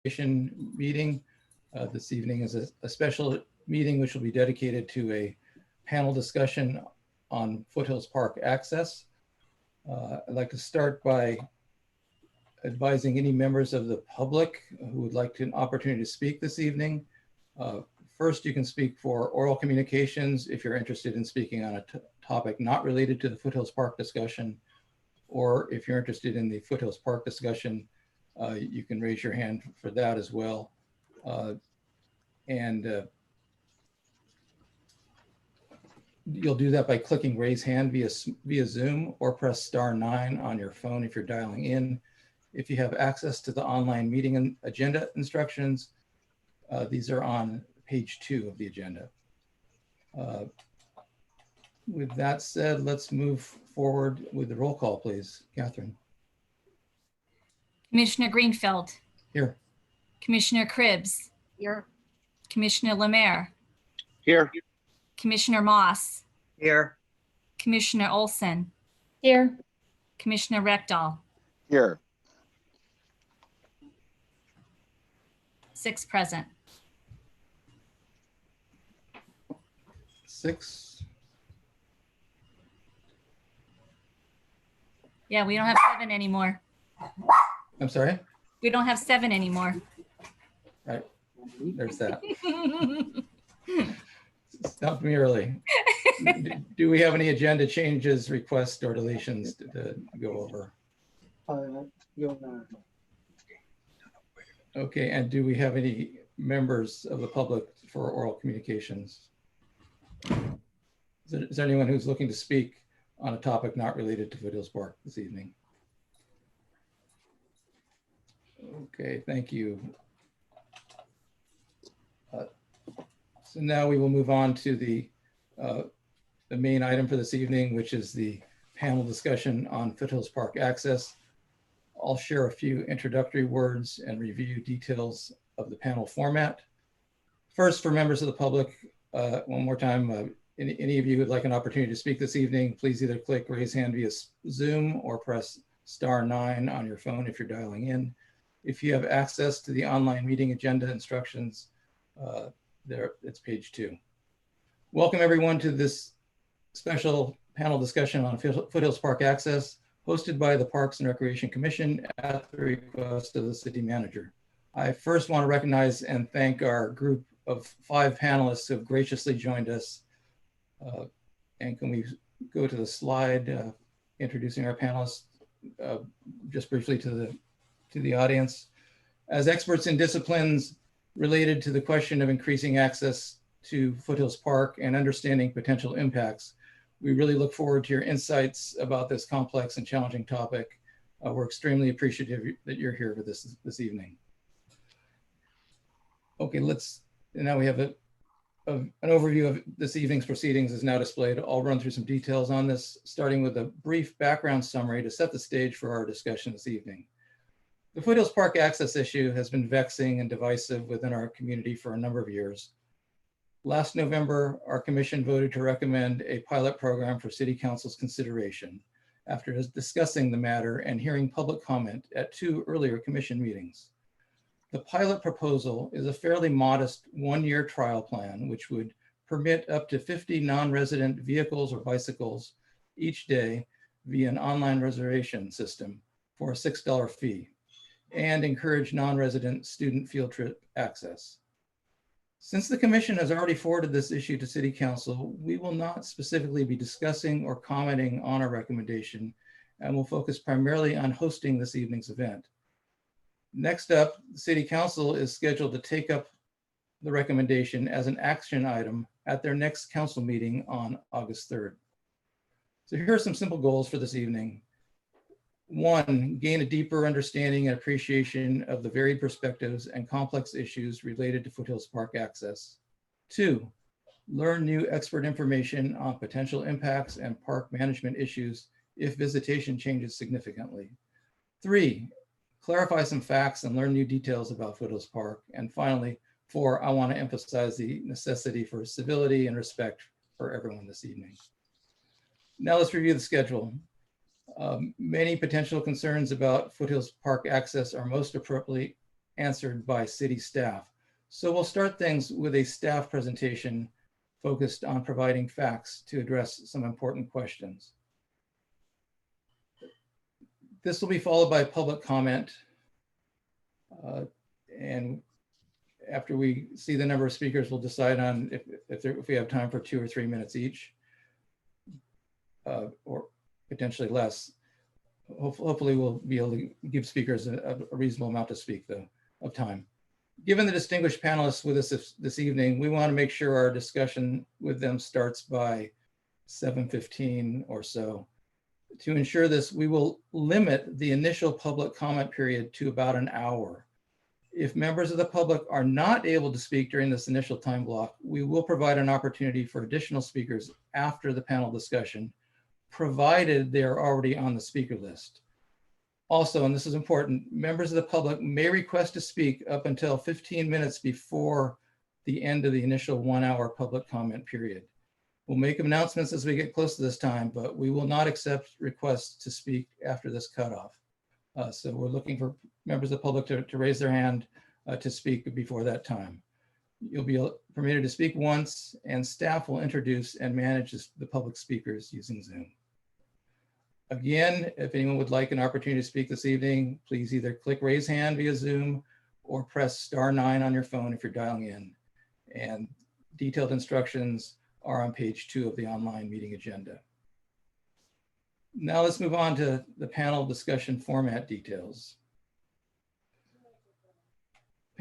meeting. This evening is a special meeting which will be dedicated to a panel discussion on Foothills Park access. I'd like to start by advising any members of the public who would like an opportunity to speak this evening. First, you can speak for oral communications if you're interested in speaking on a topic not related to the Foothills Park discussion, or if you're interested in the Foothills Park discussion, you can raise your hand for that as well. You'll do that by clicking raise hand via Zoom, or press *9 on your phone if you're dialing in. If you have access to the online meeting and agenda instructions, these are on page 2 of the agenda. With that said, let's move forward with the roll call, please. Catherine. Commissioner Greenfield. Here. Commissioner Cribbs. Here. Commissioner Lemaire. Here. Commissioner Moss. Here. Commissioner Olson. Here. Commissioner Reckdahl. Here. 6 present. 6. Yeah, we don't have 7 anymore. I'm sorry? We don't have 7 anymore. Right, there's that. Stumped me early. Do we have any agenda changes, requests, or deletions to go over? Okay, and do we have any members of the public for oral communications? Is there anyone who's looking to speak on a topic not related to Foothills Park this evening? Okay, thank you. So now we will move on to the main item for this evening, which is the panel discussion on Foothills Park access. I'll share a few introductory words and review details of the panel format. First, for members of the public, one more time, any of you who'd like an opportunity to speak this evening, please either click raise hand via Zoom or press *9 on your phone if you're dialing in. If you have access to the online meeting agenda instructions, it's page 2. Welcome everyone to this special panel discussion on Foothills Park access, hosted by the Parks and Recreation Commission at the request of the city manager. I first want to recognize and thank our group of 5 panelists who have graciously joined us. And can we go to the slide introducing our panelists just briefly to the audience? As experts in disciplines related to the question of increasing access to Foothills Park and understanding potential impacts, we really look forward to your insights about this complex and challenging topic. We're extremely appreciative that you're here for this evening. Okay, now we have an overview of this evening's proceedings is now displayed. I'll run through some details on this, starting with a brief background summary to set the stage for our discussion this evening. The Foothills Park access issue has been vexing and divisive within our community for a number of years. Last November, our commission voted to recommend a pilot program for City Council's consideration after discussing the matter and hearing public comment at 2 earlier commission meetings. The pilot proposal is a fairly modest 1-year trial plan, which would permit up to 50 non-resident vehicles or bicycles each day via an online reservation system for a $6 fee, and encourage non-resident student field trip access. Since the commission has already forwarded this issue to City Council, we will not specifically be discussing or commenting on our recommendation, and will focus primarily on hosting this evening's event. Next up, the City Council is scheduled to take up the recommendation as an action item at their next council meeting on August 3rd. So here are some simple goals for this evening. 1, gain a deeper understanding and appreciation of the varied perspectives and complex issues related to Foothills Park access. 2, learn new expert information on potential impacts and park management issues if visitation changes significantly. 3, clarify some facts and learn new details about Foothills Park. And finally, 4, I want to emphasize the necessity for civility and respect for everyone this evening. Now let's review the schedule. Many potential concerns about Foothills Park access are most appropriately answered by city staff. So we'll start things with a staff presentation focused on providing facts to address some important questions. This will be followed by public comment. And after we see the number of speakers, we'll decide on if we have time for 2 or 3 minutes each, or potentially less. Hopefully we'll be able to give speakers a reasonable amount to speak though of time. Given the distinguished panelists with us this evening, we want to make sure our discussion with them starts by 7:15 or so. To ensure this, we will limit the initial public comment period to about an hour. If members of the public are not able to speak during this initial time block, we will provide an opportunity for additional speakers after the panel discussion, provided they are already on the speaker list. Also, and this is important, members of the public may request to speak up until 15 minutes before the end of the initial 1 hour public comment period. We'll make announcements as we get close to this time, but we will not accept requests to speak after this cutoff. So we're looking for members of the public to raise their hand to speak before that time. You'll be permitted to speak once, and staff will introduce and manage the public speakers using Zoom. Again, if anyone would like an opportunity to speak this evening, please either click raise hand via Zoom or press *9 on your phone if you're dialing in. And detailed instructions are on page 2 of the online meeting agenda. Now let's move on to the panel discussion format details.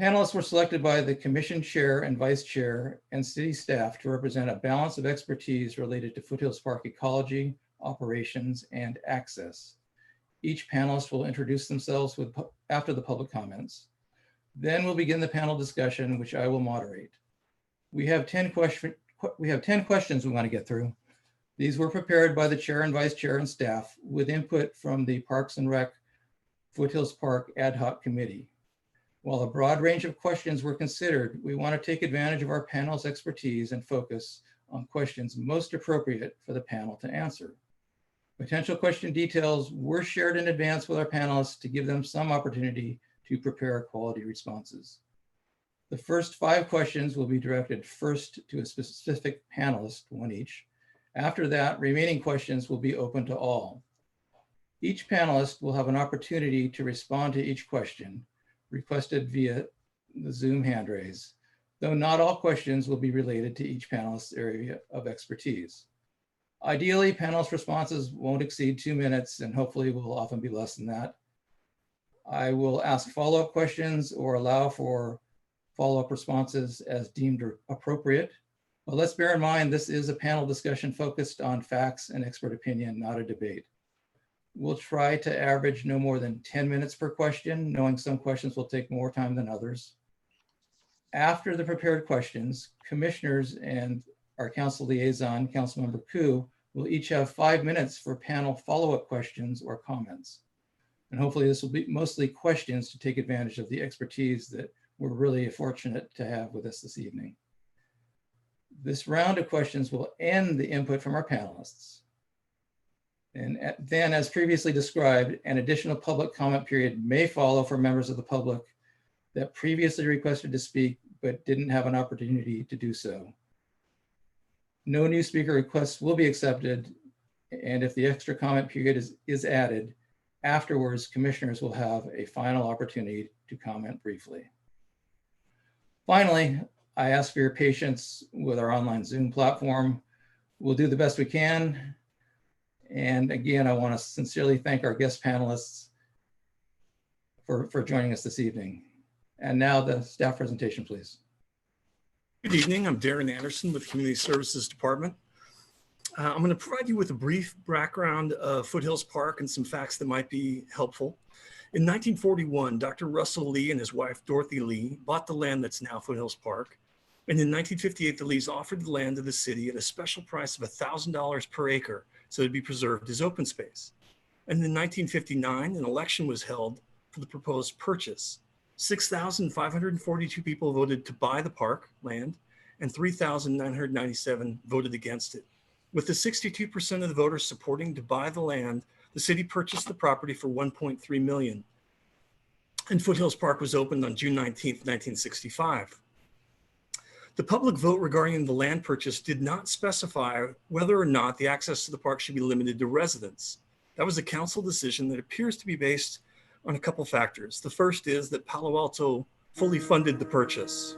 Panelists were selected by the commission chair and vice chair and city staff to represent a balance of expertise related to Foothills Park ecology, operations, and access. Each panelist will introduce themselves after the public comments. Then we'll begin the panel discussion, which I will moderate. We have 10 questions we want to get through. These were prepared by the chair and vice chair and staff with input from the Parks and Rec Foothills Park Ad Hoc Committee. While a broad range of questions were considered, we want to take advantage of our panel's expertise and focus on questions most appropriate for the panel to answer. Potential question details were shared in advance with our panelists to give them some opportunity to prepare quality responses. The first 5 questions will be directed first to a specific panelist, 1 each. After that, remaining questions will be open to all. Each panelist will have an opportunity to respond to each question requested via the Zoom hand raise, though not all questions will be related to each panelist's area of expertise. Ideally, panelist responses won't exceed 2 minutes and hopefully will often be less than that. I will ask follow-up questions or allow for follow-up responses as deemed appropriate. But let's bear in mind, this is a panel discussion focused on facts and expert opinion, not a debate. We'll try to average no more than 10 minutes per question, knowing some questions will take more time than others. After the prepared questions, commissioners and our council liaison, Councilmember Koo, will each have 5 minutes for panel follow-up questions or comments. And hopefully this will be mostly questions to take advantage of the expertise that we're really fortunate to have with us this evening. This round of questions will end the input from our panelists. And then, as previously described, an additional public comment period may follow for members of the public that previously requested to speak but didn't have an opportunity to do so. No new speaker requests will be accepted, and if the extra comment period is added, afterwards, commissioners will have a final opportunity to comment briefly. Finally, I ask for your patience with our online Zoom platform. We'll do the best we can. And again, I want to sincerely thank our guest panelists for joining us this evening. And now the staff presentation, please. Good evening. I'm Darren Anderson with Community Services Department. I'm going to provide you with a brief background of Foothills Park and some facts that might be helpful. In 1941, Dr. Russell Lee and his wife, Dorothy Lee, bought the land that's now Foothills Park. And in 1958, the Lees offered the land to the city at a special price of $1,000 per acre, so it'd be preserved as open space. And in 1959, an election was held for the proposed purchase. 6,542 people voted to buy the park land, and 3,997 voted against it. With the 62% of the voters supporting to buy the land, the city purchased the property for $1.3 million. and Foothills Park was opened on June 19th, 1965. The public vote regarding the land purchase did not specify whether or not the access to the park should be limited to residents. That was a council decision that appears to be based on a couple factors. The first is that Palo Alto fully funded the purchase.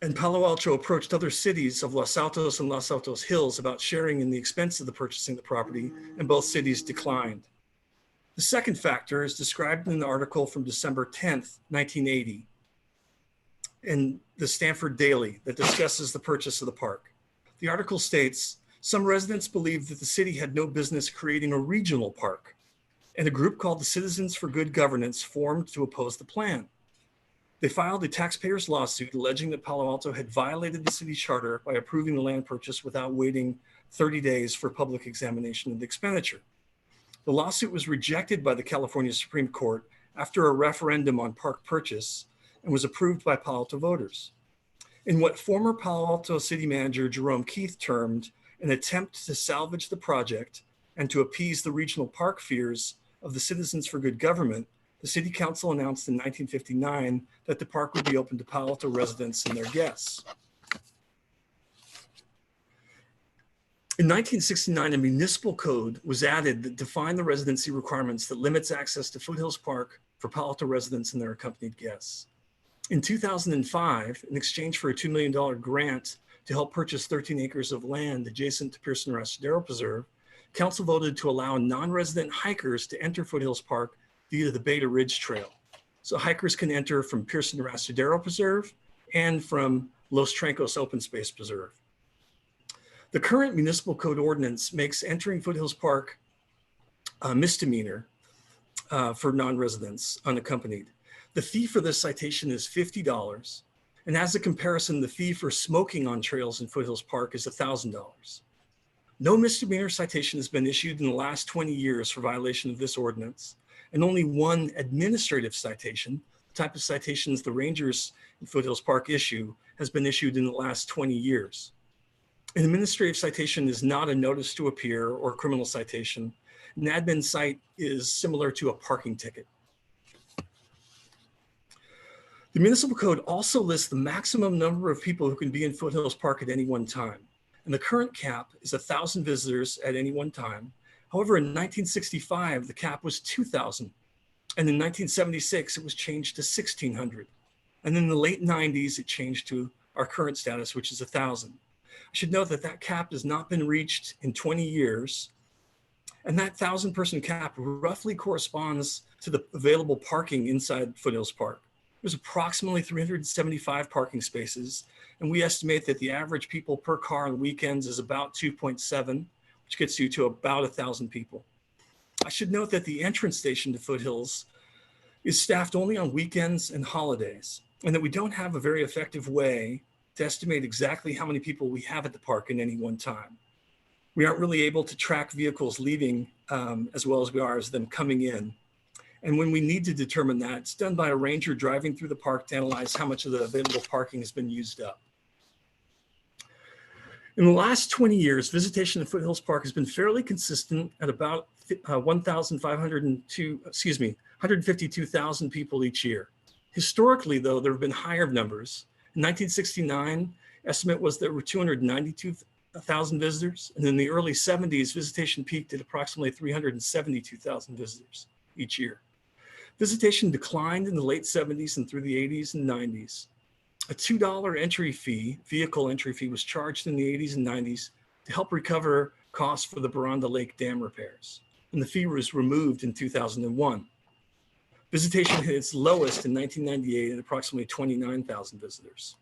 And Palo Alto approached other cities of Los Altos and Los Altos Hills about sharing in the expense of the purchasing the property, and both cities declined. The second factor is described in an article from December 10th, 1980, in the Stanford Daily that discusses the purchase of the park. The article states, some residents believed that the city had no business creating a regional park, and a group called the Citizens for Good Governance formed to oppose the plan. They filed a taxpayers' lawsuit alleging that Palo Alto had violated the city charter by approving the land purchase without waiting 30 days for public examination of the expenditure. The lawsuit was rejected by the California Supreme Court after a referendum on park purchase and was approved by Palo Alto voters. In what former Palo Alto city manager Jerome Keith termed an attempt to salvage the project and to appease the regional park fears of the Citizens for Good Government, the city council announced in 1959 that the park would be open to Palo Alto residents and their guests. In 1969, a municipal code was added that defined the residency requirements that limits access to Foothills Park for Palo Alto residents and their accompanied guests. In 2005, in exchange for a $2 million grant to help purchase 13 acres of land adjacent to Pearson Rastadero Preserve, council voted to allow non-resident hikers to enter Foothills Park via the Beta Ridge Trail. So hikers can enter from Pearson Rastadero Preserve and from Los Trancos Open Space Preserve. The current municipal code ordinance makes entering Foothills Park a misdemeanor for non-residents unaccompanied. The fee for this citation is $50. And as a comparison, the fee for smoking on trails in Foothills Park is $1,000. No misdemeanor citation has been issued in the last 20 years for violation of this ordinance, and only one administrative citation, the type of citations the rangers in Foothills Park issue, has been issued in the last 20 years. An administrative citation is not a notice to appear or a criminal citation. An admin cite is similar to a parking ticket. The municipal code also lists the maximum number of people who can be in Foothills Park at any one time. And the current cap is 1,000 visitors at any one time. However, in 1965, the cap was 2,000. And in 1976, it was changed to 1,600. And in the late 90s, it changed to our current status, which is 1,000. I should note that that cap has not been reached in 20 years. And that 1,000-person cap roughly corresponds to the available parking inside Foothills Park. There's approximately 375 parking spaces, and we estimate that the average people per car on weekends is about 2.7, which gets you to about 1,000 people. I should note that the entrance station to Foothills is staffed only on weekends and holidays, and that we don't have a very effective way to estimate exactly how many people we have at the park at any one time. We aren't really able to track vehicles leaving as well as we are as them coming in. And when we need to determine that, it's done by a ranger driving through the park to analyze how much of the available parking has been used up. In the last 20 years, visitation at Foothills Park has been fairly consistent at about 152,000 people each year. Historically, though, there have been higher numbers. In 1969, estimate was there were 292,000 visitors. And in the early 70s, visitation peaked at approximately 372,000 visitors each year. Visitation declined in the late 70s and through the 80s and 90s. A $2 entry fee, vehicle entry fee, was charged in the 80s and 90s to help recover costs for the Baranda Lake Dam repairs. And the fee was removed in 2001. Visitation hit its lowest in 1998 at approximately 29,000 visitors.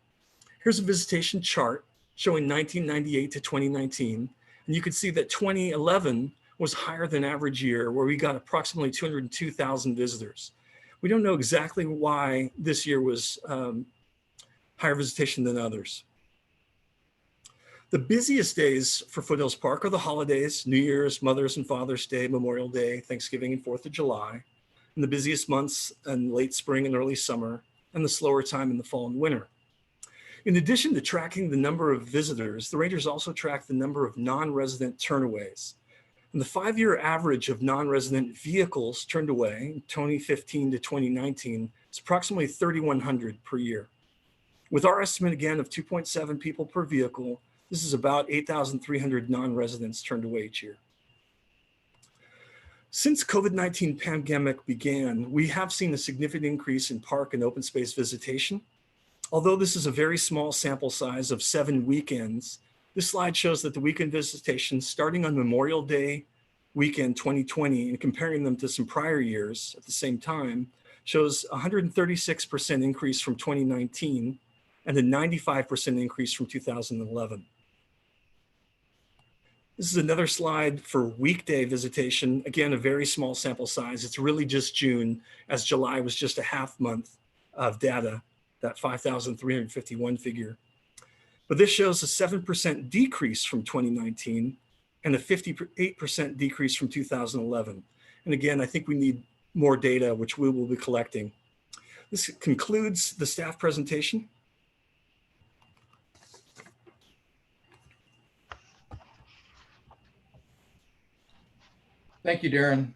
Here's a visitation chart showing 1998 to 2019. And you can see that 2011 was higher than average year, where we got approximately 202,000 visitors. We don't know exactly why this year was higher visitation than others. The busiest days for Foothills Park are the holidays: New Year's, Mother's and Father's Day, Memorial Day, Thanksgiving, and 4th of July. And the busiest months in late spring and early summer, and the slower time in the fall and winter. In addition to tracking the number of visitors, the rangers also track the number of non-resident turnaways. And the 5-year average of non-resident vehicles turned away, 2015 to 2019, is approximately 3,100 per year. With our estimate again of 2.7 people per vehicle, this is about 8,300 non-residents turned away each year. Since COVID-19 pandemic began, we have seen a significant increase in park and open space visitation. Although this is a very small sample size of 7 weekends, this slide shows that the weekend visitations starting on Memorial Day weekend 2020 and comparing them to some prior years at the same time shows 136% increase from 2019 and a 95% increase from 2011. This is another slide for weekday visitation. Again, a very small sample size. It's really just June, as July was just a half month of data, that 5,351 figure. But this shows a 7% decrease from 2019 and a 58% decrease from 2011. And again, I think we need more data, which we will be collecting. This concludes the staff presentation. Thank you, Darren.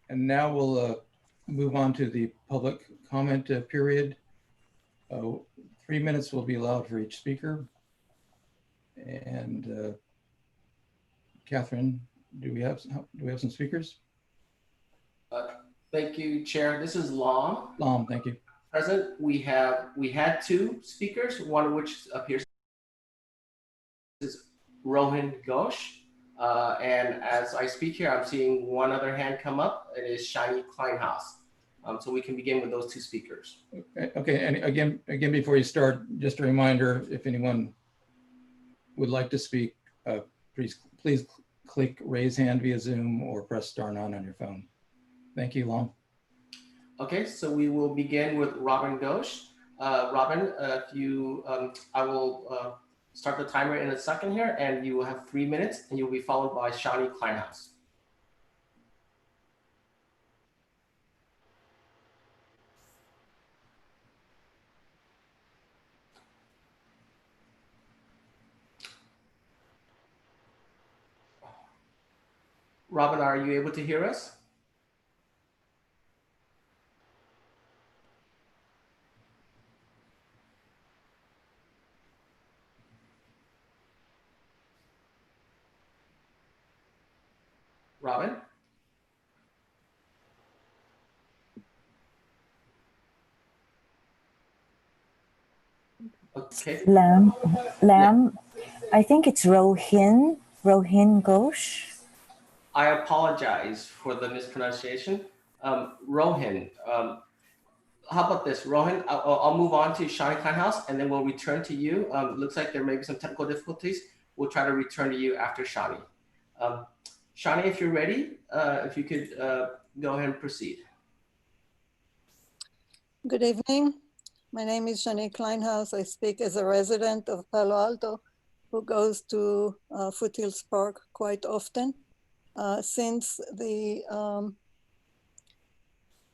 And now we'll move on to the public comment period. 3 minutes will be allowed for each speaker. And Catherine, do we have some speakers? Thank you, Chair. This is Long. Long, thank you. Present, we had 2 speakers, one of which appears is Rohan Ghosh. And as I speak here, I'm seeing one other hand come up. It is Shani Kleinhaus. So we can begin with those 2 speakers. Okay, and again, before you start, just a reminder, if anyone would like to speak, please click raise hand via Zoom or press star 9 on your phone. Thank you, Long. Okay, so we will begin with Robin Ghosh. Robin, I will start the timer in a second here, and you will have 3 minutes, and you'll be followed by Shani Kleinhaus. Robin, are you able to hear us? Robin? Okay. Lamb. I think it's Rohin Ghosh. I apologize for the mispronunciation. Rohan, how about this? Rohan, I'll move on to Shani Kleinhaus, and then we'll return to you. Looks like there may be some technical difficulties. We'll try to return to you after Shani. Shani, if you're ready, if you could go ahead and proceed. Good evening. My name is Shani Kleinhaus. I speak as a resident of Palo Alto who goes to Foothills Park quite often. Since the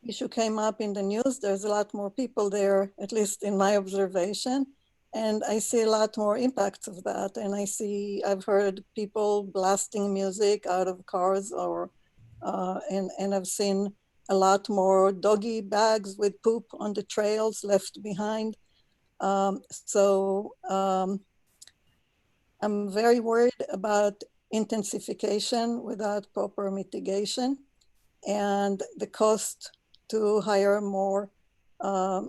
issue came up in the news, there's a lot more people there, at least in my observation. And I see a lot more impacts of that. And I've heard people blasting music out of cars and I've seen a lot more doggy bags with poop on the trails left behind. I'm very worried about intensification without proper mitigation and the cost to hire more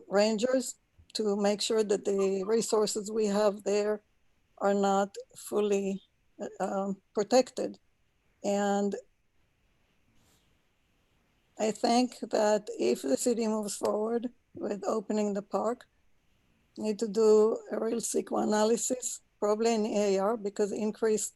rangers to make sure that the resources we have there are not fully protected. And I think that if the city moves forward with opening the park, need to do a real psychoanalysis, probably in AR, because increase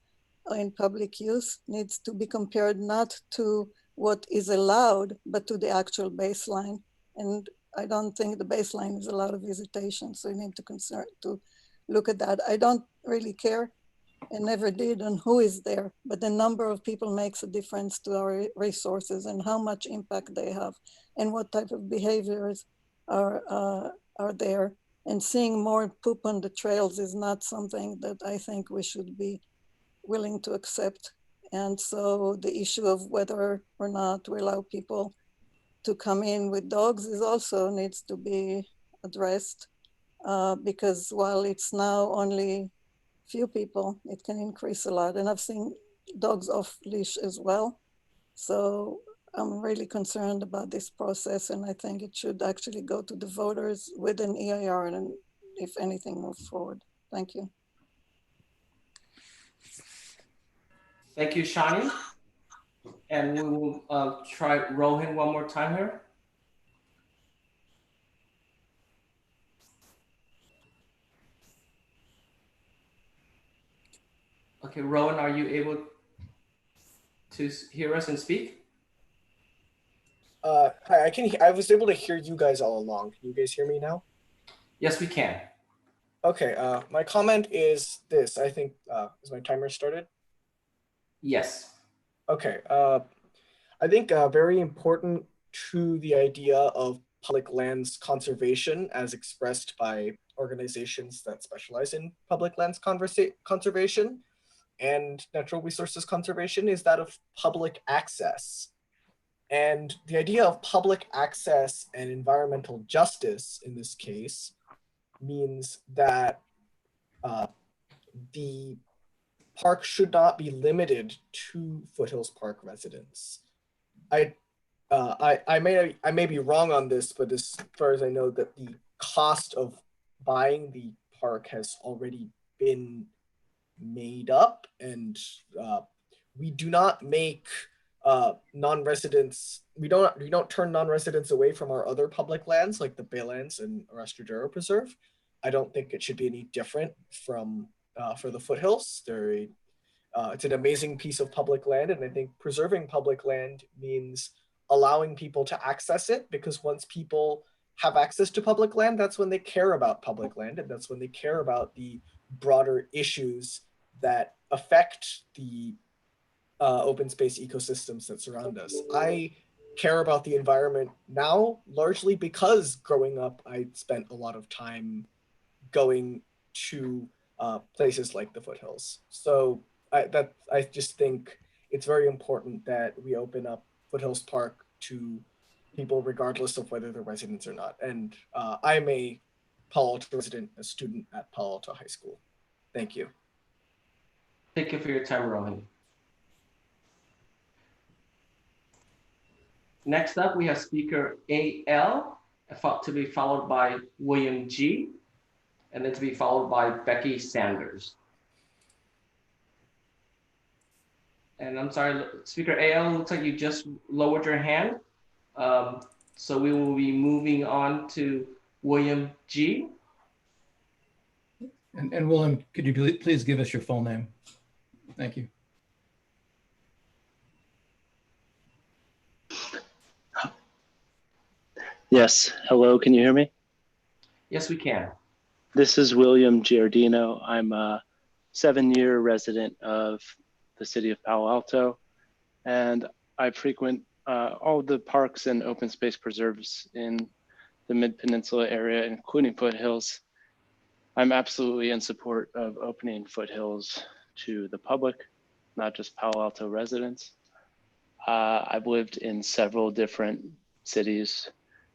in public use needs to be compared not to what is allowed, but to the actual baseline. And I don't think the baseline is a lot of visitation, so you need to look at that. I don't really care, and never did, on who is there, but the number of people makes a difference to our resources and how much impact they have and what type of behaviors are there. And seeing more poop on the trails is not something that I think we should be willing to accept. And so the issue of whether or not we allow people to come in with dogs is also needs to be addressed, because while it's now only few people, it can increase a lot. And I've seen dogs off leash as well. So I'm really concerned about this process, and I think it should actually go to the voters with an EIR, and if anything, move forward. Thank you. Thank you, Shani. And we will try Rohan one more time here. Okay, Rohan, are you able to hear us and speak? Hi, I was able to hear you guys all along. Can you guys hear me now? Yes, we can. Okay, my comment is this. I think, is my timer started? Yes. Okay, I think very important to the idea of public lands conservation as expressed by organizations that specialize in public lands conservation and natural resources conservation is that of public access. And the idea of public access and environmental justice in this case means that the park should not be limited to Foothills Park residents. I may be wrong on this, but as far as I know, that the cost of buying the park has already been made up, and we do not make non-residents. We don't turn non-residents away from our other public lands like the Baylands and Restrooms Preserve. I don't think it should be any different from for the Foothills. It's an amazing piece of public land, and I think preserving public land means allowing people to access it, because once people have access to public land, that's when they care about public land, and that's when they care about the broader issues that affect the open space ecosystems that surround us. I care about the environment now largely because growing up, I spent a lot of time going to places like the Foothills. So I just think it's very important that we open up Foothills Park to people regardless of whether they're residents or not. And I'm a Palo Alto resident, a student at Palo Alto High School. Thank you. Thank you for your time, Rohan. Next up, we have speaker AL, to be followed by William G, and then to be followed by Becky Sanders. And I'm sorry, speaker AL, looks like you just lowered your hand. So we will be moving on to William G. And William, could you please give us your full name? Thank you. Yes. Hello, can you hear me? Yes, we can. This is William Giardino. I'm a 7-year resident of the city of Palo Alto, and I frequent all the parks and open space preserves in the Mid-Peninsula area, including Foothills. I'm absolutely in support of opening Foothills to the public, not just Palo Alto residents. I've lived in several different cities,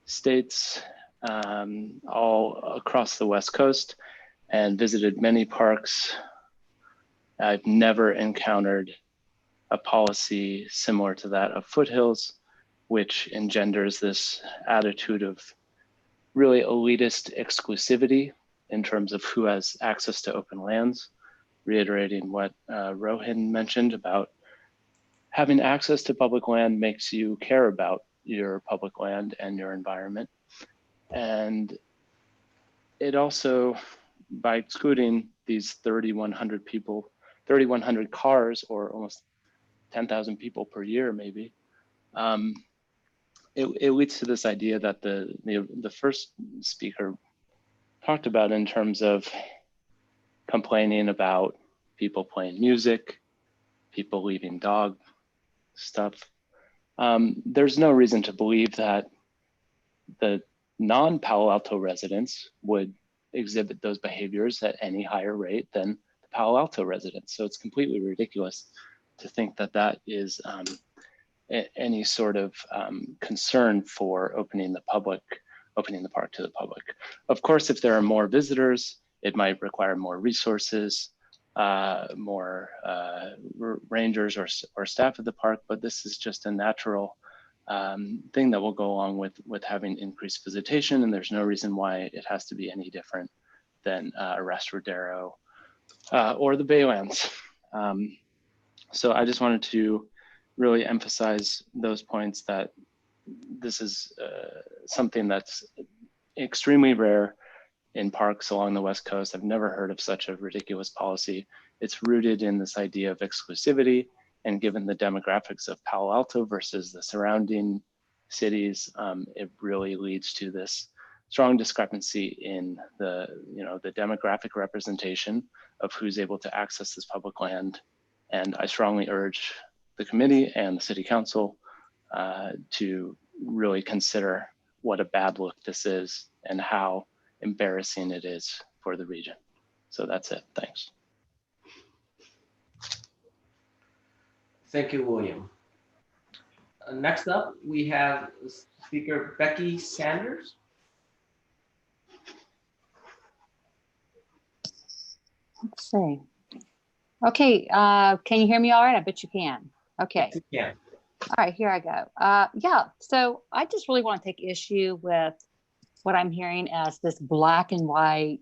states, all across the West Coast, and visited many parks. I've never encountered a policy similar to that of Foothills, which engenders this attitude of really elitist exclusivity in terms of who has access to open lands, reiterating what Rohan mentioned about having access to public land makes you care about your public land and your environment. And it also, by excluding these 3,100 people, 3,100 cars, or almost 10,000 people per year, maybe, it leads to this idea that the first speaker talked about in terms of complaining about people playing music, people leaving dog stuff. There's no reason to believe that the non-Palo Alto residents would exhibit those behaviors at any higher rate than the Palo Alto residents. So it's completely ridiculous to think that that is any sort of concern for opening the park to the public. Of course, if there are more visitors, it might require more resources, more rangers or staff at the park, but this is just a natural thing that will go along with having increased visitation, and there's no reason why it has to be any different than Restrodero or the Baylands. So I just wanted to really emphasize those points, that this is something that's extremely rare in parks along the West Coast. I've never heard of such a ridiculous policy. It's rooted in this idea of exclusivity, and given the demographics of Palo Alto versus the surrounding cities, it really leads to this strong discrepancy in the demographic representation of who's able to access this public land. And I strongly urge the committee and the city council to really consider what a bad look this is and how embarrassing it is for the region. So that's it. Thanks. Thank you, William. Next up, we have Speaker Becky Sanders. Let's see. Okay, can you hear me all right? I bet you can. Okay. Yeah. All right, here I go. Yeah, so I just really want to take issue with what I'm hearing as this black and white,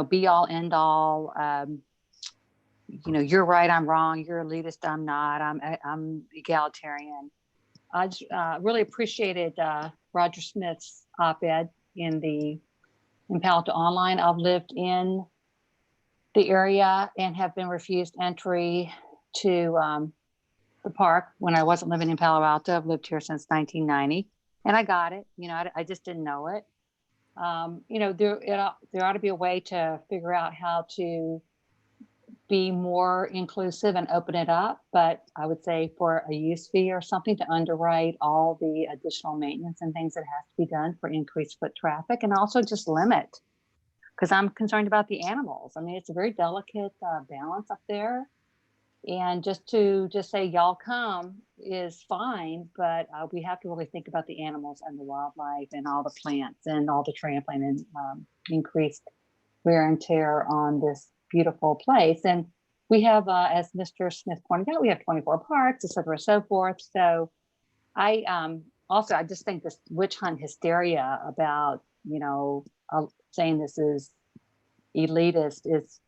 be all end all. You're right, I'm wrong. You're elitist, I'm not. I'm egalitarian. I just really appreciated Roger Smith's op-ed in Palo Alto Online. I've lived in the area and have been refused entry to the park when I wasn't living in Palo Alto. I've lived here since 1990, and I got it. I just didn't know it. There ought to be a way to figure out how to be more inclusive and open it up. But I would say for a use fee or something to underwrite all the additional maintenance and things that has to be done for increased foot traffic, and also just limit, because I'm concerned about the animals. I mean, it's a very delicate balance up there. And just say y'all come is fine, but we have to really think about the animals and the wildlife and all the plants and all the trampling and increased wear and tear on this beautiful place. And we have, as Mr. Smith pointed out, we have 24 parks, et cetera, so forth. So I just think this witch hunt hysteria about, saying this is elitist is,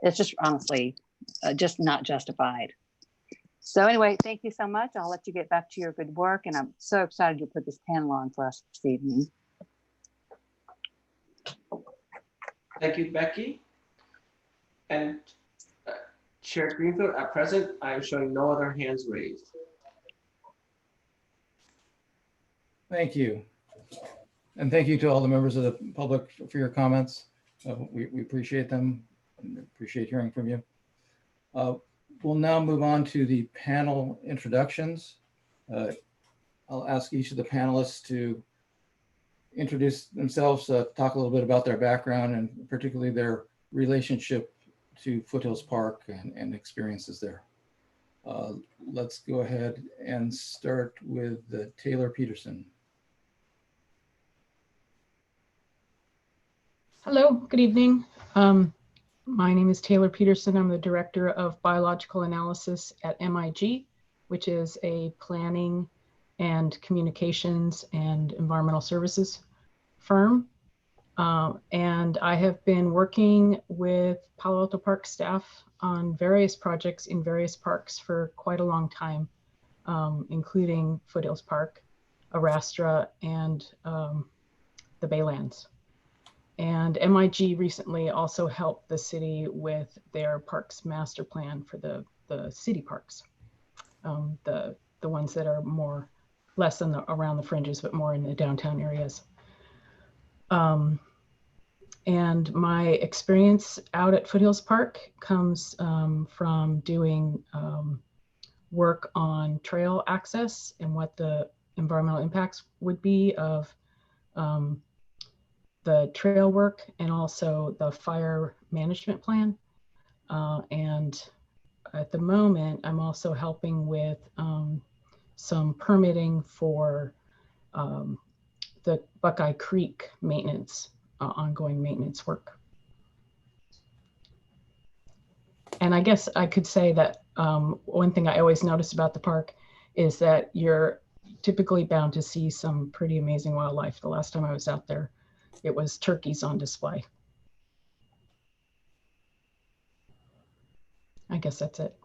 it's just honestly just not justified. So anyway, thank you so much. I'll let you get back to your good work. And I'm so excited to put this panel on for us this evening. Thank you, Becky. And Chair Greenfield, at present, I am showing no other hands raised. Thank you. And thank you to all the members of the public for your comments. We appreciate them and appreciate hearing from you. We'll now move on to the panel introductions. I'll ask each of the panelists to introduce themselves, talk a little bit about their background and particularly their relationship to Foothills Park and experiences there. Let's go ahead and start with Taylor Peterson. Hello, good evening. My name is Taylor Peterson. I'm the Director of Biological Analysis at MIG, which is a planning and communications and environmental services firm. And I have been working with Palo Alto Park staff on various projects in various parks for quite a long time, including Foothills Park, Arastra, and the Baylands. And MIG recently also helped the city with their parks master plan for the city parks, the ones that are less around the fringes, but more in the downtown areas. And my experience out at Foothills Park comes from doing work on trail access and what the environmental impacts would be of the trail work and also the fire management plan. And at the moment, I'm also helping with some permitting for the Buckeye Creek maintenance, ongoing maintenance work. And I guess I could say that one thing I always notice about the park is that you're typically bound to see some pretty amazing wildlife. The last time I was out there, it was turkeys on display. I guess that's it.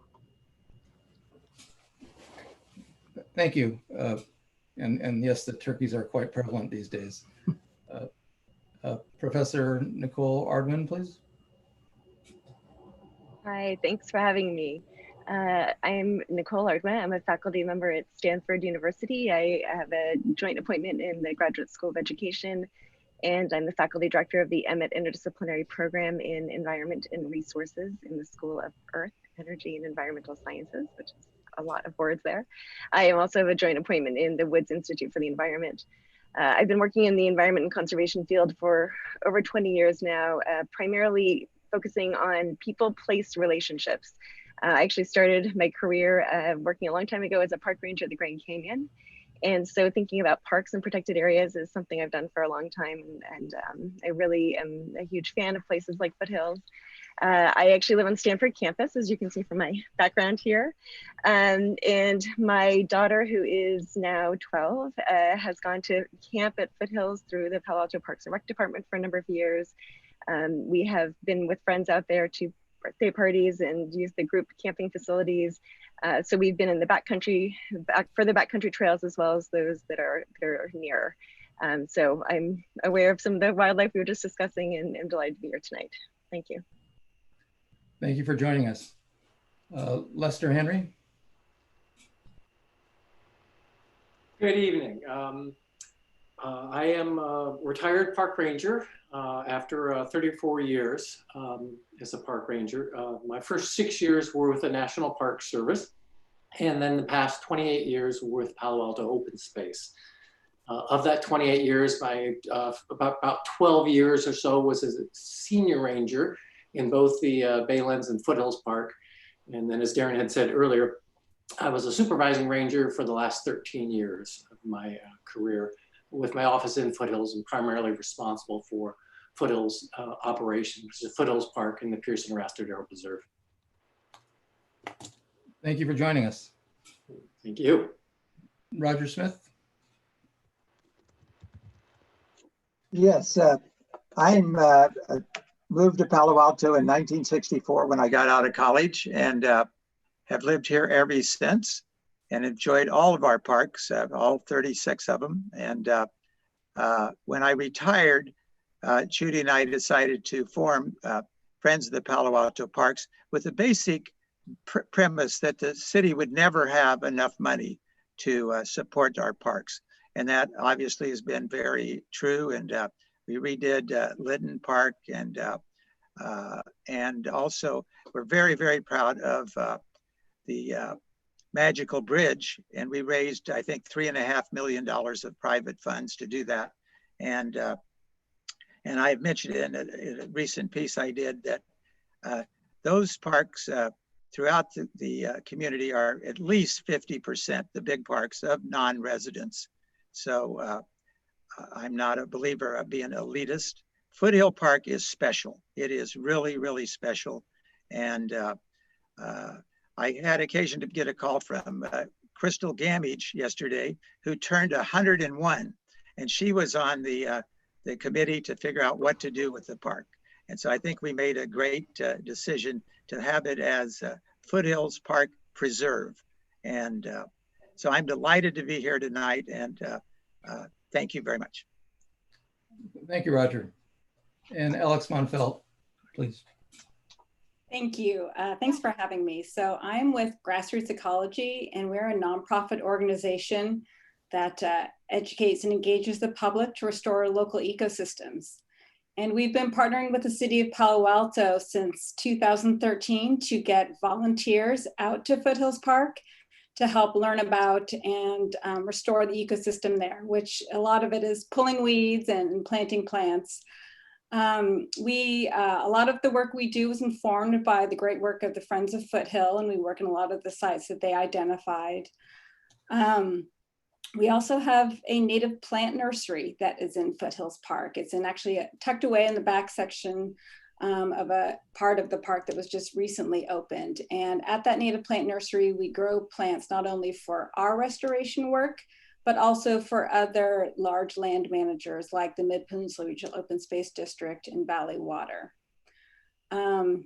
Thank you. And yes, the turkeys are quite prevalent these days. Professor Nicole Ardwin, please. Hi, thanks for having me. I'm Nicole Ardwin. I'm a faculty member at Stanford University. I have a joint appointment in the Graduate School of Education, and I'm the faculty director of the Emmett Interdisciplinary Program in Environment and Resources in the School of Earth, Energy, and Environmental Sciences, which is a lot of words there. I am also have a joint appointment in the Woods Institute for the Environment. I've been working in the environment and conservation field for over 20 years now, primarily focusing on people-place relationships. I actually started my career working a long time ago as a park ranger at the Grand Canyon. And so thinking about parks and protected areas is something I've done for a long time. And I really am a huge fan of places like Foothills. I actually live on Stanford campus, as you can see from my background here. And my daughter, who is now 12, has gone to camp at Foothills through the Palo Alto Parks and Rec Department for a number of years. We have been with friends out there to birthday parties and used the group camping facilities. So we've been in the backcountry, for the backcountry trails, as well as those that are near. So I'm aware of some of the wildlife we were just discussing, and I'm delighted to be here tonight. Thank you. Thank you for joining us. Lester Henry. Good evening. I am a retired park ranger after 34 years as a park ranger. My first 6 years were with the National Park Service, and then the past 28 years were with Palo Alto Open Space. Of that 28 years, about 12 years or so was as a senior ranger in both the Baylands and Foothills Park. And then, as Darren had said earlier, I was a supervising ranger for the last 13 years of my career, with my office in Foothills and primarily responsible for Foothills operations, which is Foothills Park and the Pearson-Rasterdale Preserve. Thank you for joining us. Thank you. Roger Smith. Yes, I'm moved to Palo Alto in 1964 when I got out of college, and have lived here ever since and enjoyed all of our parks, all 36 of them. And when I retired, Judy and I decided to form Friends of the Palo Alto Parks with the basic premise that the city would never have enough money to support our parks. And that obviously has been very true. And we redid Linden Park, and also we're very, very proud of the Magical Bridge, and we raised, I think, $3.5 million of private funds to do that. And I've mentioned in a recent piece I did that those parks throughout the community are at least 50%, the big parks, of non-residents. So I'm not a believer of being elitist. Foothill Park is special. It is really, really special. And I had occasion to get a call from Crystal Gamage yesterday, who turned 101, and she was on the committee to figure out what to do with the park. And so I think we made a great decision to have it as Foothills Park Preserve. And so I'm delighted to be here tonight, and thank you very much. Thank you, Roger. And Alex Monfeld, please. Thank you. Thanks for having me. So I'm with Grassroots Ecology, and we're a nonprofit organization that educates and engages the public to restore local ecosystems. And we've been partnering with the city of Palo Alto since 2013 to get volunteers out to Foothills Park to help learn about and restore the ecosystem there, which a lot of it is pulling weeds and planting plants. A lot of the work we do is informed by the great work of the Friends of Foothill, and we work in a lot of the sites that they identified. We also have a native plant nursery that is in Foothills Park. It's actually tucked away in the back section of a part of the park that was just recently opened. And at that native plant nursery, we grow plants not only for our restoration work, but also for other large land managers like the Mid-Peninsula Regional Open Space District and Valley Water.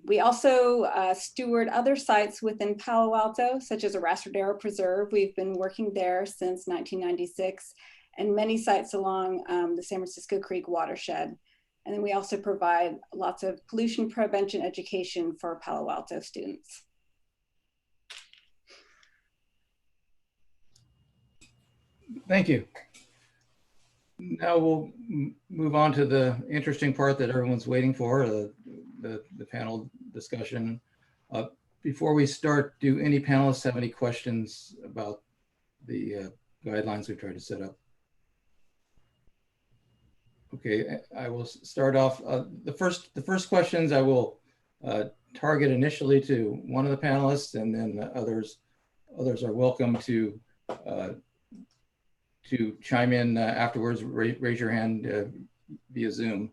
We also steward other sites within Palo Alto, such as Restrooms Preserve. We've been working there since 1996, and many sites along the San Francisco Creek watershed. And then we also provide lots of pollution prevention education for Palo Alto students. Thank you. Now we'll move on to the interesting part that everyone's waiting for, the panel discussion. Before we start, do any panelists have any questions about the guidelines we've tried to set up? Okay, I will start off. The first questions I will target initially to one of the panelists, and then others are welcome to chime in afterwards. Raise your hand via Zoom,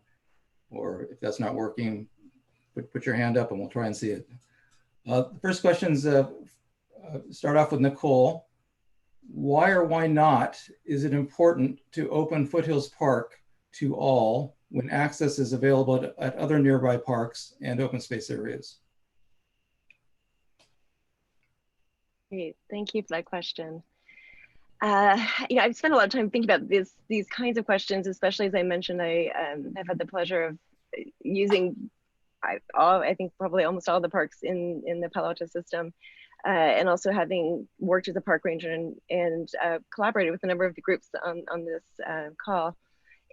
or if that's not working, put your hand up and we'll try and see it. The first questions start off with Nicole. Why or why not is it important to open Foothills Park to all when access is available at other nearby parks and open space areas? Great, thank you for that question. I've spent a lot of time thinking about these kinds of questions, especially as I mentioned, I have had the pleasure of using, I think probably almost all the parks in the Palo Alto system, and also having worked as a park ranger and collaborated with a number of the groups on this call.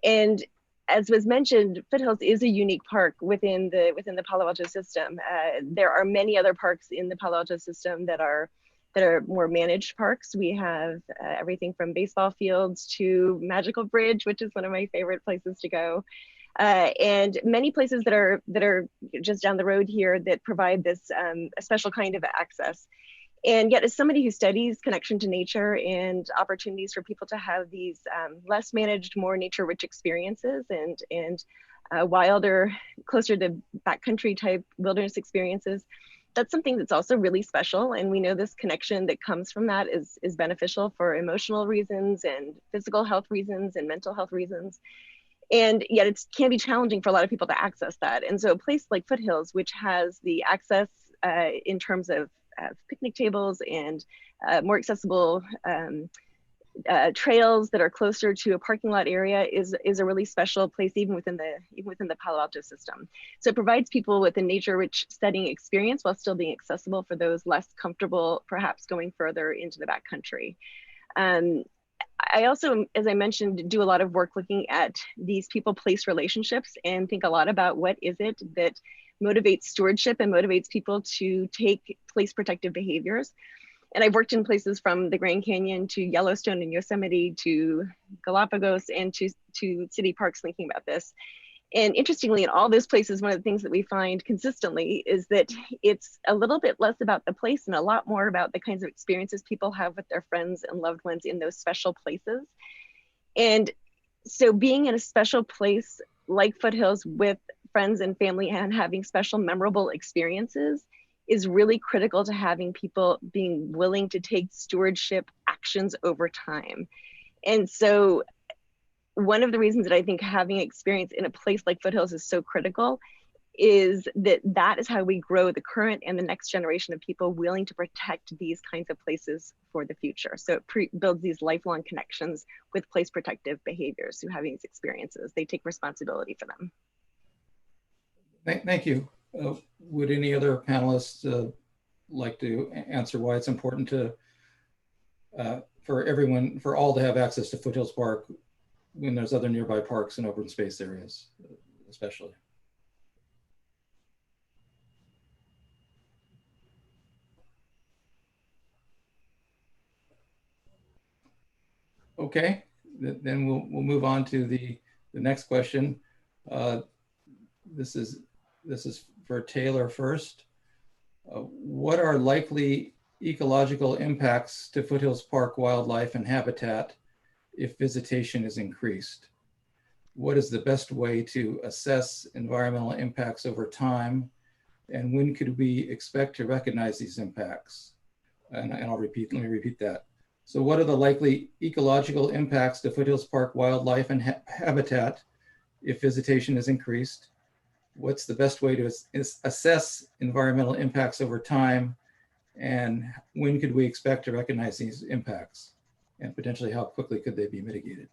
And as was mentioned, Foothills is a unique park within the Palo Alto system. There are many other parks in the Palo Alto system that are more managed parks. We have everything from baseball fields to Magical Bridge, which is one of my favorite places to go. And many places that are just down the road here that provide this a special kind of access. And yet, as somebody who studies connection to nature and opportunities for people to have these less managed, more nature-rich experiences and wilder, closer to backcountry type wilderness experiences, that's something that's also really special. And we know this connection that comes from that is beneficial for emotional reasons and physical health reasons and mental health reasons. And yet it can be challenging for a lot of people to access that. And so a place like Foothills, which has the access in terms of picnic tables and more accessible trails that are closer to a parking lot area, is a really special place even within the Palo Alto system. So it provides people with a nature-rich setting experience while still being accessible for those less comfortable, perhaps going further into the backcountry. I also, as I mentioned, do a lot of work looking at these people-place relationships and think a lot about what is it that motivates stewardship and motivates people to take place protective behaviors. And I've worked in places from the Grand Canyon to Yellowstone and Yosemite to Galapagos and to city parks thinking about this. And interestingly, in all those places, one of the things that we find consistently is that it's a little bit less about the place and a lot more about the kinds of experiences people have with their friends and loved ones in those special places. And so being in a special place like Foothills with friends and family and having special memorable experiences is really critical to having people being willing to take stewardship actions over time. And so one of the reasons that I think having experience in a place like Foothills is so critical is that is how we grow the current and the next generation of people willing to protect these kinds of places for the future. So it builds these lifelong connections with place protective behaviors who have these experiences. They take responsibility for them. Thank you. Would any other panelists like to answer why it's important to for all to have access to Foothills Park when there's other nearby parks and open space areas, especially? Okay, then we'll move on to the next question. This is for Taylor first. What are likely ecological impacts to Foothills Park wildlife and habitat if visitation is increased? What is the best way to assess environmental impacts over time? And when could we expect to recognize these impacts? And let me repeat that. So what are the likely ecological impacts to Foothills Park wildlife and habitat if visitation is increased? What's the best way to assess environmental impacts over time? And when could we expect to recognize these impacts? And potentially how quickly could they be mitigated?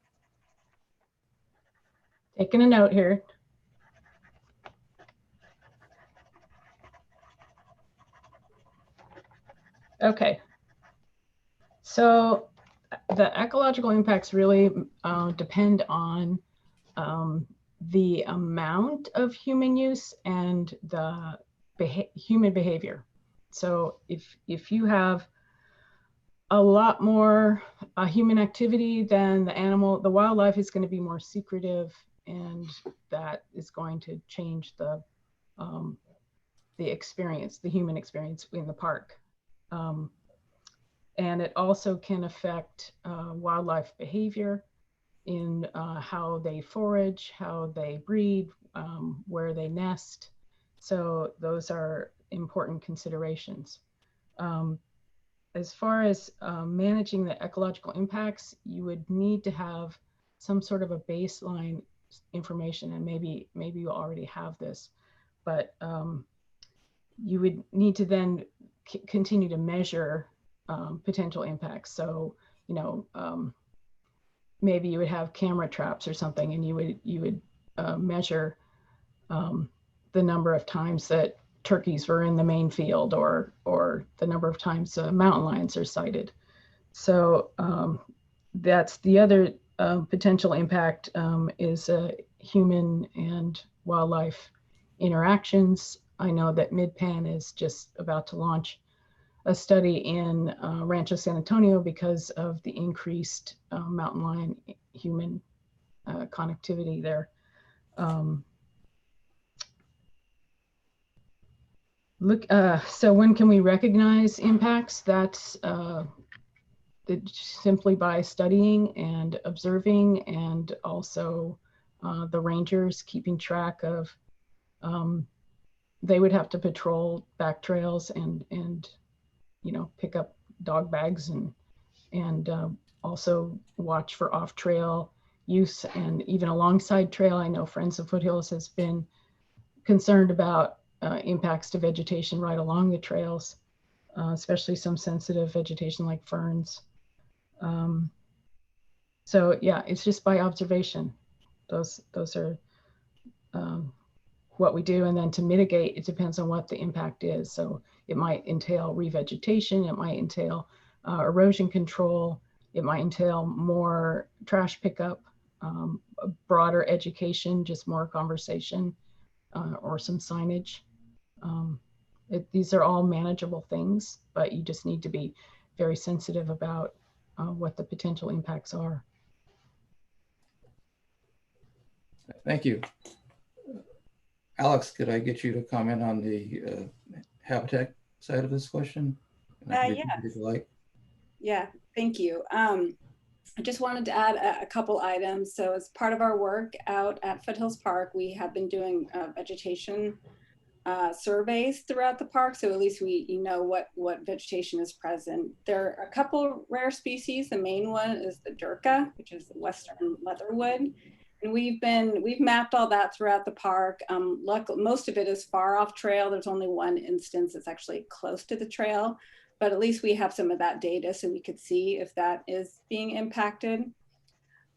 Taking a note here. Okay. So the ecological impacts really depend on the amount of human use and the human behavior. So if you have a lot more human activity, then the wildlife is going to be more secretive, and that is going to change the experience, the human experience in the park. And it also can affect wildlife behavior in how they forage, how they breed, where they nest. So those are important considerations. As far as managing the ecological impacts, you would need to have some sort of a baseline information, and maybe you already have this, but you would need to then continue to measure potential impacts. So, you know, maybe you would have camera traps or something, and you would measure the number of times that turkeys were in the main field, or the number of times mountain lions are sighted. So that's the other potential impact, is human and wildlife interactions. I know that Mid-Pan is just about to launch a study in Rancho San Antonio because of the increased mountain lion human connectivity there. So when can we recognize impacts? That's simply by studying and observing, and also the rangers keeping track of, they would have to patrol back trails and you know, pick up dog bags and also watch for off-trail use, and even alongside trail. I know Friends of Foothills has been concerned about impacts to vegetation right along the trails, especially some sensitive vegetation like ferns. So yeah, it's just by observation. Those are what we do. And then to mitigate, it depends on what the impact is. So it might entail revegetation, it might entail erosion control, it might entail more trash pickup, broader education, just more conversation, or some signage. These are all manageable things, but you just need to be very sensitive about what the potential impacts are. Thank you. Alex, could I get you to comment on the habitat side of this question? Yeah. Yeah, thank you. I just wanted to add a couple items. So as part of our work out at Foothills Park, we have been doing vegetation surveys throughout the park. So at least you know what vegetation is present. There are a couple rare species. The main one is the Durka, which is the western leatherwood. And we've mapped all that throughout the park. Most of it is far off trail. There's only one instance that's actually close to the trail, but at least we have some of that data so we could see if that is being impacted.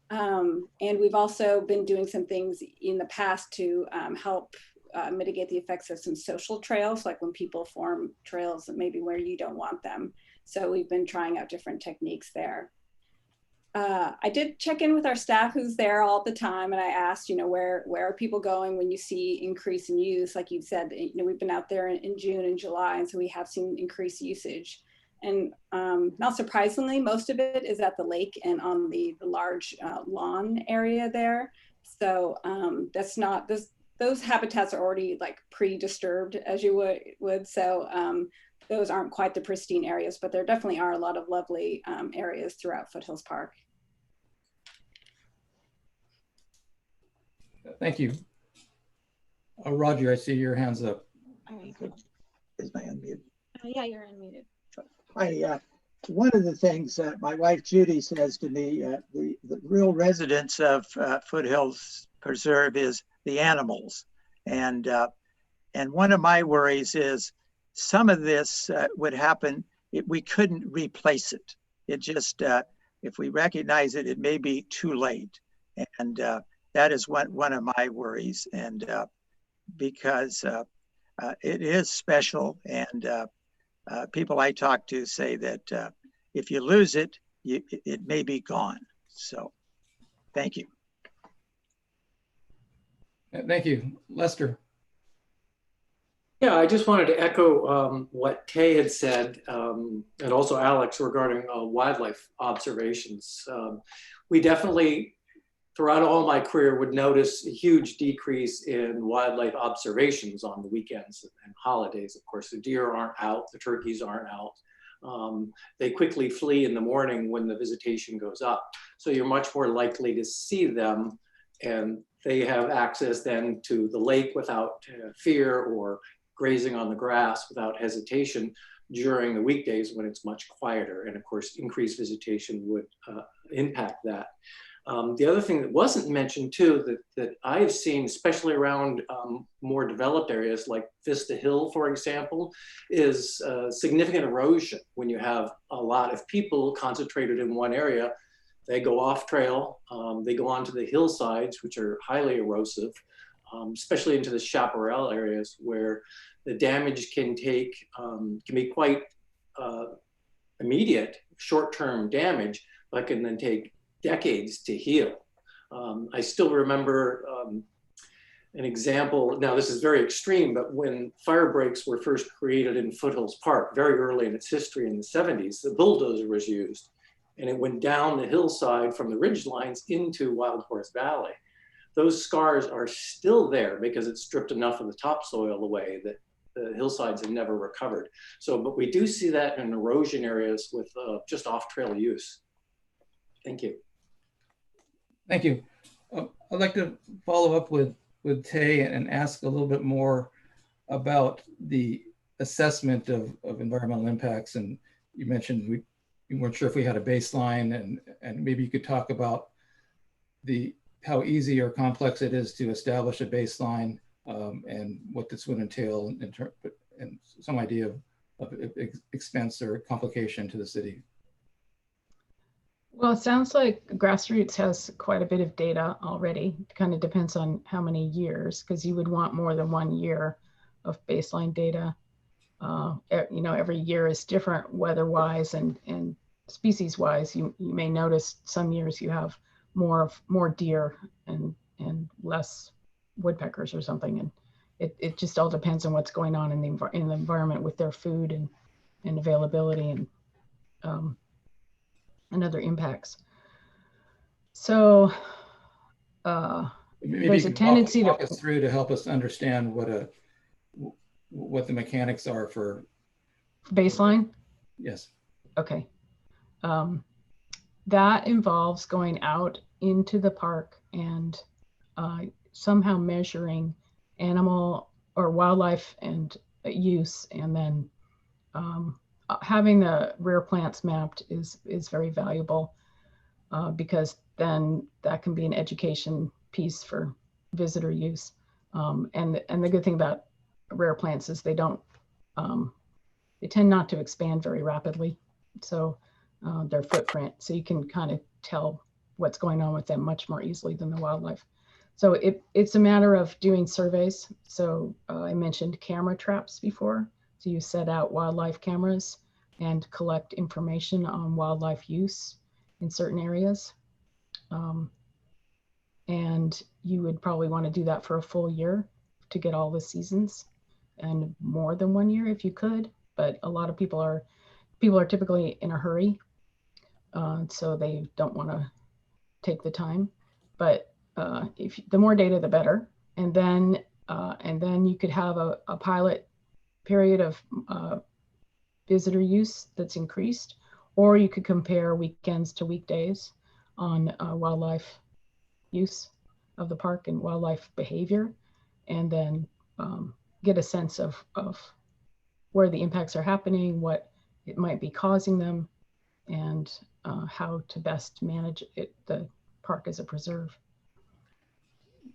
And we've also been doing some things in the past to help mitigate the effects of some social trails, like when people form trails maybe where you don't want them. So we've been trying out different techniques there. I did check in with our staff who's there all the time, and I asked, you know, where are people going when you see increase in use? Like you said, you know, we've been out there in June and July, and so we have seen increased usage. And not surprisingly, most of it is at the lake and on the large lawn area there. So that's not, those habitats are already like pre-disturbed, as you would. So those aren't quite the pristine areas, but there definitely are a lot of lovely areas throughout Foothills Park. Thank you. Roger, I see your hands up. Is my unmute? Yeah, you're unmuted. One of the things my wife Judy says to me, the real residents of Foothills Preserve is the animals. And one of my worries is some of this would happen, we couldn't replace it. It just, if we recognize it, it may be too late. And that is one of my worries. And because it is special, and people I talk to say that if you lose it, it may be gone. So thank you. Thank you. Lester. Yeah, I just wanted to echo what Tay had said, and also Alex, regarding wildlife observations. We definitely, throughout all my career, would notice a huge decrease in wildlife observations on the weekends and holidays. Of course, the deer aren't out, the turkeys aren't out. They quickly flee in the morning when the visitation goes up. So you're much more likely to see them, and they have access then to the lake without fear, or grazing on the grass without hesitation during the weekdays when it's much quieter. And of course, increased visitation would impact that. The other thing that wasn't mentioned too, that I've seen, especially around more developed areas like Vista Hill, for example, is significant erosion. When you have a lot of people concentrated in one area, they go off trail, they go onto the hillsides, which are highly erosive, especially into the chaparral areas where the damage can be quite immediate, short-term damage, but can then take decades to heal. I still remember an example, now this is very extreme, but when fire breaks were first created in Foothills Park, very early in its history in the 70s, the bulldozer was used, and it went down the hillside from the ridge lines into Wild Horse Valley. Those scars are still there because it stripped enough of the topsoil away that the hillsides have never recovered. So, but we do see that in erosion areas with just off-trail use. Thank you. Thank you. I'd like to follow up with Tay and ask a little bit more about the assessment of environmental impacts. And you mentioned we weren't sure if we had a baseline, and maybe you could talk about how easy or complex it is to establish a baseline, and what this would entail, and some idea of expense or complication to the city. Well, it sounds like Grassroots has quite a bit of data already. It kind of depends on how many years, because you would want more than 1 year of baseline data. You know, every year is different weather-wise and species-wise. You may notice some years you have more deer and less woodpeckers or something, and it just all depends on what's going on in the environment with their food and availability and other impacts. So Maybe there's a tendency to walk us through to help us understand what the mechanics are for baseline. Yes. Okay. That involves going out into the park and somehow measuring animal or wildlife and use, and then having the rare plants mapped is very valuable, because then that can be an education piece for visitor use. And the good thing about rare plants is they tend not to expand very rapidly. So their footprint, so you can kind of tell what's going on with them much more easily than the wildlife. So it's a matter of doing surveys. So I mentioned camera traps before. So you set out wildlife cameras and collect information on wildlife use in certain areas. And you would probably want to do that for a full year to get all the seasons, and more than 1 year if you could. But a lot of people are people are typically in a hurry, so they don't want to take the time. But if the more data, the better. And then you could have a pilot period of visitor use that's increased, or you could compare weekends to weekdays on wildlife use of the park and wildlife behavior, and then get a sense of where the impacts are happening, what it might be causing them, and how to best manage it, the park as a preserve.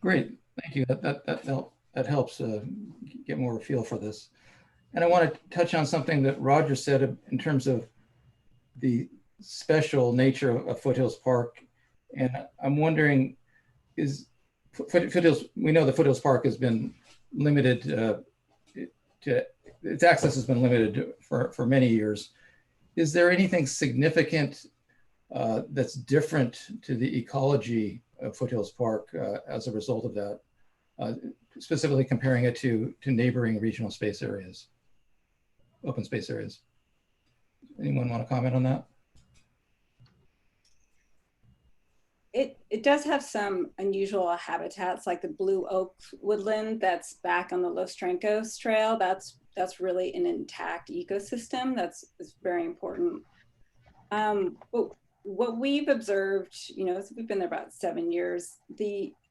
Great, thank you. That helps get more of a feel for this. And I want to touch on something that Roger said in terms of the special nature of Foothills Park. And I'm wondering, is Foothills, we know the Foothills Park has been limited to, its access has been limited for many years. Is there anything significant that's different to the ecology of Foothills Park as a result of that, specifically comparing it to neighboring regional space areas, open space areas? Anyone want to comment on that? It does have some unusual habitats, like the blue oak woodland that's back on the Los Trancos Trail. That's really an intact ecosystem. That's very important. But what we've observed, we've been there about 7 years.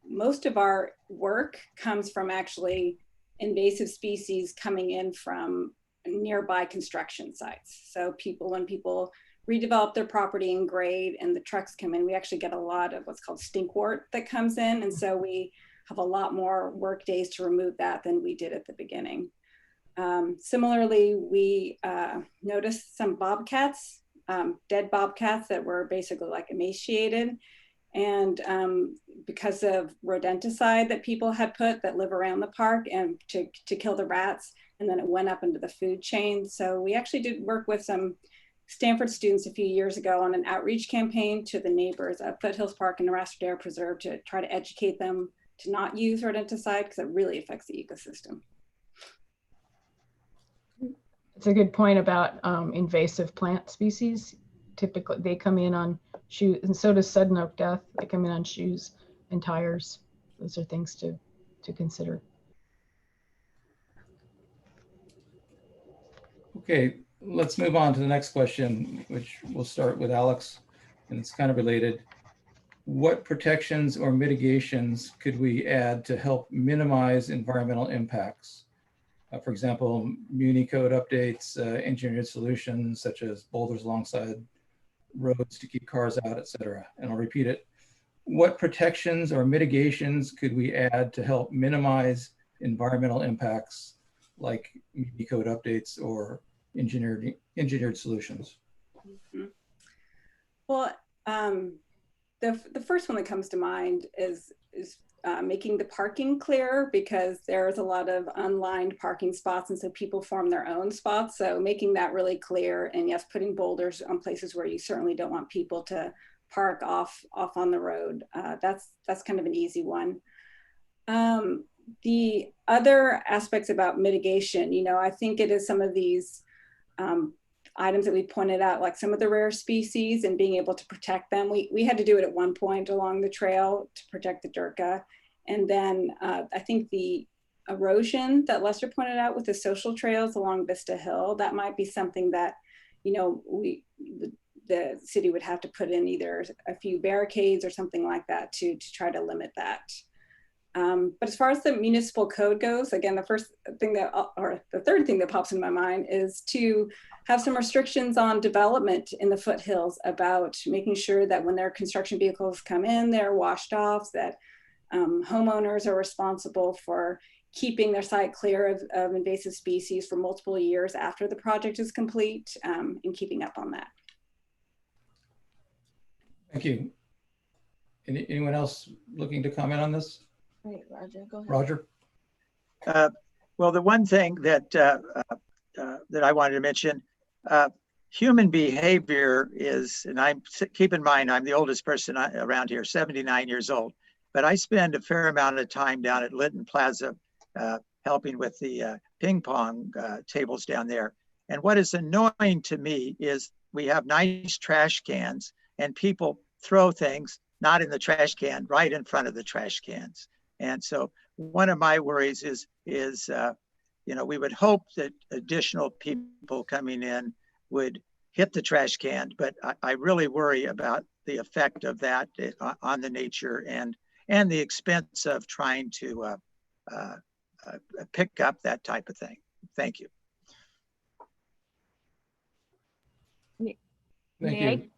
Most of our work comes from actually invasive species coming in from nearby construction sites. So when people redevelop their property and grade and the trucks come in, we actually get a lot of what's called stinkwort that comes in. And so we have a lot more work days to remove that than we did at the beginning. Similarly, we noticed some bobcats, dead bobcats that were basically like emaciated. And because of rodenticide that people had put that live around the park and to kill the rats, and then it went up into the food chain. So we actually did work with some Stanford students a few years ago on an outreach campaign to the neighbors at Foothills Park and the Restrooms Preserve to try to educate them to not use rodenticide because it really affects the ecosystem. It's a good point about invasive plant species. Typically, they come in on shoes, and so does sudden oak death. They come in on shoes and tires. Those are things to consider. Okay, let's move on to the next question, which we'll start with Alex, and it's kind of related. What protections or mitigations could we add to help minimize environmental impacts? For example, Muni code updates, engineered solutions such as boulders alongside roads to keep cars out, etc. And I'll repeat it. What protections or mitigations could we add to help minimize environmental impacts like Muni code updates or engineered solutions? Mm-hmm. Well, the first one that comes to mind is making the parking clearer, because there's a lot of unlined parking spots, and so people form their own spots. So making that really clear, and yes, putting boulders on places where you certainly don't want people to park off on the road. That's kind of an easy one. The other aspects about mitigation, I think it is some of these items that we pointed out, like some of the rare species and being able to protect them. We had to do it at one point along the trail to protect the Durka. And then I think the erosion that Lester pointed out with the social trails along Vista Hill, that might be something that, the city would have to put in either a few barricades or something like that to try to limit that. But as far as the municipal code goes, again, the third thing that pops in my mind is to have some restrictions on development in the foothills about making sure that when their construction vehicles come in, they're washed off, that homeowners are responsible for keeping their site clear of invasive species for multiple years after the project is complete, and keeping up on that. Thank you. Anyone else looking to comment on this? Right, Roger, go ahead. Roger? Well, the one thing that that I wanted to mention, human behavior is, and keep in mind, I'm the oldest person around here, 79 years old, but I spend a fair amount of time down at Linton Plaza helping with the ping pong tables down there. And what is annoying to me is we have nice trash cans and people throw things not in the trash can, right in front of the trash cans. And so one of my worries is you know, we would hope that additional people coming in would hit the trash can, but I really worry about the effect of that on the nature and the expense of trying to pick up that type of thing. Thank you. Thank you.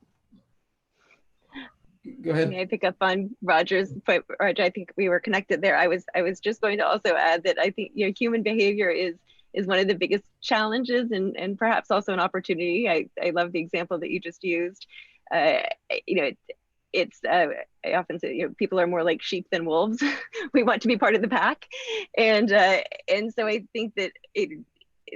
Go ahead. May I pick up on Roger's point? Roger, I think we were connected there. I was just going to also add that I think, you know, human behavior is one of the biggest challenges and perhaps also an opportunity. I love the example that you just used. You know, I often say, you know, people are more like sheep than wolves. We want to be part of the pack, and so I think that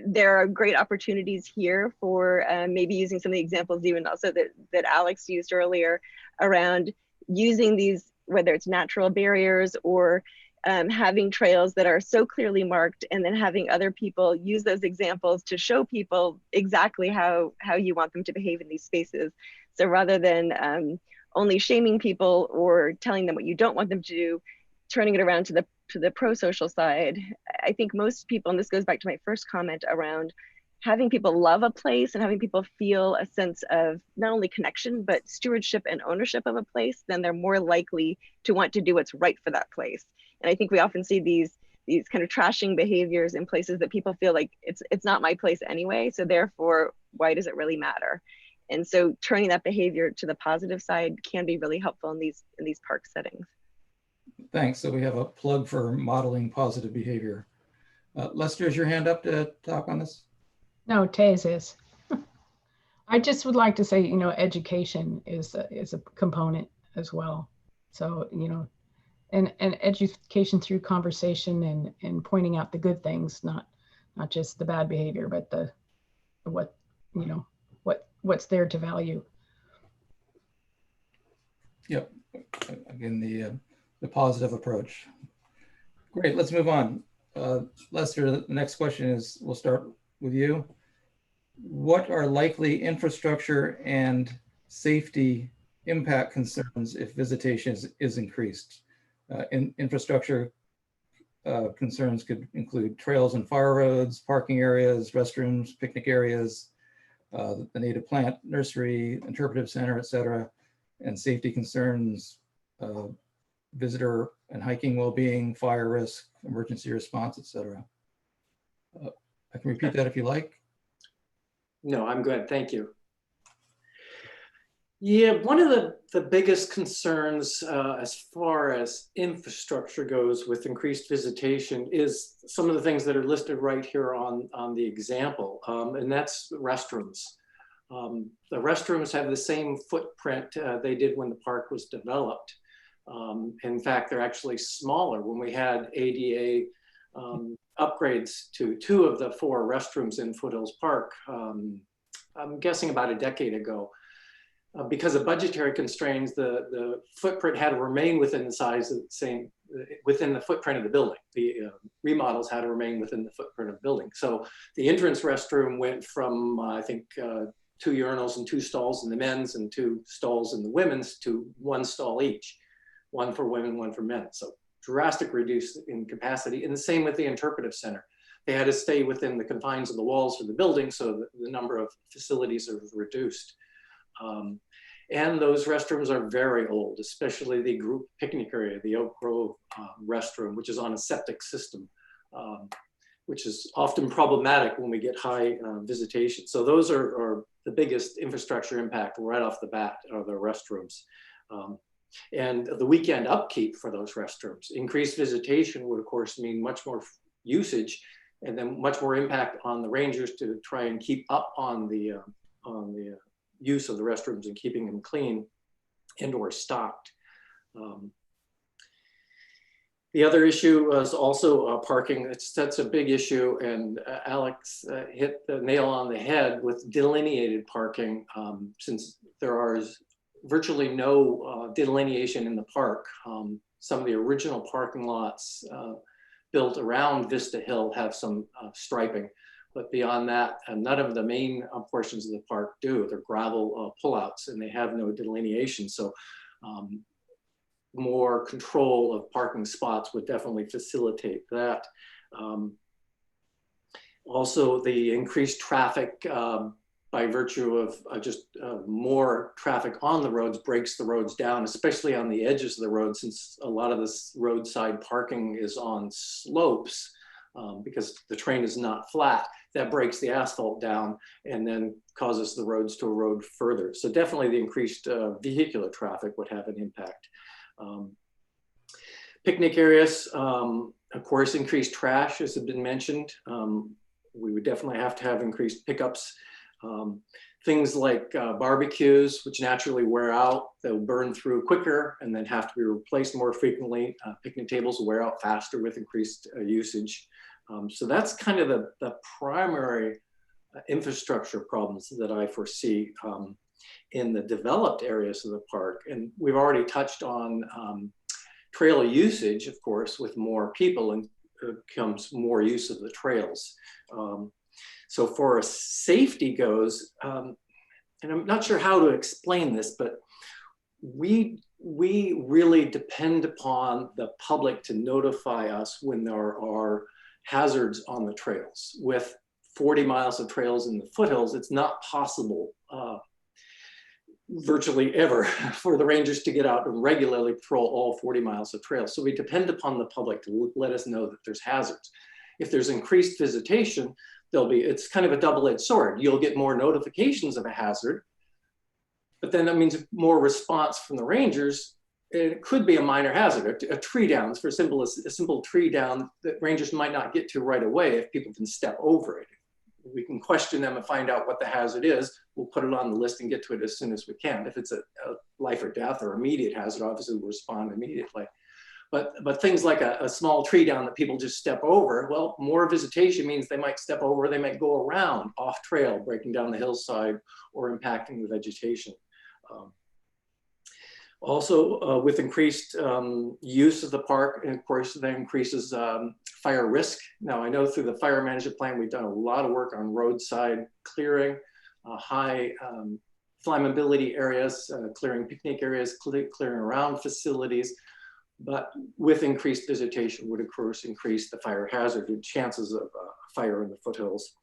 there are great opportunities here for maybe using some of the examples even also that Alex used earlier around using these, whether it's natural barriers or having trails that are so clearly marked, and then having other people use those examples to show people exactly how you want them to behave in these spaces. So rather than only shaming people or telling them what you don't want them to do, turning it around to the pro-social side. I think most people, and this goes back to my first comment around having people love a place and having people feel a sense of not only connection, but stewardship and ownership of a place, then they're more likely to want to do what's right for that place. And I think we often see these kind of trashing behaviors in places that people feel like it's not my place anyway, so therefore, why does it really matter? And so turning that behavior to the positive side can be really helpful in these park settings. Thanks. So we have a plug for modeling positive behavior. Lester, is your hand up to talk on this? No, Tez is. I just would like to say, you know, education is a component as well. So, you know, and education through conversation and pointing out the good things, not just the bad behavior, but what's there to value. Yep. Again, the positive approach. Great. Let's move on. Lester, the next question is, we'll start with you. What are likely infrastructure and safety impact concerns if visitation is increased? Infrastructure concerns could include trails and fire roads, parking areas, restrooms, picnic areas, the native plant nursery, interpretive center, et cetera. And safety concerns, visitor and hiking well-being, fire risk, emergency response, et cetera. I can repeat that if you like. No, I'm good. Thank you. Yeah, one of the biggest concerns as far as infrastructure goes with increased visitation is some of the things that are listed right here on the example, and that's restrooms. The restrooms have the same footprint they did when the park was developed. In fact, they're actually smaller. When we had ADA upgrades to 2 of the 4 restrooms in Foothills Park, I'm guessing about a decade ago. Because of budgetary constraints, the footprint had to remain within the size of within the footprint of the building. The remodels had to remain within the footprint of the building. So the entrance restroom went from, I think, 2 urinals and 2 stalls in the men's and 2 stalls in the women's to 1 stall each, 1 for women, 1 for men. So drastic reduce in capacity. And the same with the interpretive center. They had to stay within the confines of the walls of the building, so that the number of facilities are reduced. And those restrooms are very old, especially the group picnic area, the Oak Grove restroom, which is on a septic system, which is often problematic when we get high visitation. So those are the biggest infrastructure impact right off the bat, are the restrooms. And the weekend upkeep for those restrooms. Increased visitation would of course mean much more usage and then much more impact on the rangers to try and keep up on the use of the restrooms and keeping them clean and or stocked. The other issue was also parking. That's a big issue, and Alex hit the nail on the head with delineated parking. Since there is virtually no delineation in the park, some of the original parking lots built around Vista Hill have some striping. But beyond that, none of the main portions of the park do. They're gravel pullouts and they have no delineation. So more control of parking spots would definitely facilitate that. Also, the increased traffic by virtue of just more traffic on the roads breaks the roads down, especially on the edges of the road, since a lot of this roadside parking is on slopes because the terrain is not flat. That breaks the asphalt down and then causes the roads to erode further. So definitely the increased vehicular traffic would have an impact. Picnic areas, of course, increased trash, as has been mentioned. We would definitely have to have increased pickups. Things like barbecues, which naturally wear out, they'll burn through quicker and then have to be replaced more frequently. Picnic tables will wear out faster with increased usage. So that's kind of the primary infrastructure problems that I foresee in the developed areas of the park. And we've already touched on trail usage, of course, with more people and comes more use of the trails. So for as safety goes, and I'm not sure how to explain this, but we really depend upon the public to notify us when there are hazards on the trails. With 40 miles of trails in the foothills, it's not possible virtually ever for the rangers to get out and regularly patrol all 40 miles of trails. So we depend upon the public to let us know that there's hazards. If there's increased visitation, it's kind of a double-edged sword. You'll get more notifications of a hazard, but then that means more response from the rangers. It could be a minor hazard, a tree down, for a simple tree down that rangers might not get to right away if people can step over it. We can question them and find out what the hazard is. We'll put it on the list and get to it as soon as we can. If it's a life or death or immediate hazard, obviously we'll respond immediately. But things like a small tree down that people just step over, well, more visitation means they might step over, they might go around off trail, breaking down the hillside or impacting the vegetation. Also, with increased use of the park, and of course, that increases fire risk. Now, I know through the fire management plan, we've done a lot of work on roadside clearing, high flammability areas, clearing picnic areas, clearing around facilities. But with increased visitation would, of course, increase the fire hazard and chances of fire in the foothills.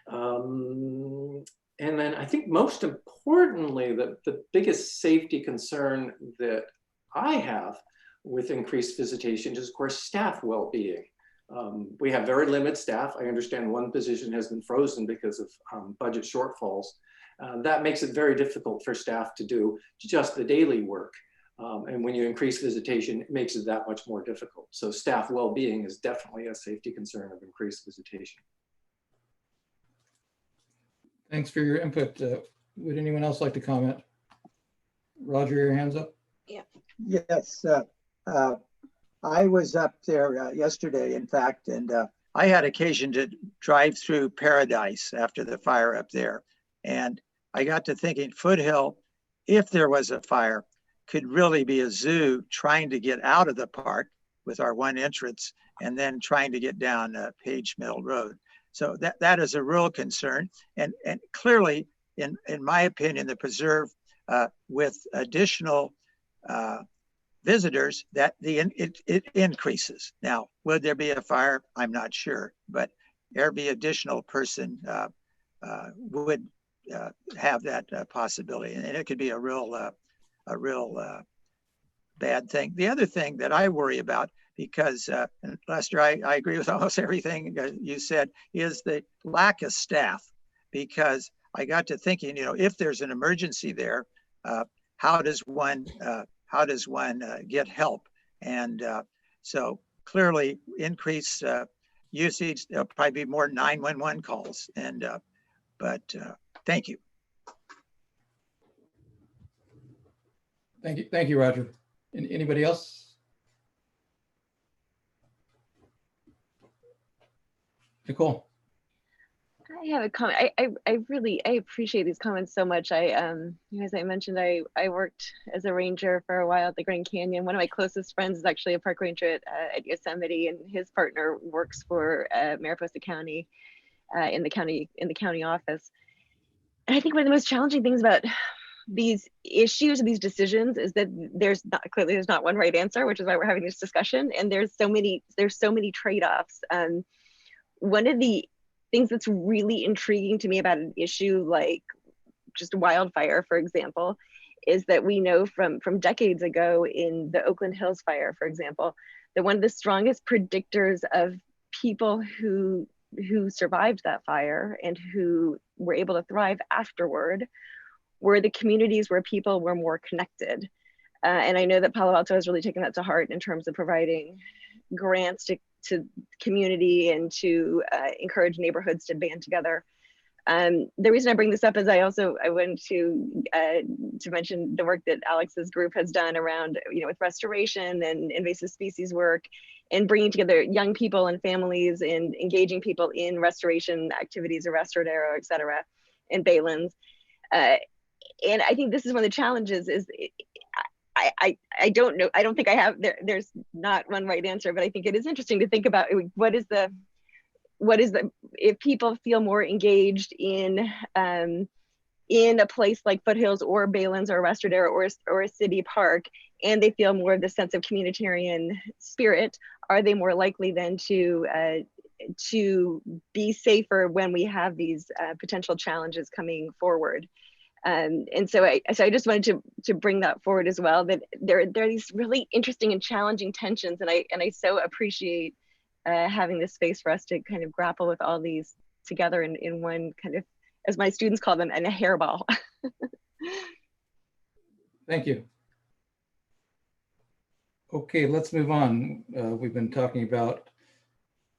And then I think most importantly, the biggest safety concern that I have with increased visitation is, of course, staff well-being. We have very limited staff. I understand one position has been frozen because of budget shortfalls. That makes it very difficult for staff to do just the daily work. And when you increase visitation, it makes it that much more difficult. So staff well-being is definitely a safety concern of increased visitation. Thanks for your input. Would anyone else like to comment? Roger, your hand's up. Yeah. Yes, I was up there yesterday, in fact, and I had occasion to drive through Paradise after the fire up there. And I got to thinking, Foothill, if there was a fire, could really be a zoo trying to get out of the park with our one entrance and then trying to get down Page Mill Road. So that is a real concern. And clearly, in my opinion, the preserve with additional visitors, that it increases. Now, would there be a fire? I'm not sure, but every additional person would have that possibility, and it could be a real bad thing. The other thing that I worry about, because and Lester, I agree with almost everything you said, is the lack of staff. Because I got to thinking, if there's an emergency there, how does one get help? And so clearly increase usage. There'll probably be more 911 calls. And but thank you. Thank you, Roger. Anybody else? Nicole. I have a comment. I really appreciate these comments so much. As I mentioned, I worked as a ranger for a while at the Grand Canyon. One of my closest friends is actually a park ranger at Yosemite, and his partner works for Mariposa County. in the county office. And I think one of the most challenging things about these issues and these decisions is that there's not one right answer, which is why we're having this discussion. And there's so many trade-offs. One of the things that's really intriguing to me about an issue like just wildfire, for example, is that we know from decades ago in the Oakland Hills fire, for example, that one of the strongest predictors of people who survived that fire and who were able to thrive afterward were the communities where people were more connected. And I know that Palo Alto has really taken that to heart in terms of providing grants to community and to encourage neighborhoods to band together. The reason I bring this up is I wanted to mention the work that Alex's group has done around, with restoration and invasive species work and bringing together young people and families and engaging people in restoration activities, Arrestradero, et cetera, and Baylands. And I think this is one of the challenges is I don't know. I don't think I have, there's not one right answer, but I think it is interesting to think about if people feel more engaged in a place like Foothills or Baylands or Arrestradero or a city park, and they feel more of the sense of communitarian spirit, are they more likely then to be safer when we have these potential challenges coming forward? And so I just wanted to bring that forward as well, that there are these really interesting and challenging tensions, and I so appreciate having this space for us to kind of grapple with all these together in one kind of, as my students call them, in a hairball. Thank you. Okay, let's move on. We've been talking about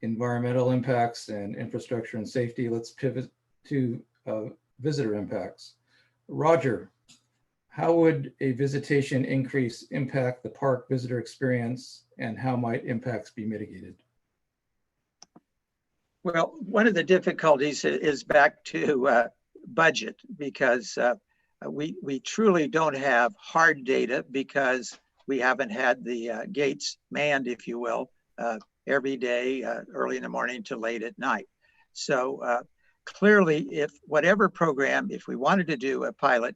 environmental impacts and infrastructure and safety. Let's pivot to visitor impacts. Roger, how would a visitation increase impact the park visitor experience, and how might impacts be mitigated? Well, one of the difficulties is back to budget, because we truly don't have hard data because we haven't had the gates manned, if you will, every day, early in the morning to late at night. So clearly, if whatever program, if we wanted to do a pilot,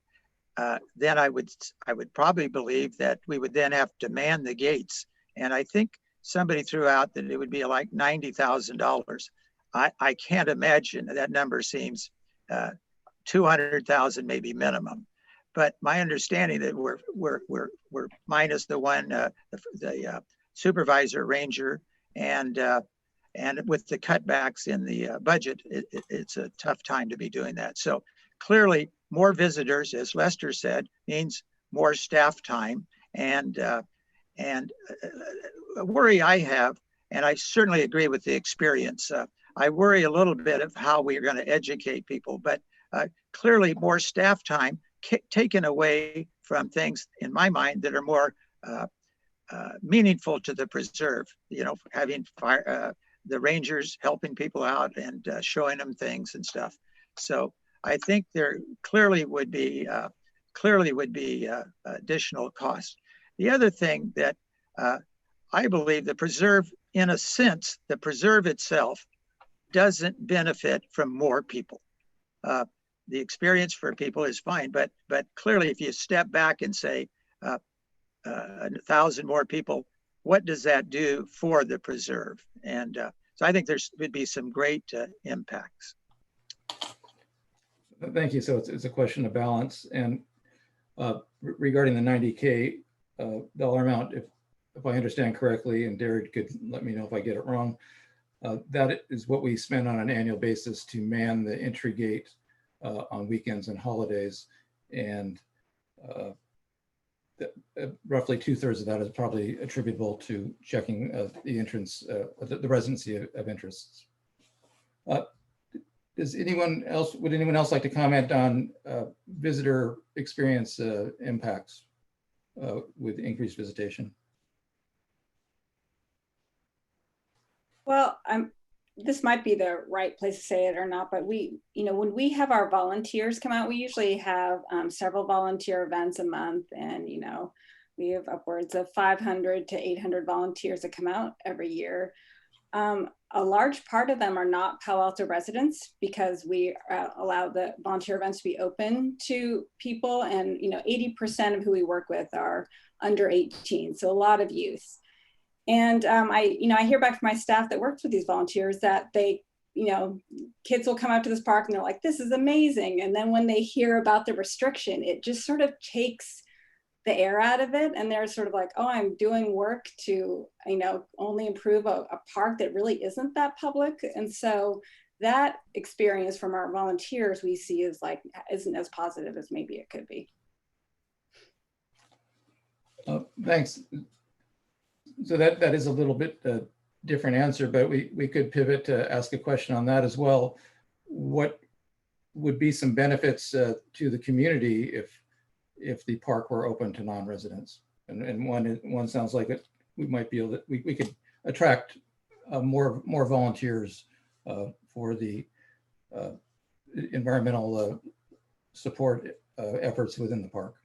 then I would probably believe that we would then have to man the gates. And I think somebody threw out that it would be like $90,000. I can't imagine. That number seems 200,000 maybe minimum. But my understanding that we're minus the one, the supervisor ranger, and with the cutbacks in the budget, it's a tough time to be doing that. So clearly, more visitors, as Lester said, means more staff time. And a worry I have, and I certainly agree with the experience, I worry a little bit of how we are going to educate people, but clearly more staff time taken away from things, in my mind, that are more meaningful to the preserve. Having the rangers helping people out and showing them things and stuff. So I think there clearly would be additional costs. The other thing that I believe the preserve, in a sense, the preserve itself doesn't benefit from more people. The experience for people is fine, but clearly, if you step back and say 1,000 more people, what does that do for the preserve? And so I think there would be some great impacts. Thank you. So it's a question of balance. And regarding the 90K dollar amount, if I understand correctly, and Derek could let me know if I get it wrong, that is what we spend on an annual basis to man the entry gate on weekends and holidays. And roughly 2/3 of that is probably attributable to checking the entrance, the residency of interests. Would anyone else like to comment on visitor experience impacts with increased visitation? Well, this might be the right place to say it or not, but when we have our volunteers come out, we usually have several volunteer events a month, and we have upwards of 500 to 800 volunteers that come out every year. a large part of them are not Palo Alto residents because we allow the volunteer events to be open to people, and 80% of who we work with are under 18, so a lot of youth. And I hear back from my staff that works with these volunteers that they, kids will come out to this park and they're like, this is amazing. And then when they hear about the restriction, it just sort of takes the air out of it. And they're sort of like, oh, I'm doing work to, only improve a park that really isn't that public. And so that experience from our volunteers we see is isn't as positive as maybe it could be. Thanks. So that is a little bit different answer, but we could pivot to ask a question on that as well. What would be some benefits to the community if the park were open to non-residents? And one sounds like we might be able to, we could attract more volunteers for the environmental support efforts within the park.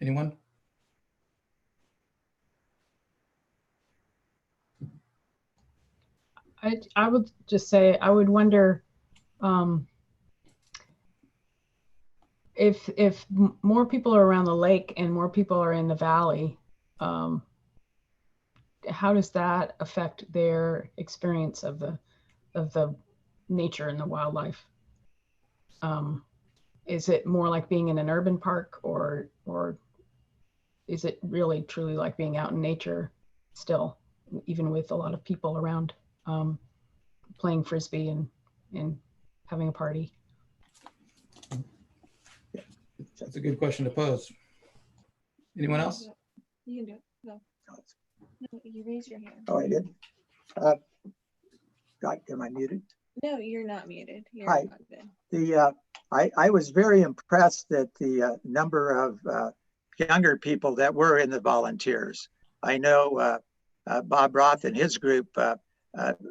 Anyone? I would just say, I would wonder if more people are around the lake and more people are in the valley, how does that affect their experience of the nature and the wildlife? Is it more like being in an urban park, or is it really truly like being out in nature still, even with a lot of people around? Playing Frisbee and having a party? That's a good question to pose. Anyone else? You can do it. Go. No, you raise your hand. Oh, I did. God, am I muted? No, you're not muted. You're Hi. good. I was very impressed that the number of younger people that were in the volunteers. I know Bob Roth and his group,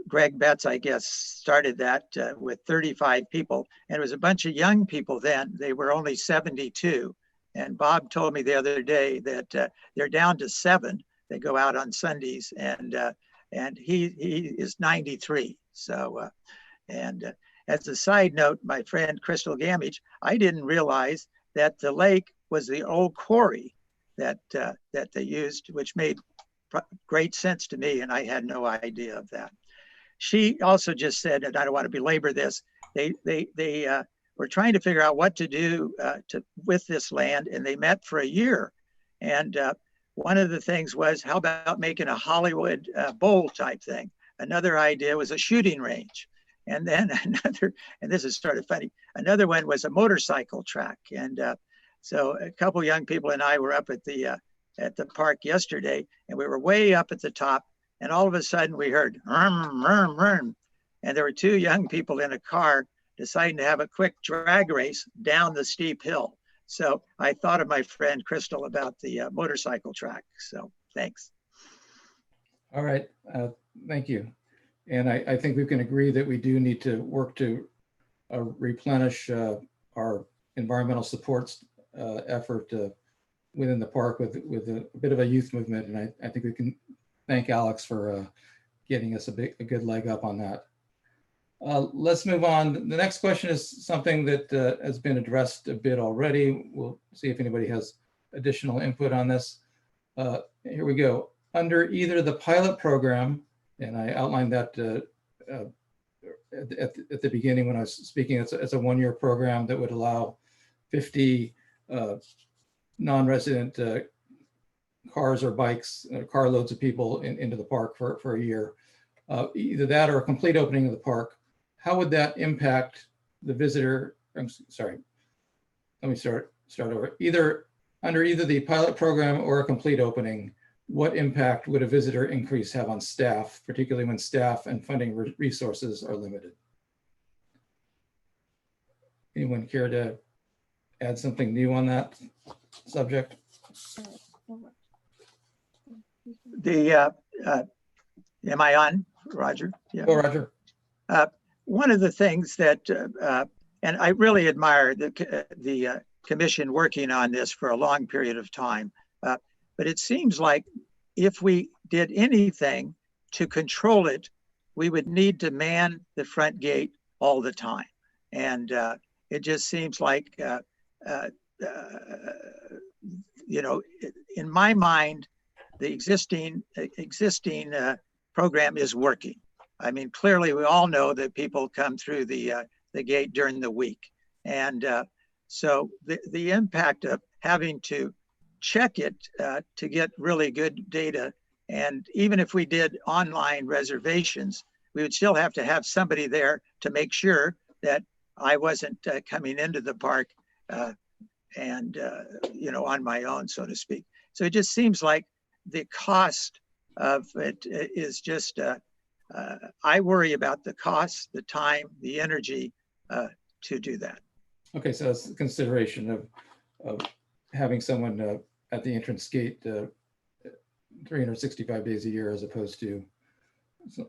Greg Betts, I guess, started that with 35 people, and it was a bunch of young people then. They were only 72. And Bob told me the other day that they're down to 7. They go out on Sundays, and he is 93. So, as a side note, my friend Crystal Gamage, I didn't realize that the lake was the old quarry that they used, which made great sense to me, and I had no idea of that. She also just said, and I don't want to belabor this, they were trying to figure out what to do with this land, and they met for a year. And one of the things was, how about making a Hollywood Bowl type thing? Another idea was a shooting range. And then another, and this is sort of funny, another one was a motorcycle track. And so a couple young people and I were up at the park yesterday, and we were way up at the top, and all of a sudden we heard rum, rum, rum, and there were 2 young people in a car deciding to have a quick drag race down the steep hill. So I thought of my friend Crystal about the motorcycle track. So thanks. All right, thank you. And I think we can agree that we do need to work to replenish our environmental supports effort within the park with a bit of a youth movement. And I think we can thank Alex for getting us a good leg up on that. Let's move on. The next question is something that has been addressed a bit already. We'll see if anybody has additional input on this. Here we go. Under either the pilot program, and I outlined that at the beginning when I was speaking, it's a 1-year program that would allow 50 non-resident cars or bikes, carloads of people into the park for a year. Either that or a complete opening of the park. How would that impact the visitor? I'm sorry, let me start over. Under either the pilot program or a complete opening, what impact would a visitor increase have on staff, particularly when staff and funding resources are limited? Anyone care to add something new on that subject? Am I on, Roger? Yeah. Go, Roger. One of the things that, and I really admire the commission working on this for a long period of time, but it seems like if we did anything to control it, we would need to man the front gate all the time. And it just seems like, you know, in my mind, the existing program is working. I mean, clearly we all know that people come through the gate during the week. And so the impact of having to check it to get really good data, and even if we did online reservations, we would still have to have somebody there to make sure that I wasn't coming into the park and, you know, on my own, so to speak. So it just seems like the cost of it is just, I worry about the cost, the time, the energy to do that. Okay, so that's the consideration of having someone at the entrance gate 365 days a year as opposed to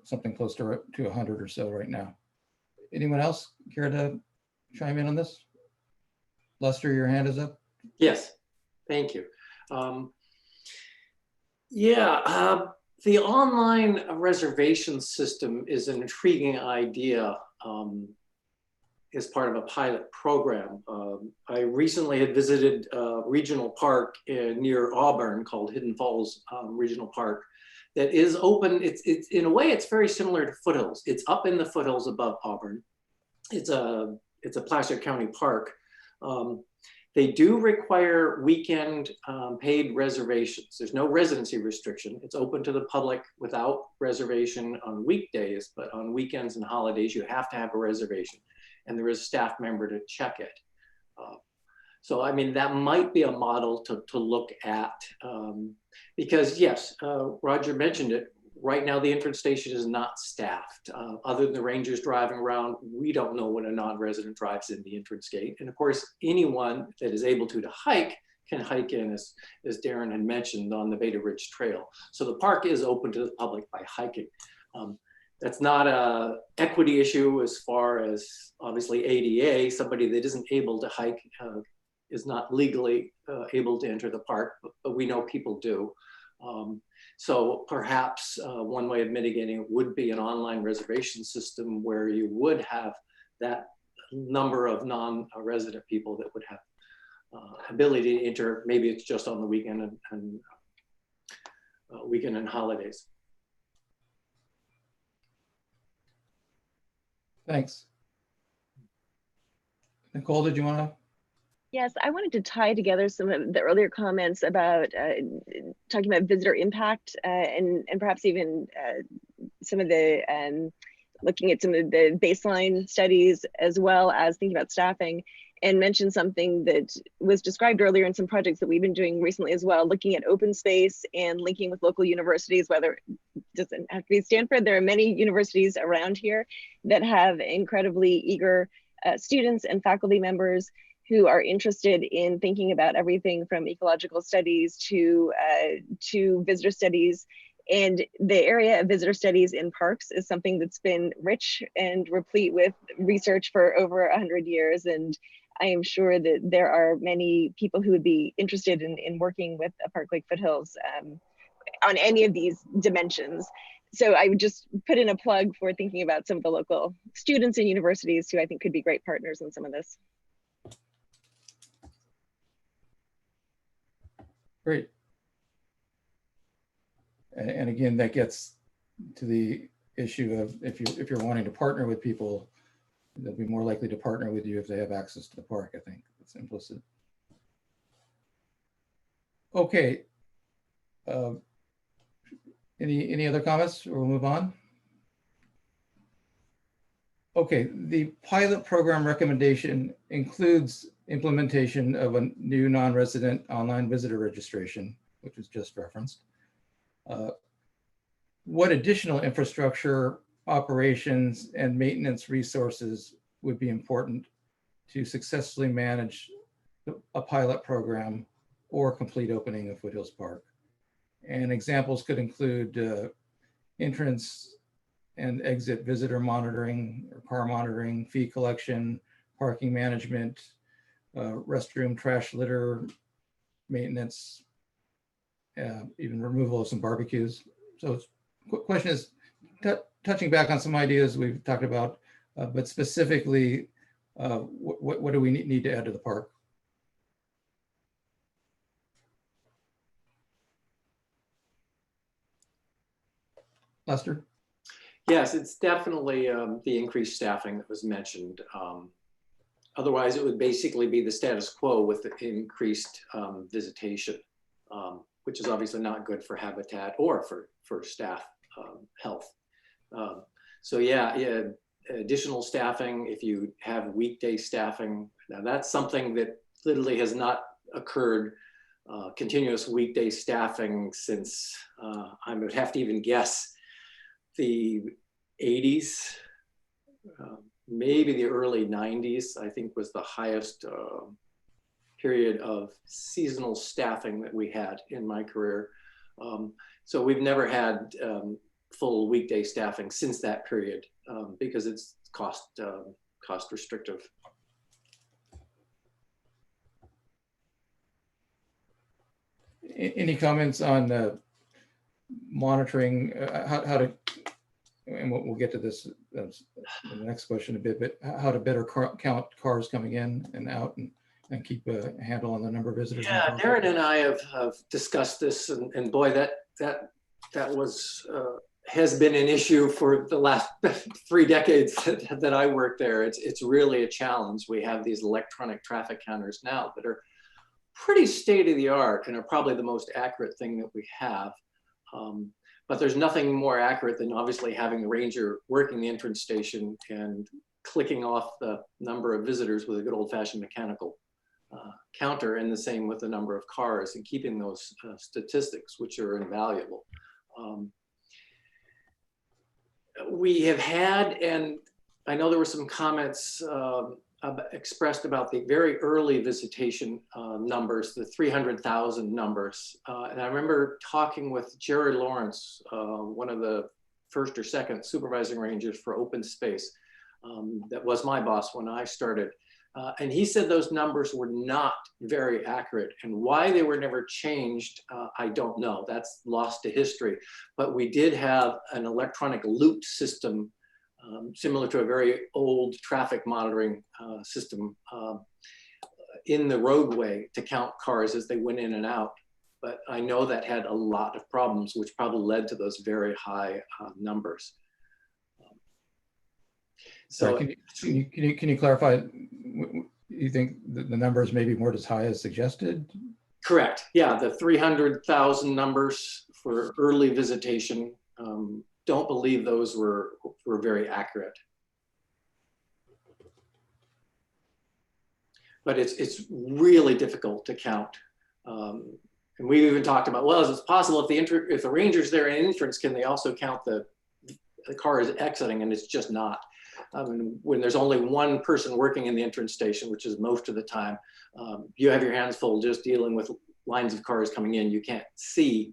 something close to 100 or so right now. Anyone else care to chime in on this? Lester, your hand is up. Yes, thank you. The online reservation system is an intriguing idea as part of a pilot program. I recently had visited a regional park near Auburn called Hidden Falls Regional Park that is open. It's in a way, it's very similar to Foothills. It's up in the foothills above Auburn. It's a Placer County park. They do require weekend paid reservations. There's no residency restriction. It's open to the public without reservation on weekdays, but on weekends and holidays, you have to have a reservation. And there is a staff member to check it. So, I mean, that might be a model to look at because yes, Roger mentioned it, right now the entrance station is not staffed. Other than the rangers driving around, we don't know when a non-resident drives in the entrance gate. And of course, anyone that is able to hike can hike in, as Darren had mentioned, on the Beta Ridge Trail. So the park is open to the public by hiking. That's not an equity issue as far as obviously ADA. Somebody that isn't able to hike is not legally able to enter the park, but we know people do. So perhaps one way of mitigating it would be an online reservation system where you would have that number of non-resident people that would have ability to enter. Maybe it's just on the weekend and holidays. Thanks. Nicole, did you want to? Yes, I wanted to tie together some of the earlier comments about talking about visitor impact and perhaps even some of the looking at some of the baseline studies as well as thinking about staffing, and mention something that was described earlier in some projects that we've been doing recently as well, looking at open space and linking with local universities, whether it doesn't have to be Stanford. There are many universities around here that have incredibly eager students and faculty members who are interested in thinking about everything from ecological studies to visitor studies. And the area of visitor studies in parks is something that's been rich and replete with research for over 100 years. And I am sure that there are many people who would be interested in working with a park like Foothills on any of these dimensions. So I would just put in a plug for thinking about some of the local students and universities who I think could be great partners in some of this. Great. And again, that gets to the issue of if you're wanting to partner with people, they'll be more likely to partner with you if they have access to the park. I think that's implicit. Okay. Any other comments, or we'll move on? Okay, the pilot program recommendation includes implementation of a new non-resident online visitor registration, which was just referenced. What additional infrastructure, operations, and maintenance resources would be important to successfully manage a pilot program or complete opening of Foothills Park? And examples could include entrance and exit visitor monitoring or car monitoring, fee collection, parking management, restroom trash litter maintenance, even removal of some barbecues. So it's question is touching back on some ideas we've talked about, but specifically, what do we need to add to the park? Lester? Yes, it's definitely the increased staffing that was mentioned. Otherwise, it would basically be the status quo with the increased visitation, which is obviously not good for habitat or for staff health. So yeah, additional staffing, if you have weekday staffing, now that's something that literally has not occurred, continuous weekday staffing since, I would have to even guess, the 80s, maybe the early 90s, I think was the highest period of seasonal staffing that we had in my career. So we've never had full weekday staffing since that period because it's cost restrictive. Any comments on monitoring, how to, and we'll get to this in the next question a bit, but how to better count cars coming in and out and keep a handle on the number of visitors? Yeah, Darren and I have discussed this, and boy, that was has been an issue for the last 3 decades that I worked there. It's really a challenge. We have these electronic traffic counters now that are pretty state of the art and are probably the most accurate thing that we have. But there's nothing more accurate than obviously having the ranger working the entrance station and clicking off the number of visitors with a good old-fashioned mechanical counter, and the same with the number of cars, and keeping those statistics, which are invaluable. We have had, and I know there were some comments expressed about the very early visitation numbers, the 300,000 numbers. And I remember talking with Jerry Lawrence, one of the first or second supervising rangers for open space. That was my boss when I started. And he said those numbers were not very accurate, and why they were never changed, I don't know. That's lost to history. But we did have an electronic loop system similar to a very old traffic monitoring system in the roadway to count cars as they went in and out. But I know that had a lot of problems, which probably led to those very high numbers. So can you clarify? You think the numbers may be more as high as suggested? Correct. Yeah, the 300,000 numbers for early visitation. Don't believe those were very accurate. But it's really difficult to count. And we even talked about, well, is it possible if the ranger's there in entrance, can they also count the cars exiting? And it's just not. When there's only one person working in the entrance station, which is most of the time, you have your hands full just dealing with lines of cars coming in. You can't see,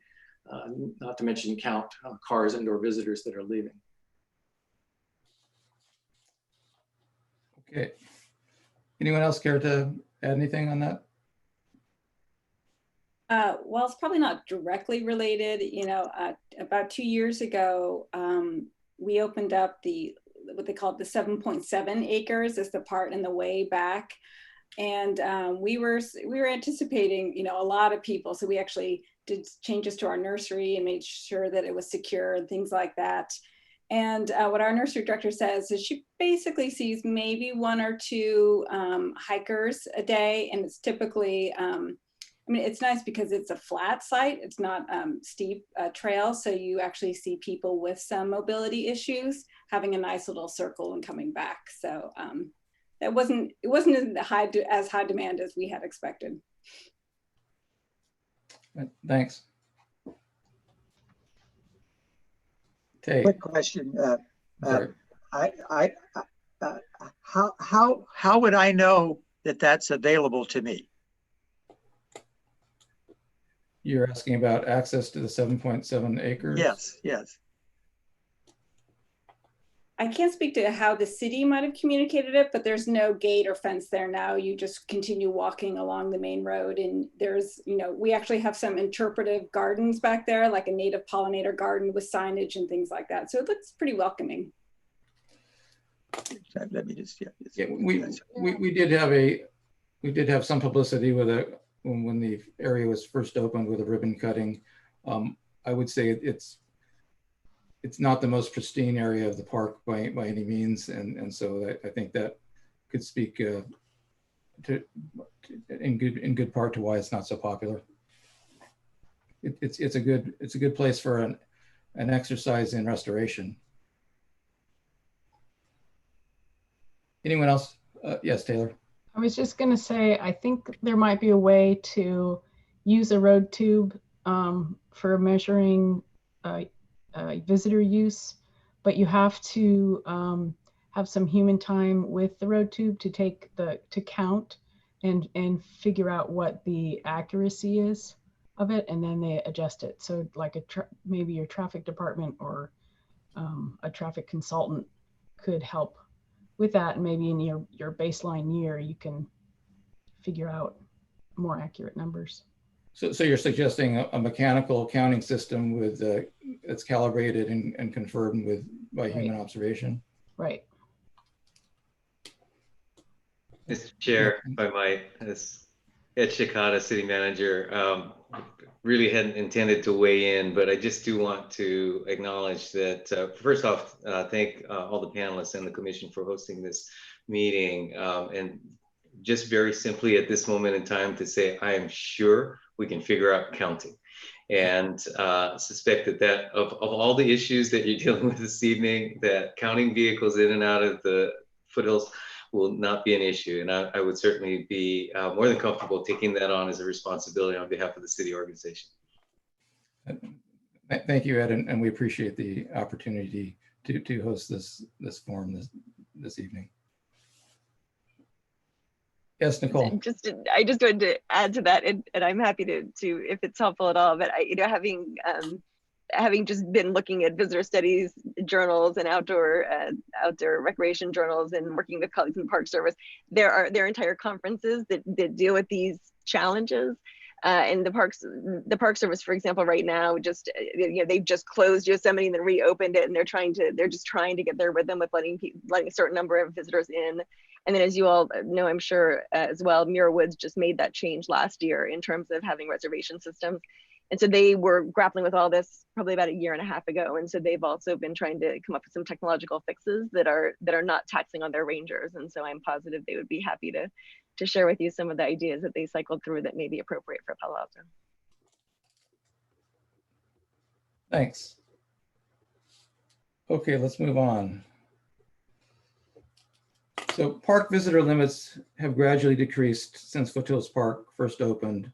not to mention count cars and/or visitors that are leaving. Okay. Anyone else care to add anything on that? Well, it's probably not directly related. About 2 years ago, we opened up what they call the 7.7 acres as the part in the way back. And we were anticipating, a lot of people. So we actually did changes to our nursery and made sure that it was secure and things like that. And what our nursery director says is she basically sees maybe 1 or 2 hikers a day. And it's typically, it's nice because it's a flat site. It's not steep trail. So you actually see people with some mobility issues having a nice little circle and coming back. So it wasn't as high demand as we had expected. Thanks. Quick question. How would I know that that's available to me? You're asking about access to the 7.7 acres? Yes, yes. I can't speak to how the city might have communicated it, but there's no gate or fence there now. You just continue walking along the main road, and there's, we actually have some interpretive gardens back there, like a native pollinator garden with signage and things like that. So it looks pretty welcoming. Let me just, we did have some publicity with when the area was first opened with a ribbon cutting. I would say it's not the most pristine area of the park by any means, and so I think that could speak in good part to why it's not so popular. It's a good place for an exercise in restoration. Anyone else? Yes, Taylor. I was just going to say, I think there might be a way to use a road tube for measuring visitor use, but you have to have some human time with the road tube to count and figure out what the accuracy is of it, and then they adjust it. So like maybe your traffic department or a traffic consultant could help with that, and maybe in your baseline year you can figure out more accurate numbers. So you're suggesting a mechanical counting system with that's calibrated and confirmed by human observation? Right. Mr. Chair, if I might, as Ed Shikata, City Manager, really hadn't intended to weigh in, but I just do want to acknowledge that, first off, thank all the panelists and the Commission for hosting this meeting. And just very simply at this moment in time to say, I am sure we can figure out counting, and suspect that of all the issues that you're dealing with this evening, that counting vehicles in and out of the foothills will not be an issue. And I would certainly be more than comfortable taking that on as a responsibility on behalf of the city organization. Thank you, Ed, and we appreciate the opportunity to host this forum this evening. Yes, Nicole. I just wanted to add to that, and I'm happy to if it's helpful at all. But having just been looking at visitor studies journals and outdoor recreation journals and working with colleagues in the Park Service, there are entire conferences that deal with these challenges. And the Park Service, for example, right now, just they've just closed Yosemite and then reopened it, and they're just trying to get their rhythm with letting a certain number of visitors in. And then, as you all know, I'm sure as well, Muir Woods just made that change last year in terms of having reservation systems. And so they were grappling with all this probably about a year and a half ago. And so they've also been trying to come up with some technological fixes that are not taxing on their rangers. And so I'm positive they would be happy to share with you some of the ideas that they cycled through that may be appropriate for Palo Alto. Thanks. Okay, let's move on. So park visitor limits have gradually decreased since Foothills Park first opened,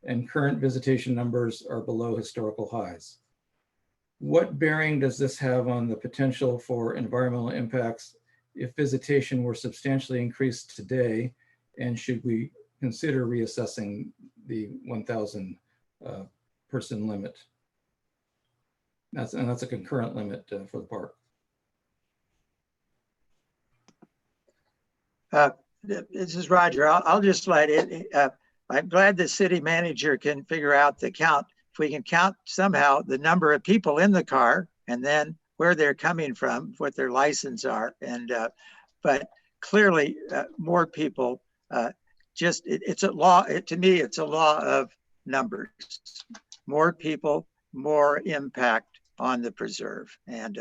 and current visitation numbers are below historical highs. What bearing does this have on the potential for environmental impacts if visitation were substantially increased today? And should we consider reassessing the 1,000 person limit? That's a concurrent limit for the park. This is Roger. I'll just let it. I'm glad the city manager can figure out the count. If we can count somehow the number of people in the car and then where they're coming from, what their license are, and but clearly more people. It's a law. To me, it's a law of numbers. More people, more impact on the preserve, and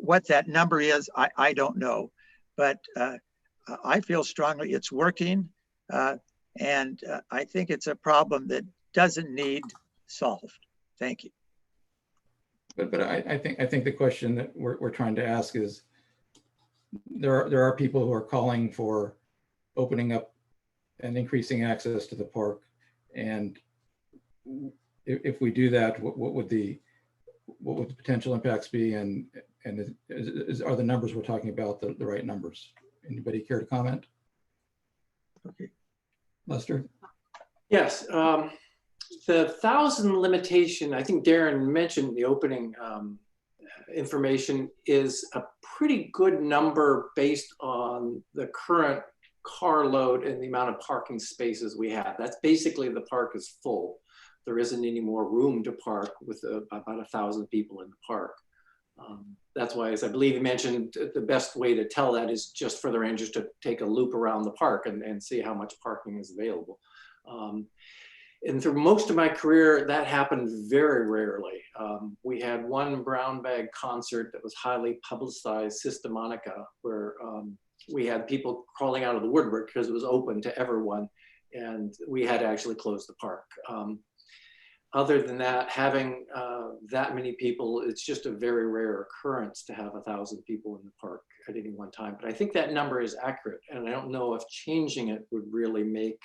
what that number is, I don't know, but. I feel strongly it's working, and I think it's a problem that doesn't need solved. Thank you. But I think the question that we're trying to ask is, there are people who are calling for opening up and increasing access to the park, and if we do that, what would the potential impacts be, and are the numbers we're talking about the right numbers? Anybody care to comment? Okay, Lester? Yes, the 1,000 limitation, I think Darren mentioned the opening information is a pretty good number based on the current car load and the amount of parking spaces we have. That's basically the park is full. There isn't any more room to park with about 1,000 people in the park. That's why, as I believe you mentioned, the best way to tell that is just for the rangers to take a loop around the park and see how much parking is available. And through most of my career, that happened very rarely. We had one brown bag concert that was highly publicized, Sista Monica, where we had people crawling out of the woodwork because it was open to everyone, and we had to actually close the park. Other than that, having that many people, it's just a very rare occurrence to have 1,000 people in the park at any one time. But I think that number is accurate, and I don't know if changing it would really make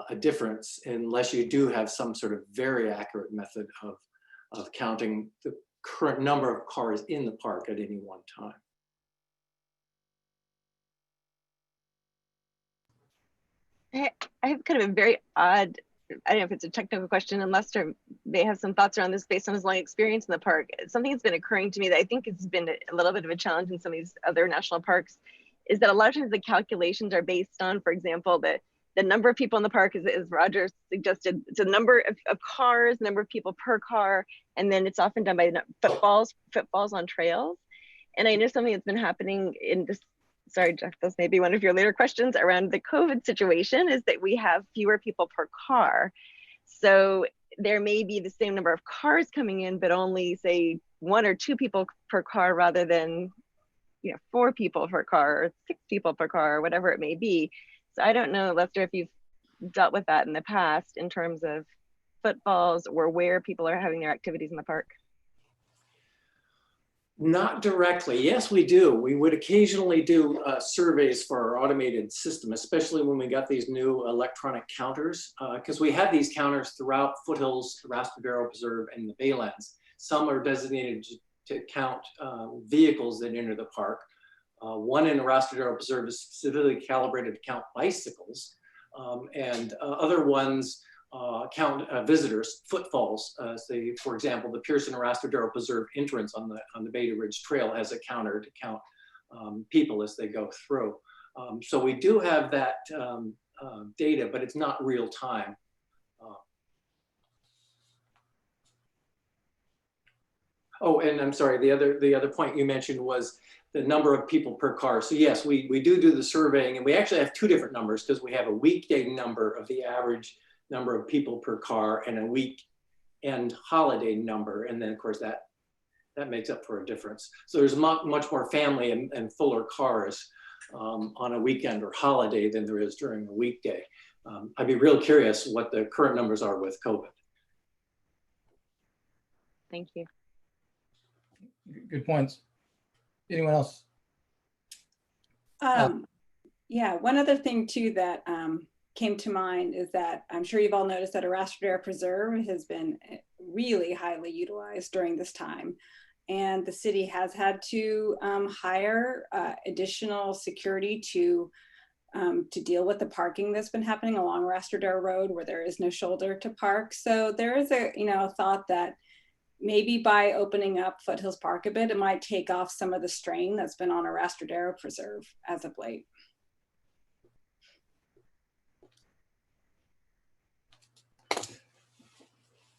a difference unless you do have some sort of very accurate method of counting the current number of cars in the park at any one time. I have kind of a very odd, I don't know if it's a technical question, and Lester may have some thoughts around this based on his long experience in the park. Something that's been occurring to me that I think has been a little bit of a challenge in some of these other national parks is that a lot of times the calculations are based on, for example, the number of people in the park, as Roger suggested, it's a number of cars, number of people per car, and then it's often done by footfalls on trails. And I know something that's been happening in this, sorry, Jeff, this may be one of your later questions around the COVID situation, is that we have fewer people per car. So there may be the same number of cars coming in, but only say 1 or 2 people per car rather than 4 people per car or 6 people per car or whatever it may be. So I don't know, Lester, if you've dealt with that in the past in terms of footfalls or where people are having their activities in the park. Not directly. Yes, we do. We would occasionally do surveys for our automated system, especially when we got these new electronic counters, because we have these counters throughout Foothills, Rastradero Preserve, and the Baylands. Some are designated to count vehicles that enter the park. One in the Rastradero Preserve is specifically calibrated to count bicycles, and other ones count visitors, footfalls. Say, for example, the Pearson Rastradero Preserve entrance on the Beta Ridge Trail has a counter to count people as they go through. So we do have that data, but it's not real time. Oh, and I'm sorry, the other point you mentioned was the number of people per car. So yes, we do the surveying, and we actually have 2 different numbers because we have a weekday number of the average number of people per car and a weekend holiday number. And then of course that makes up for a difference. So there's much more family and fuller cars on a weekend or holiday than there is during a weekday. I'd be real curious what the current numbers are with COVID. Thank you. Good points. Anyone else? Yeah, one other thing too that came to mind is that I'm sure you've all noticed that Rastradero Preserve has been really highly utilized during this time. And the city has had to hire additional security to deal with the parking that's been happening along Rastradero Road where there is no shoulder to park. So there is a thought that maybe by opening up Foothills Park a bit, it might take off some of the strain that's been on a Rastradero Preserve as of late.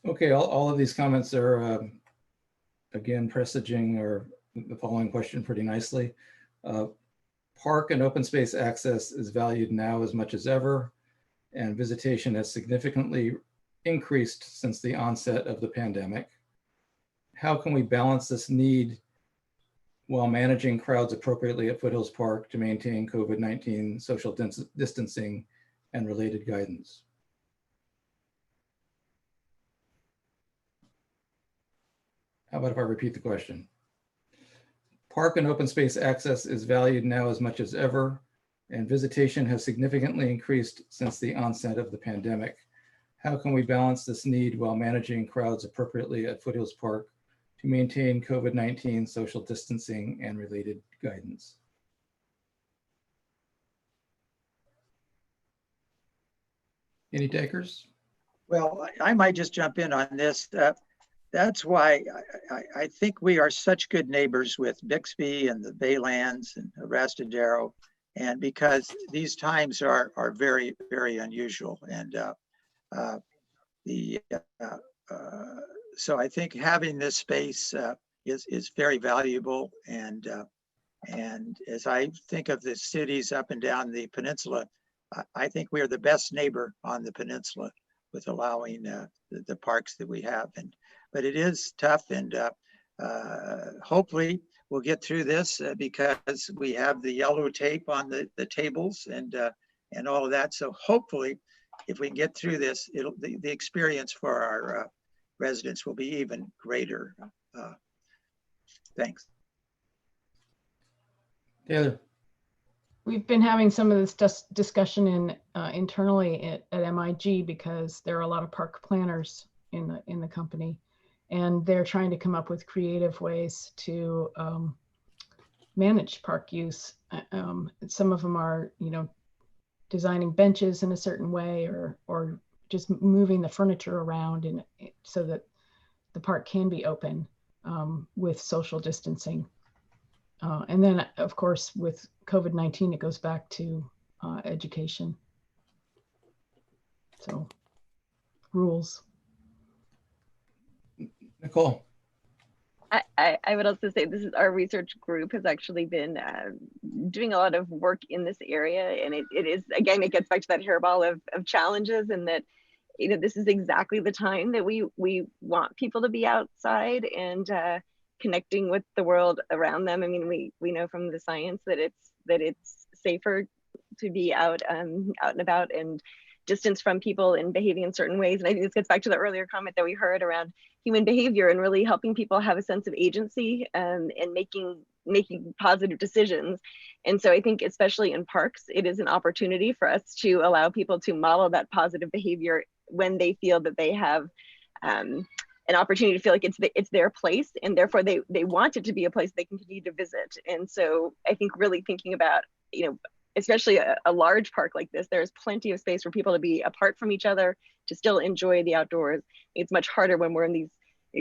Okay, all of these comments are, again, presaging or the following question pretty nicely. Park and open space access is valued now as much as ever, and visitation has significantly increased since the onset of the pandemic. How can we balance this need while managing crowds appropriately at Foothills Park to maintain COVID-19 social distancing and related guidance? How about if I repeat the question? Park and open space access is valued now as much as ever, and visitation has significantly increased since the onset of the pandemic. How can we balance this need while managing crowds appropriately at Foothills Park to maintain COVID-19 social distancing and related guidance? Any takers? Well, I might just jump in on this. that's why I think we are such good neighbors with Bixby and the Baylands and Arastadero, and because these times are very, very unusual. And so I think having this space is very valuable. And as I think of the cities up and down the peninsula, I think we are the best neighbor on the peninsula with allowing the parks that we have. But it is tough, and hopefully we'll get through this because we have the yellow tape on the tables and all of that. So hopefully, if we can get through this, the experience for our residents will be even greater. Thanks. Taylor. We've been having some of this discussion internally at MIG because there are a lot of park planners in the company, and they're trying to come up with creative ways to manage park use. Some of them are, designing benches in a certain way, or just moving the furniture around so that the park can be open with social distancing. And then, of course, with COVID-19, it goes back to education. So, rules. Nicole. I would also say our research group has actually been doing a lot of work in this area, and it is, again, it gets back to that hairball of challenges, and that this is exactly the time that we want people to be outside and connecting with the world around them. I mean, we know from the science that it's safer to be out and about and distance from people and behaving in certain ways. And I think this gets back to the earlier comment that we heard around human behavior and really helping people have a sense of agency and making positive decisions. And so I think especially in parks, it is an opportunity for us to allow people to model that positive behavior when they feel that they have an opportunity to feel like it's their place, and therefore they want it to be a place they can continue to visit. And so I think really thinking about, especially a large park like this, there's plenty of space for people to be apart from each other, to still enjoy the outdoors. It's much harder when we're in these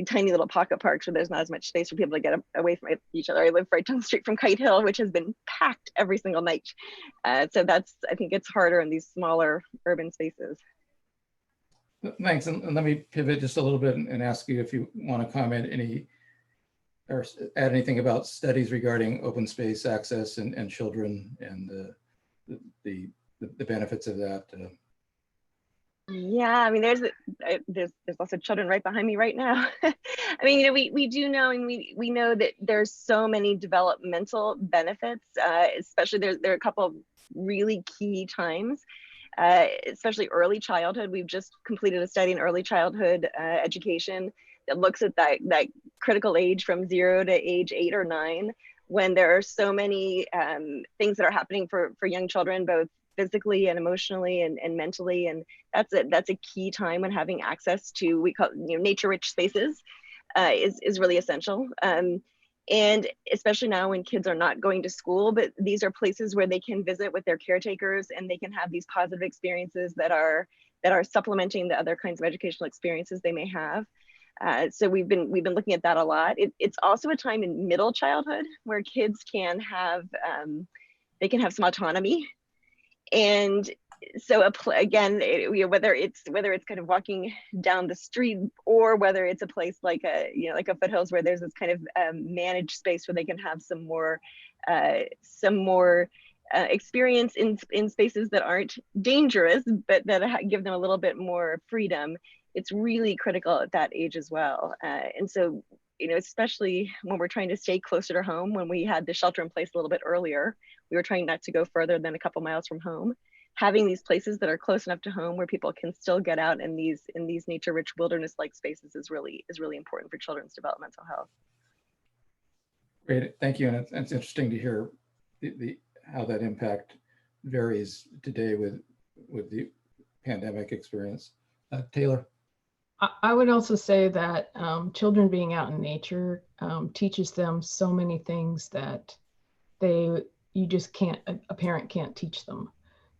tiny little pocket parks where there's not as much space for people to get away from each other. I live right down the street from Kite Hill, which has been packed every single night. So I think it's harder in these smaller urban spaces. Thanks. And let me pivot just a little bit and ask you if you want to comment or add anything about studies regarding open space access and children and the benefits of that. Yeah, I mean, there's lots of children right behind me right now. I mean, we do know, and we know that there's so many developmental benefits, especially there are a couple of really key times, especially early childhood. We've just completed a study in early childhood education that looks at that critical age from 0 to age 8 or 9, when there are so many things that are happening for young children, both physically and emotionally and mentally. And that's a key time when having access to, we call nature-rich spaces is really essential. And especially now when kids are not going to school, but these are places where they can visit with their caretakers and they can have these positive experiences that are supplementing the other kinds of educational experiences they may have. So we've been looking at that a lot. It's also a time in middle childhood where kids can have they can have some autonomy, and so again, whether it's kind of walking down the street or whether it's a place like a Foothills where there's this kind of managed space where they can have some more experience in spaces that aren't dangerous, but that give them a little bit more freedom. It's really critical at that age as well. And so, especially when we're trying to stay closer to home, when we had the shelter in place a little bit earlier, we were trying not to go further than a couple miles from home. Having these places that are close enough to home where people can still get out in these nature-rich wilderness-like spaces is really important for children's developmental health. Great, thank you. And it's interesting to hear how that impact varies today with the pandemic experience. Taylor. I would also say that children being out in nature teaches them so many things that a parent can't teach them.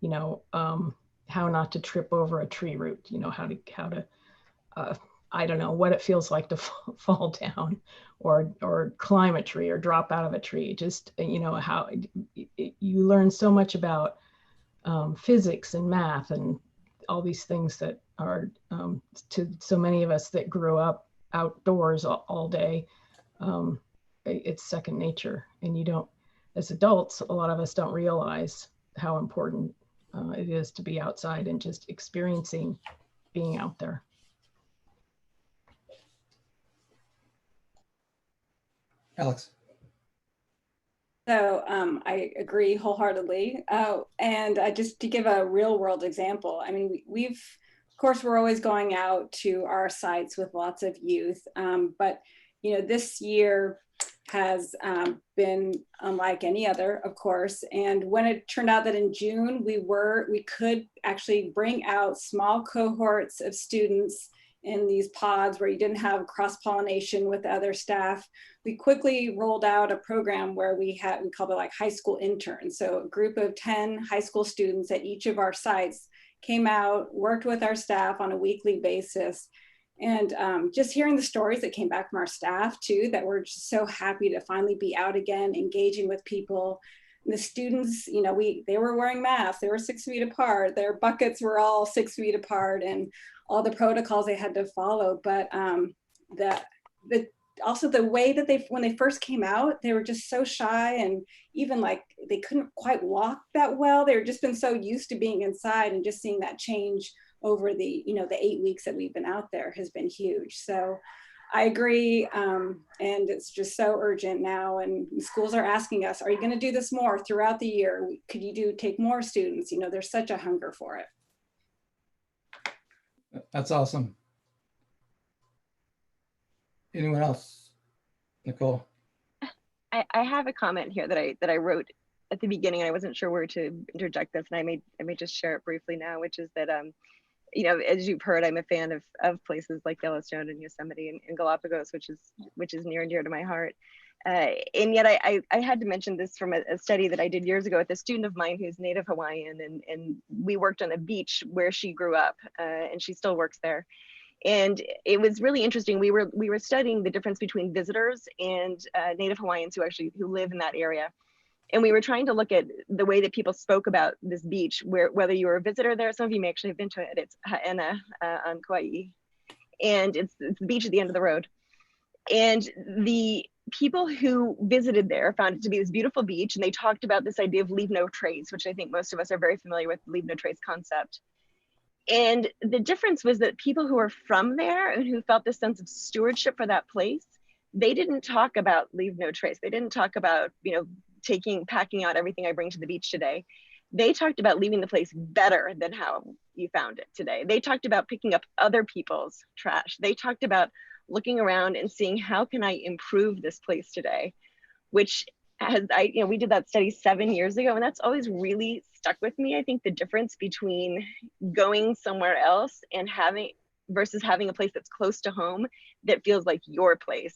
How not to trip over a tree root, how to I don't know what it feels like to fall down or climb a tree or drop out of a tree. Just, you know, how you learn so much about physics and math and all these things that are to so many of us that grew up outdoors all day. It's second nature, and you don't, as adults, a lot of us don't realize how important it is to be outside and just experiencing being out there. Alex. So I agree wholeheartedly. And just to give a real world example, I mean, we've, of course, we're always going out to our sites with lots of youth, but you know, this year has been unlike any other, of course. And when it turned out that in June, we could actually bring out small cohorts of students in these pods where you didn't have cross-pollination with other staff, we quickly rolled out a program where we called it like high school interns. So a group of 10 high school students at each of our sites came out, worked with our staff on a weekly basis. And just hearing the stories that came back from our staff too, that were just so happy to finally be out again, engaging with people. And the students, you know, they were wearing masks, they were 6 feet apart, their buckets were all 6 feet apart, and all the protocols they had to follow. But also the way that when they first came out, they were just so shy, and even like they couldn't quite walk that well. They were just been so used to being inside, and just seeing that change over the 8 weeks that we've been out there has been huge. So I agree, and it's just so urgent now, and schools are asking us, are you going to do this more throughout the year? Could you take more students? You know, there's such a hunger for it. That's awesome. Anyone else? Nicole? I have a comment here that I wrote at the beginning, and I wasn't sure where to interject this, and I may just share it briefly now, which is that you know, as you've heard, I'm a fan of places like Yellowstone and Yosemite and Galapagos, which is near and dear to my heart. And yet I had to mention this from a study that I did years ago with a student of mine who's Native Hawaiian, and we worked on a beach where she grew up, and she still works there. And it was really interesting. We were studying the difference between visitors and Native Hawaiians who live in that area. And we were trying to look at the way that people spoke about this beach, whether you were a visitor there. Some of you may actually have been to it. It's Ha'ena on Kauai. And it's the beach at the end of the road. And the people who visited there found it to be this beautiful beach. And they talked about this idea of leave no trace, which I think most of us are very familiar with, leave no trace concept. And the difference was that people who were from there and who felt this sense of stewardship for that place, they didn't talk about leave no trace. They didn't talk about, you know, packing out everything I bring to the beach today. They talked about leaving the place better than how you found it today. They talked about picking up other people's trash. They talked about looking around and seeing, how can I improve this place today? Which we did that study 7 years ago, and that's always really stuck with me. I think the difference between going somewhere else and versus having a place that's close to home that feels like your place.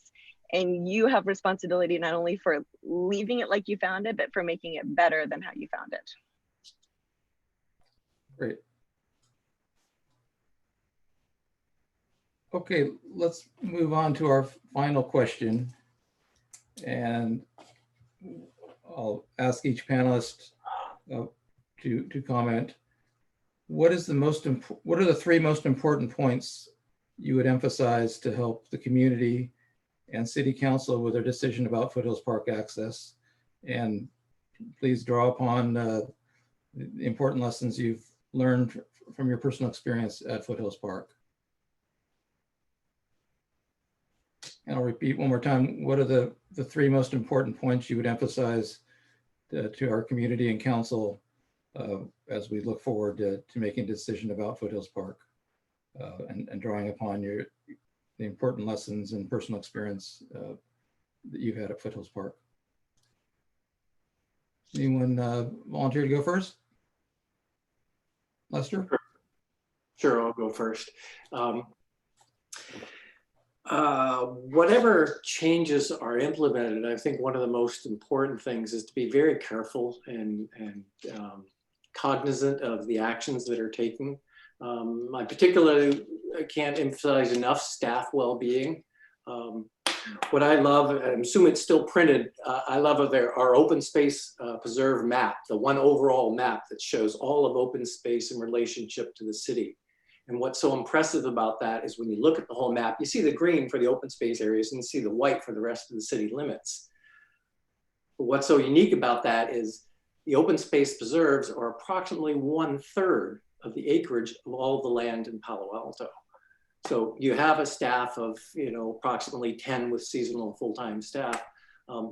And you have responsibility not only for leaving it like you found it, but for making it better than how you found it. Great. Okay, let's move on to our final question. And I'll ask each panelist to comment. What are the 3 most important points you would emphasize to help the community and City Council with their decision about Foothills Park access? And please draw upon the important lessons you've learned from your personal experience at Foothills Park. And I'll repeat one more time, what are the 3 most important points you would emphasize to our community and council as we look forward to making a decision about Foothills Park and drawing upon the important lessons and personal experience that you've had at Foothills Park? Anyone volunteer to go first? Lester? Sure, I'll go first. Whatever changes are implemented, I think one of the most important things is to be very careful and cognizant of the actions that are taken I particularly can't emphasize enough staff well-being. What I love, and I assume it's still printed, I love our open space preserve map, the one overall map that shows all of open space in relationship to the city. And what's so impressive about that is when you look at the whole map, you see the green for the open space areas and you see the white for the rest of the city limits. But what's so unique about that is the open space preserves are approximately 1/3 of the acreage of all the land in Palo Alto. So you have a staff of, approximately 10 with seasonal and full-time staff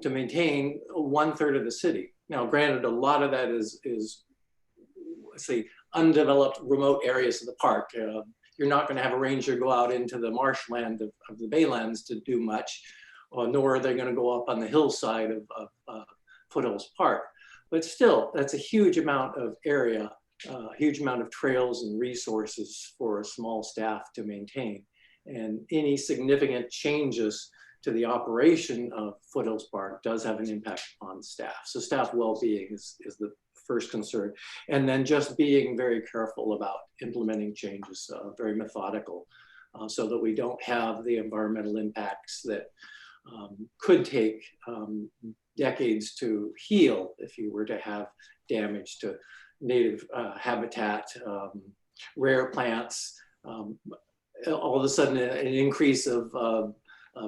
to maintain 1/3 of the city. Now, granted, a lot of that is let's say, undeveloped remote areas of the park. You're not going to have a ranger go out into the marshland of the Baylands to do much, nor are they going to go up on the hillside of Foothills Park. But still, that's a huge amount of area, a huge amount of trails and resources for a small staff to maintain. And any significant changes to the operation of Foothills Park does have an impact on staff. So staff well-being is the first concern. And then just being very careful about implementing changes, very methodical, so that we don't have the environmental impacts that could take decades to heal if you were to have damage to native habitat, rare plants, all of a sudden an increase of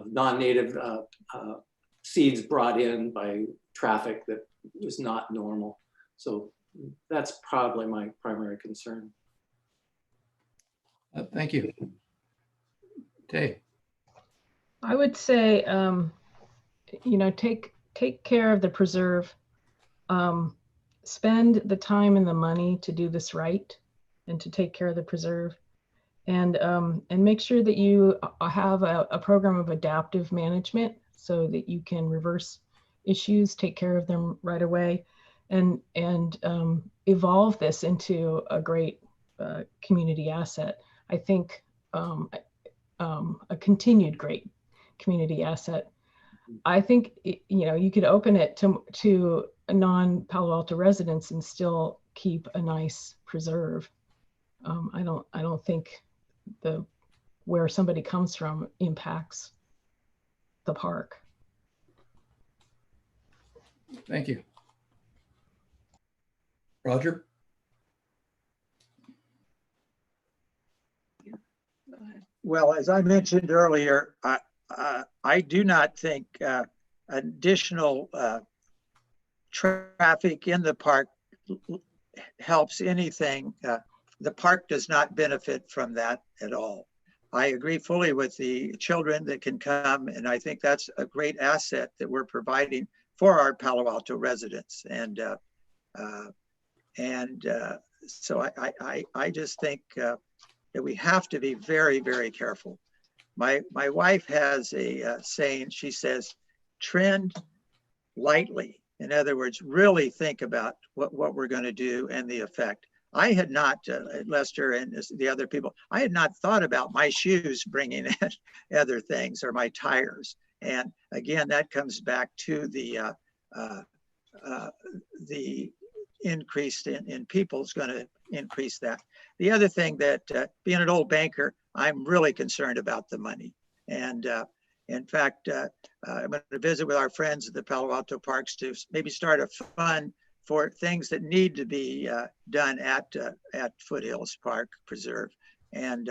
non-native seeds brought in by traffic that was not normal. So that's probably my primary concern. Thank you. Tay. I would say, take care of the preserve. Spend the time and the money to do this right and to take care of the preserve. And make sure that you have a program of adaptive management so that you can reverse issues, take care of them right away, and evolve this into a great community asset. I think a continued great community asset. I think you could open it to non-Palo Alto residents and still keep a nice preserve. I don't think where somebody comes from impacts the park. Thank you. Roger? Well, as I mentioned earlier, I do not think additional traffic in the park helps anything. The park does not benefit from that at all. I agree fully with the children that can come, and I think that's a great asset that we're providing for our Palo Alto residents. So I just think that we have to be very, very careful. My wife has a saying. She says, "Trend lightly." In other words, really think about what we're going to do and the effect. I had not, Lester and the other people, I had not thought about my shoes bringing in other things or my tires. And again, that comes back to the increase in people is going to increase that. The other thing that being an old banker, I'm really concerned about the money. And in fact, I'm going to visit with our friends at the Palo Alto Parks to maybe start a fund for things that need to be done at Foothills Park Preserve. And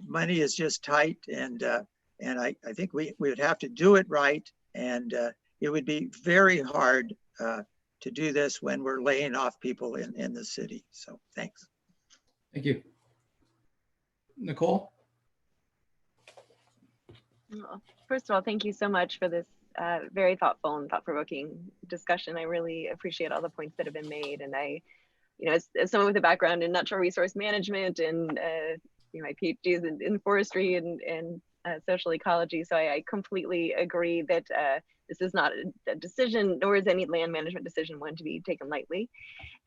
money is just tight, and I think we would have to do it right, and it would be very hard to do this when we're laying off people in the city. So thanks. Thank you. Nicole? First of all, thank you so much for this very thoughtful and thought-provoking discussion. I really appreciate all the points that have been made. And I, as someone with a background in natural resource management and my PhD is in forestry and social ecology, so I completely agree that this is not a decision, nor is any land management decision one to be taken lightly.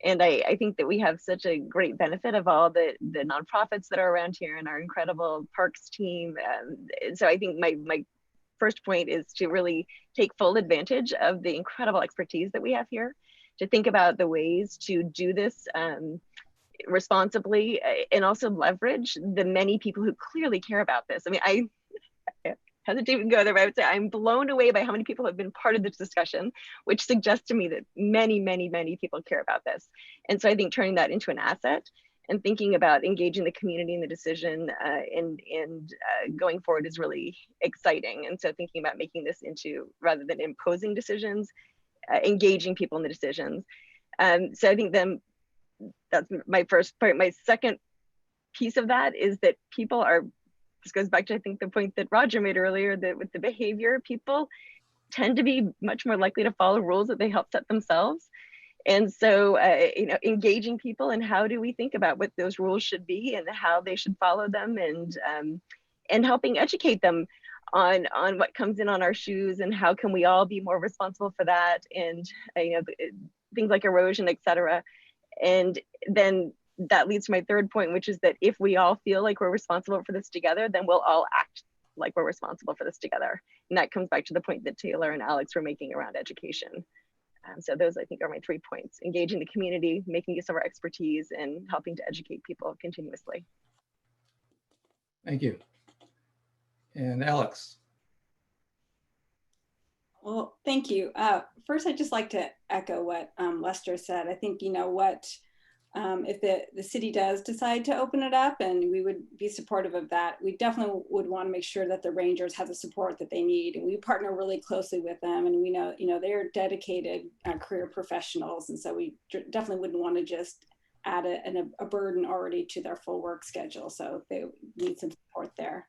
And I think that we have such a great benefit of all the nonprofits that are around here and our incredible parks team. So I think my first point is to really take full advantage of the incredible expertise that we have here, to think about the ways to do this responsibly and also leverage the many people who clearly care about this. I mean, I hesitate to even go there, but I would say I'm blown away by how many people have been part of this discussion, which suggests to me that many, many, many people care about this. And so I think turning that into an asset and thinking about engaging the community in the decision and going forward is really exciting. And so thinking about making this into, rather than imposing decisions, engaging people in the decisions. So I think that's my first part. My second piece of that is that people are, this goes back to, I think, the point that Roger made earlier, that with the behavior, people tend to be much more likely to follow rules that they help set themselves. And so, you know, engaging people and how do we think about what those rules should be and how they should follow them, and helping educate them on what comes in on our shoes and how can we all be more responsible for that, and you know, things like erosion, et cetera. And then that leads to my third point, which is that if we all feel like we're responsible for this together, then we'll all act like we're responsible for this together. And that comes back to the point that Taylor and Alex were making around education. So those, I think, are my 3 points: engaging the community, making use of our expertise, and helping to educate people continuously. Thank you. And Alex. Well, thank you. First, I'd just like to echo what Lester said. I think, you know what, if the city does decide to open it up, and we would be supportive of that, we definitely would want to make sure that the rangers have the support that they need. And we partner really closely with them, and we know, you know, they're dedicated career professionals. And so we definitely wouldn't want to just add a burden already to their full work schedule. So they need some support there.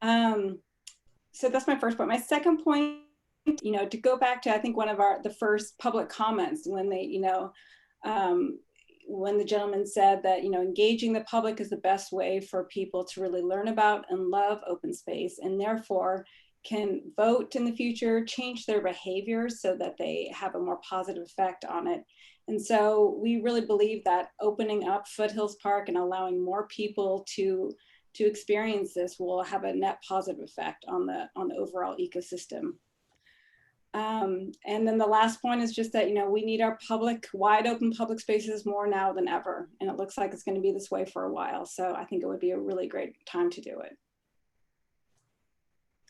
So that's my first point. My second point, you know, to go back to, I think, one of the first public comments when they, you know, when the gentleman said that, you know, engaging the public is the best way for people to really learn about and love open space, and therefore can vote in the future, change their behaviors so that they have a more positive effect on it. And so we really believe that opening up Foothills Park and allowing more people to experience this will have a net positive effect on the overall ecosystem. And then the last point is just that, you know, we need our wide open public spaces more now than ever. And it looks like it's going to be this way for a while. So I think it would be a really great time to do it.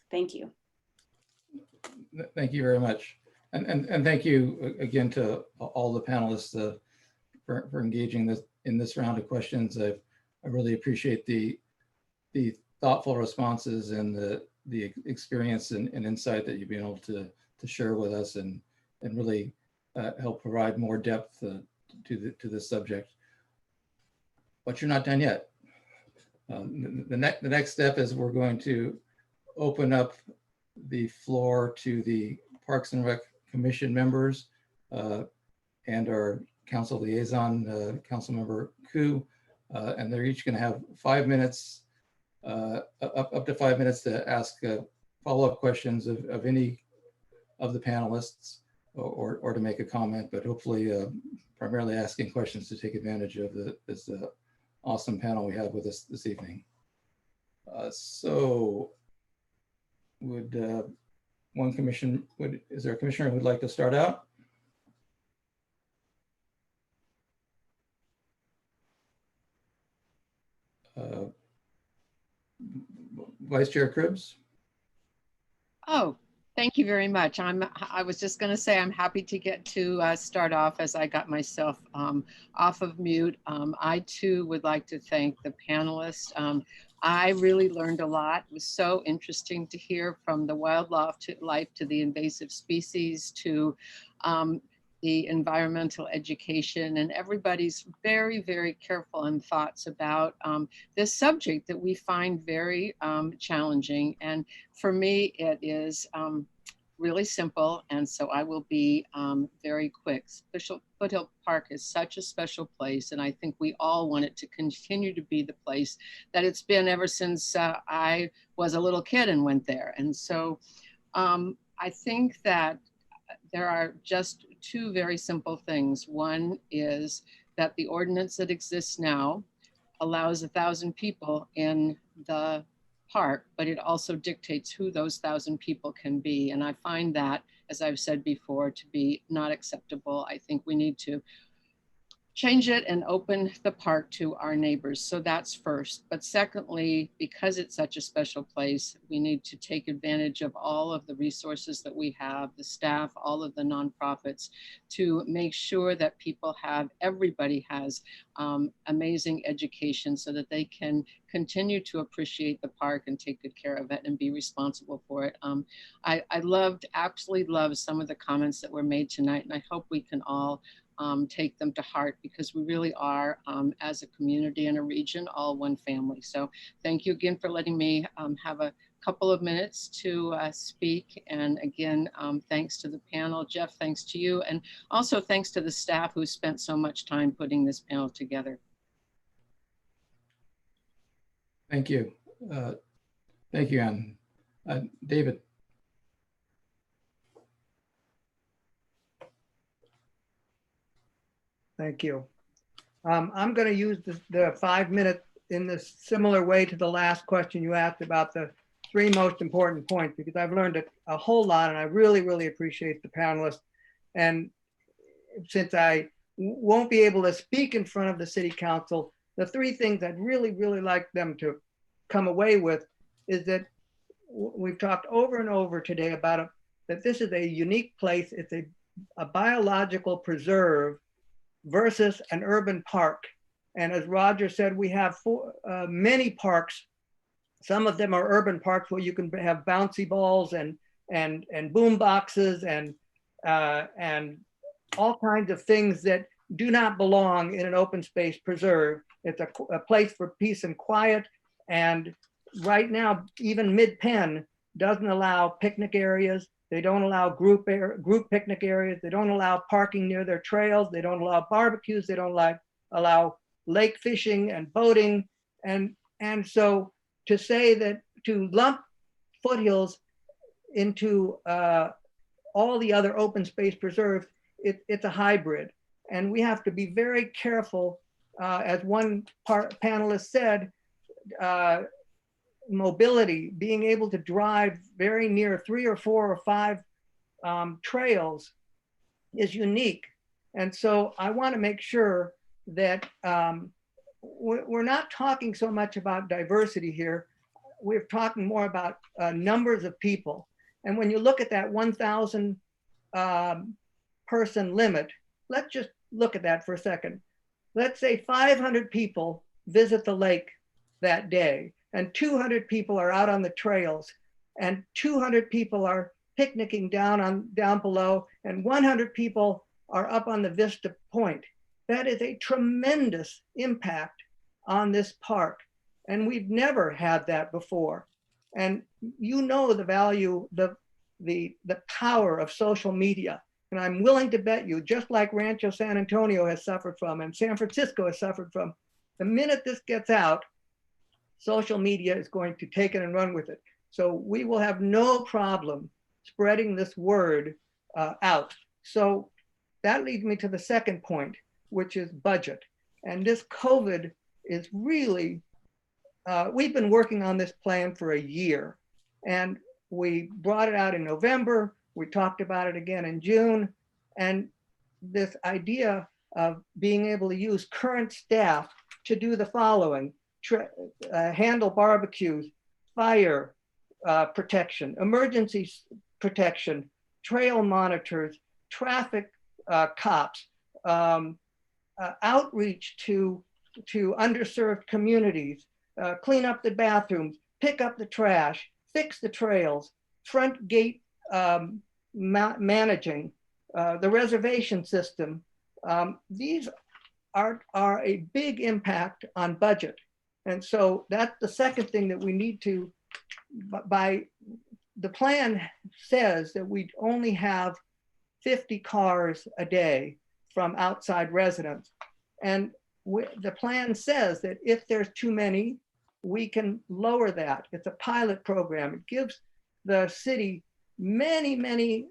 Thank you. Thank you very much. And thank you again to all the panelists for engaging in this round of questions. I really appreciate the thoughtful responses and the experience and insight that you've been able to share with us, and really help provide more depth to this subject. But you're not done yet. The next step is we're going to open up the floor to the Parks and Rec Commission members and our council liaison, council member Ku, and they're each going to have 5 minutes, up to 5 minutes to ask follow-up questions of any of the panelists, or to make a comment, but hopefully primarily asking questions to take advantage of this awesome panel we have with us this evening. So would is there a commissioner who would like to start out? Vice Chair Cribbs? Oh, thank you very much. I was just going to say I'm happy to get to start off as I got myself off of mute. I too would like to thank the panelists. I really learned a lot. It was so interesting to hear from the wildlife to the invasive species to the environmental education, and everybody's very, very careful in thoughts about this subject that we find very challenging. And for me, it is really simple. And so I will be very quick. Foothill Park is such a special place. And I think we all want it to continue to be the place that it's been ever since I was a little kid and went there. And so I think that there are just two very simple things. One is that the ordinance that exists now allows 1,000 people in the park, but it also dictates who those 1,000 people can be. And I find that, as I've said before, to be not acceptable. I think we need to change it and open the park to our neighbors. So that's first. But secondly, because it's such a special place, we need to take advantage of all of the resources that we have, the staff, all of the nonprofits, to make sure that people have, everybody has amazing education so that they can continue to appreciate the park and take good care of it and be responsible for it. I absolutely loved some of the comments that were made tonight, and I hope we can all take them to heart, because we really are, as a community and a region, all one family. So thank you again for letting me have a couple of minutes to speak. And again, thanks to the panel. Jeff, thanks to you. And also thanks to the staff who spent so much time putting this panel together. Thank you. Thank you, Ann. David. Thank you. I'm going to use the 5 minutes in this similar way to the last question you asked about the 3 most important points, because I've learned a whole lot, and I really, really appreciate the panelists. And since I won't be able to speak in front of the city council, the 3 things I'd really, really like them to come away with is that we've talked over and over today about that this is a unique place. It's a biological preserve versus an urban park. And as Roger said, we have many parks. Some of them are urban parks where you can have bouncy balls and boom boxes and all kinds of things that do not belong in an open space preserve. It's a place for peace and quiet. And right now, even Mid-Penn doesn't allow picnic areas. They don't allow group picnic areas. They don't allow parking near their trails. They don't allow barbecues. They don't allow lake fishing and boating. And so to say that, to lump Foothills into all the other open space preserves, it's a hybrid. And we have to be very careful, as one panelist said, mobility, being able to drive very near 3 or 4 or 5 trails is unique. And so I want to make sure that we're not talking so much about diversity here. We're talking more about numbers of people. And when you look at that 1,000 person limit, let's just look at that for a second. Let's say 500 people visit the lake that day, and 200 people are out on the trails, and 200 people are picnicking down below, and 100 people are up on the Vista Point. That is a tremendous impact on this park. And we've never had that before. And you know the value, the power of social media. And I'm willing to bet you, just like Rancho San Antonio has suffered from and San Francisco has suffered from, the minute this gets out, social media is going to take it and run with it. So we will have no problem spreading this word out. So that leads me to the second point, which is budget. And this COVID is really, we've been working on this plan for a year, and we brought it out in November. We talked about it again in June. And this idea of being able to use current staff to do the following: handle barbecues, fire protection, emergency protection, trail monitors, traffic cops, outreach to underserved communities, clean up the bathrooms, pick up the trash, fix the trails, front gate managing, the reservation system. These are a big impact on budget. And so that's the second thing that we need to, the plan says that we only have 50 cars a day from outside residents. And the plan says that if there's too many, we can lower that. It's a pilot program. It gives the city many, many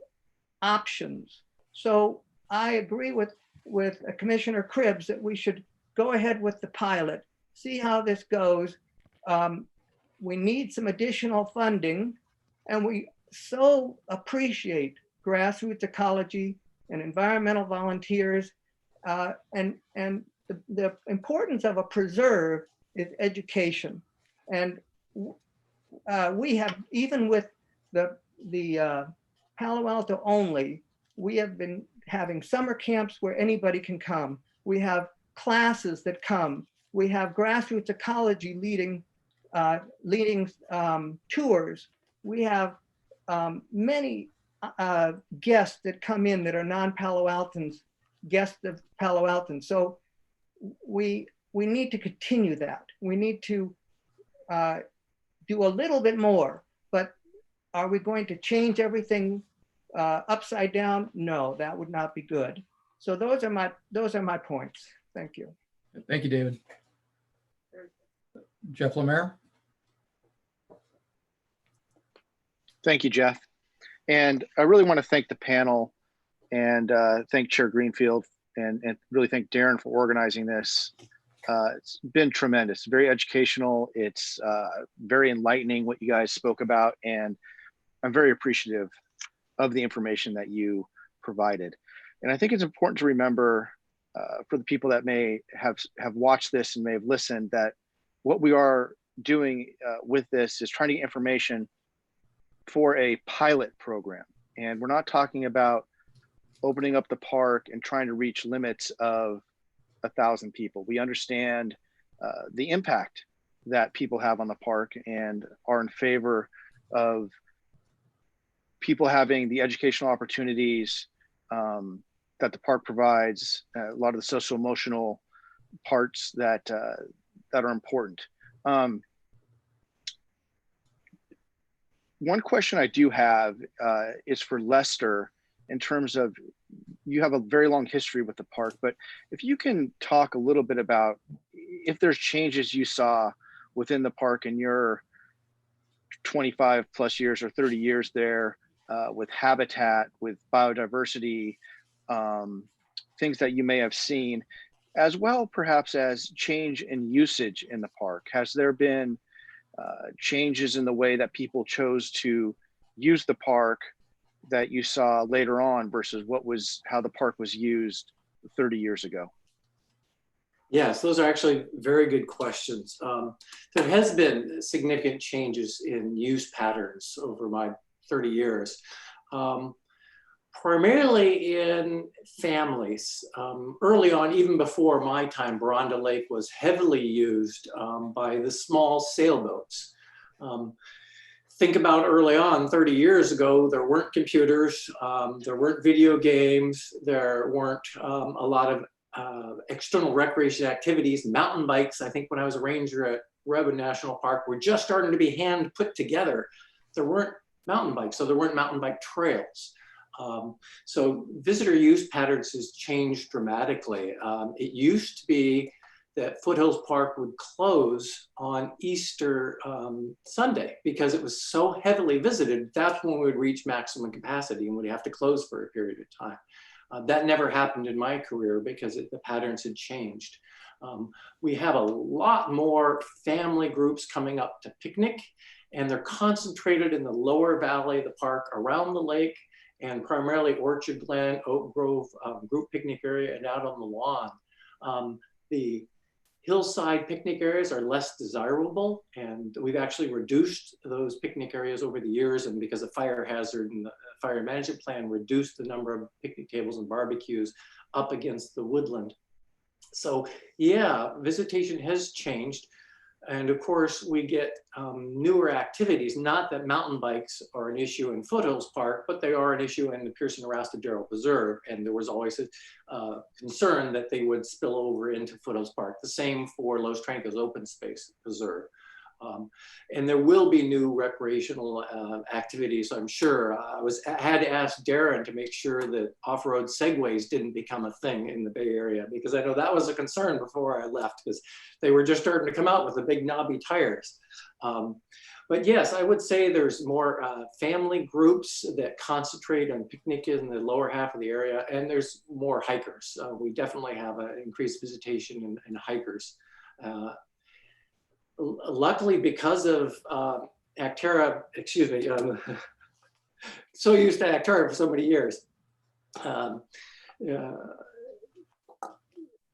options. So I agree with Commissioner Cribbs that we should go ahead with the pilot, see how this goes. We need some additional funding, and we so appreciate Grassroots Ecology and environmental volunteers And the importance of a preserve is education. And we have, even with the Palo Alto only, we have been having summer camps where anybody can come. We have classes that come. We have Grassroots Ecology leading tours. We have many guests that come in that are non-Palo Altans, guests of Palo Altans. So we need to continue that. We need to do a little bit more, but are we going to change everything upside down? No, that would not be good. So those are my points. Thank you. Thank you, David. Jeff Lemire. Thank you, Jeff. And I really want to thank the panel and thank Chair Greenfield and really thank Darren for organizing this. It's been tremendous, very educational. It's very enlightening what you guys spoke about, and I'm very appreciative of the information that you provided. And I think it's important to remember for the people that may have watched this and may have listened, that what we are doing with this is trying to get information for a pilot program. And we're not talking about opening up the park and trying to reach limits of 1,000 people. We understand the impact that people have on the park and are in favor of people having the educational opportunities that the park provides, a lot of the social emotional parts that are important. One question I do have is for Lester, in terms of, you have a very long history with the park, but if you can talk a little bit about if there's changes you saw within the park in your 25 plus years or 30 years there, with habitat, with biodiversity, things that you may have seen, as well perhaps as change in usage in the park. Has there been changes in the way that people chose to use the park that you saw later on versus how the park was used 30 years ago? Yes, those are actually very good questions. There has been significant changes in use patterns over my 30 years, primarily in families. Early on, even before my time, Baranda Lake was heavily used by the small sailboats. Think about early on, 30 years ago, there weren't computers, there weren't video games, there weren't a lot of external recreation activities. Mountain bikes, I think when I was a ranger at Redwood National Park, were just starting to be hand put together. There weren't mountain bikes, so there weren't mountain bike trails. So visitor use patterns has changed dramatically. It used to be that Foothills Park would close on Easter Sunday because it was so heavily visited. That's when we would reach maximum capacity and we'd have to close for a period of time. That never happened in my career because the patterns had changed. We have a lot more family groups coming up to picnic, and they're concentrated in the lower valley of the park around the lake, and primarily Orchard Glen, Oak Grove group picnic area, and out on the lawn. The hillside picnic areas are less desirable, and we've actually reduced those picnic areas over the years, and because of fire hazard and the fire management plan reduced the number of picnic tables and barbecues up against the woodland. So yeah, visitation has changed. And of course, we get newer activities. Not that mountain bikes are an issue in Foothills Park, but they are an issue in the Pearson-Arastadero Preserve. And there was always a concern that they would spill over into Foothills Park. The same for Los Trancos Open Space Preserve. And there will be new recreational activities, I'm sure. I had to ask Darren to make sure that off-road segways didn't become a thing in the Bay Area, because I know that was a concern before I left, because they were just starting to come out with the big knobby tires. But yes, I would say there's more family groups that concentrate on picnic in the lower half of the area, and there's more hikers. We definitely have an increased visitation in hikers. Luckily, because of Actera, excuse me, so used to Actera for so many years,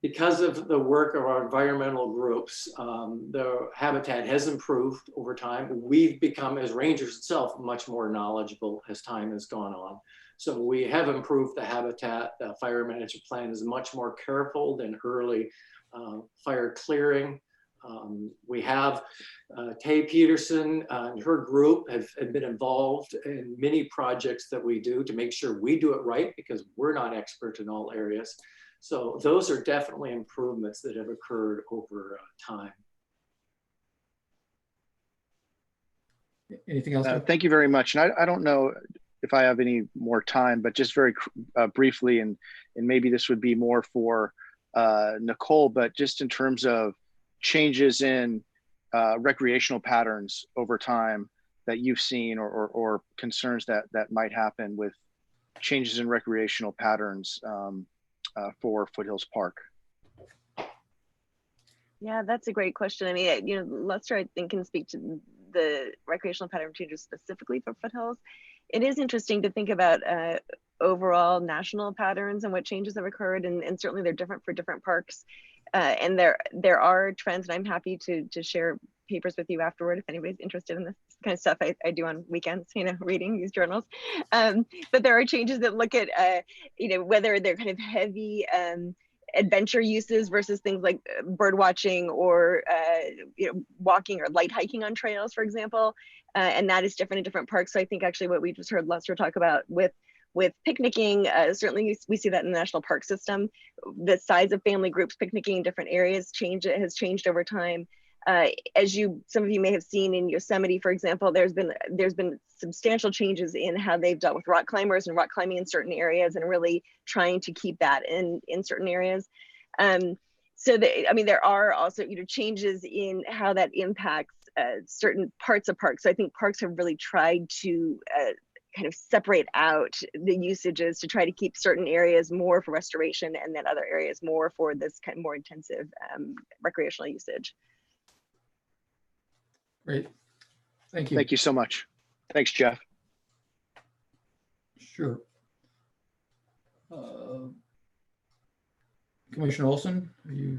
because of the work of our environmental groups, the habitat has improved over time. We've become, as rangers itself, much more knowledgeable as time has gone on. So we have improved the habitat. The fire management plan is much more careful than early fire clearing. We have Tay Peterson and her group have been involved in many projects that we do to make sure we do it right, because we're not experts in all areas. So those are definitely improvements that have occurred over time. Anything else? Thank you very much. And I don't know if I have any more time, but just very briefly, and maybe this would be more for Nicole, but just in terms of changes in recreational patterns over time that you've seen, or concerns that might happen with changes in recreational patterns for Foothills Park. Yeah, that's a great question. I mean, you know, Lester, I think, can speak to the recreational pattern changes specifically for Foothills. It is interesting to think about overall national patterns and what changes have occurred, and certainly they're different for different parks. And there are trends, and I'm happy to share papers with you afterward if anybody's interested in this kind of stuff. I do on weekends, you know, reading these journals. But there are changes that look at, you know, whether they're kind of heavy adventure uses versus things like bird watching or you know, walking or light hiking on trails, for example. And that is different in different parks. So I think actually what we just heard Lester talk about with picnicking, certainly we see that in the national park system. The size of family groups picnicking in different areas has changed over time. As some of you may have seen in Yosemite, for example, there's been substantial changes in how they've dealt with rock climbers and rock climbing in certain areas, and really trying to keep that in certain areas. So I mean, there are also, you know, changes in how that impacts certain parts of parks. So I think parks have really tried to kind of separate out the usages to try to keep certain areas more for restoration, and then other areas more for this kind of more intensive recreational usage. Great. Thank you. Thank you so much. Thanks, Jeff. Sure. Commissioner Olson, are you?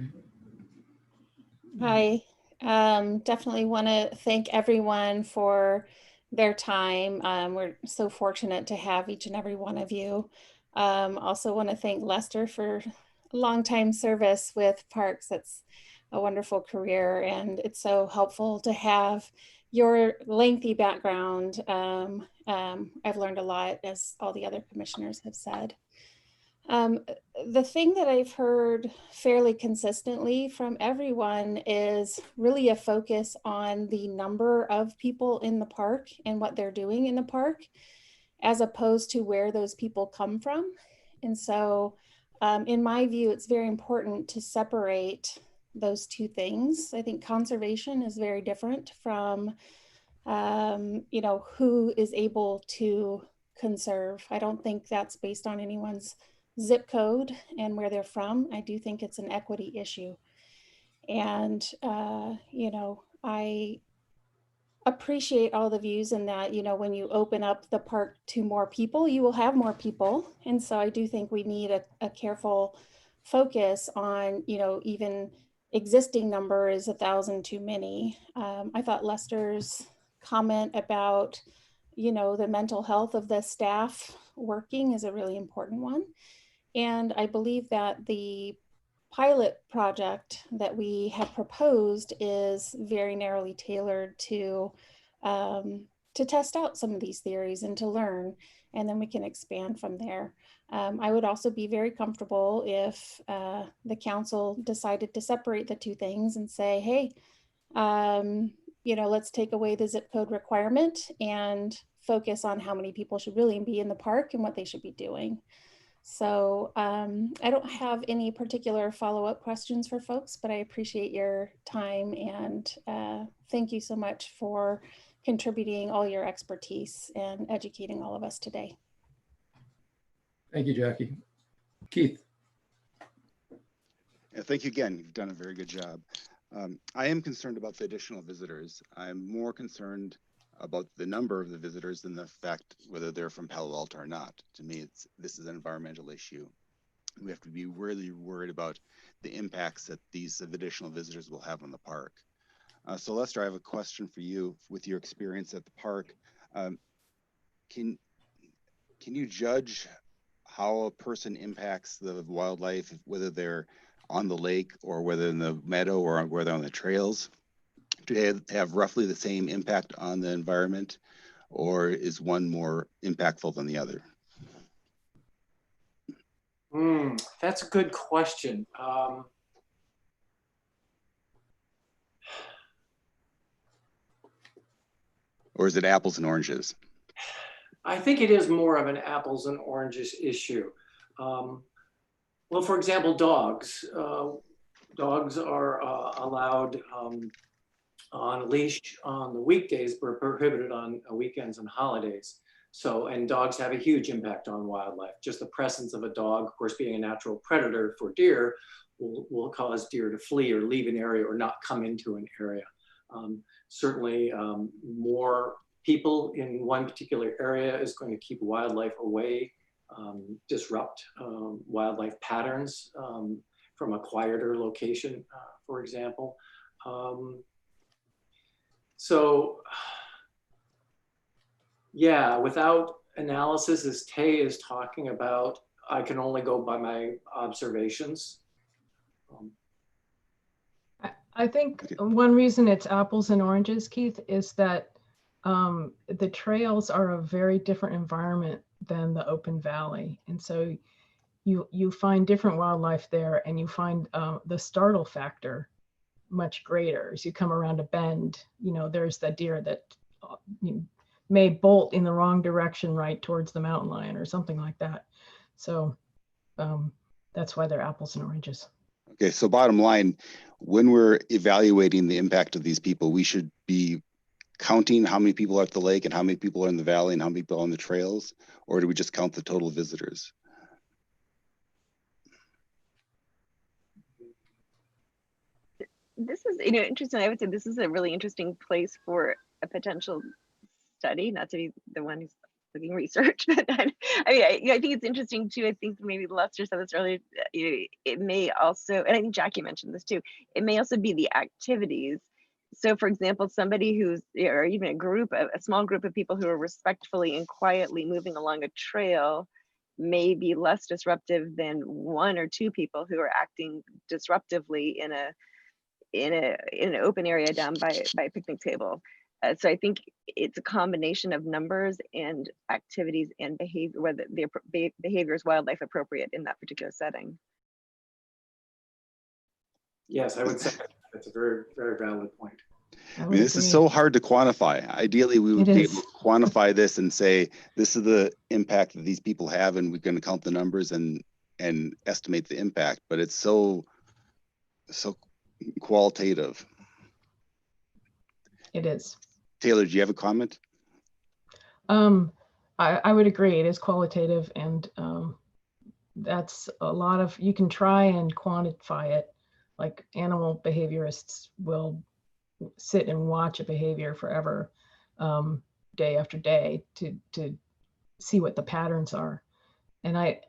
Hi. Definitely want to thank everyone for their time. We're so fortunate to have each and every one of you. Also want to thank Lester for a long time service with parks. That's a wonderful career, and it's so helpful to have your lengthy background. I've learned a lot, as all the other commissioners have said. The thing that I've heard fairly consistently from everyone is really a focus on the number of people in the park and what they're doing in the park, as opposed to where those people come from. And so in my view, it's very important to separate those two things. I think conservation is very different from, you know, who is able to conserve. I don't think that's based on anyone's zip code and where they're from. I do think it's an equity issue. And, you know, I appreciate all the views in that, you know, when you open up the park to more people, you will have more people. And so I do think we need a careful focus on, you know, even existing number is 1,000 too many. I thought Lester's comment about, you know, the mental health of the staff working is a really important one. And I believe that the pilot project that we have proposed is very narrowly tailored to test out some of these theories and to learn, and then we can expand from there. I would also be very comfortable if the council decided to separate the two things and say, hey, you know, let's take away the zip code requirement and focus on how many people should really be in the park and what they should be doing. So I don't have any particular follow-up questions for folks, but I appreciate your time, and thank you so much for contributing all your expertise and educating all of us today. Thank you, Jackie. Keith. Yeah, thank you again. You've done a very good job. I am concerned about the additional visitors. I'm more concerned about the number of the visitors than the fact whether they're from Palo Alto or not. To me, this is an environmental issue. We have to be really worried about the impacts that these additional visitors will have on the park. So Lester, I have a question for you. With your experience at the park, can you judge how a person impacts the wildlife, whether they're on the lake or whether in the meadow or whether on the trails? Do they have roughly the same impact on the environment, or is one more impactful than the other? That's a good question. Or is it apples and oranges? I think it is more of an apples and oranges issue. Well, for example, dogs. Dogs are allowed on a leash on the weekdays, but prohibited on weekends and holidays. So, and dogs have a huge impact on wildlife. Just the presence of a dog, of course, being a natural predator for deer, will cause deer to flee or leave an area or not come into an area. Certainly, more people in one particular area is going to keep wildlife away, disrupt wildlife patterns from a quieter location, for example. So, yeah, without analysis, as Tay is talking about, I can only go by my observations. I think one reason it's apples and oranges, Keith, is that the trails are a very different environment than the open valley. And so you find different wildlife there, and you find the startle factor much greater. As you come around a bend, there's the deer that may bolt in the wrong direction right towards the mountain lion or something like that. So that's why they're apples and oranges. Okay, so bottom line, when we're evaluating the impact of these people, we should be counting how many people are at the lake and how many people are in the valley and how many people are on the trails, or do we just count the total visitors? This is, interesting. I would say this is a really interesting place for a potential study, not to be the one who's looking research, but I think it's interesting too. I think maybe Lester said this earlier. It may also, and I think Jackie mentioned this too, it may also be the activities. So for example, somebody who's, or even a small group of people who are respectfully and quietly moving along a trail may be less disruptive than one or two people who are acting disruptively in an open area down by a picnic table. So I think it's a combination of numbers and activities and behavior, whether the behavior is wildlife appropriate in that particular setting. Yes, I would say that's a very, very valid point. I mean, this is so hard to quantify. Ideally, we would be able to quantify this and say, this is the impact that these people have, and we're going to count the numbers and estimate the impact, but it's so qualitative. It is. Taylor, do you have a comment? I would agree. It is qualitative, and that's a lot of, you can try and quantify it. Like animal behaviorists will sit and watch a behavior forever, day after day, to see what the patterns are. And I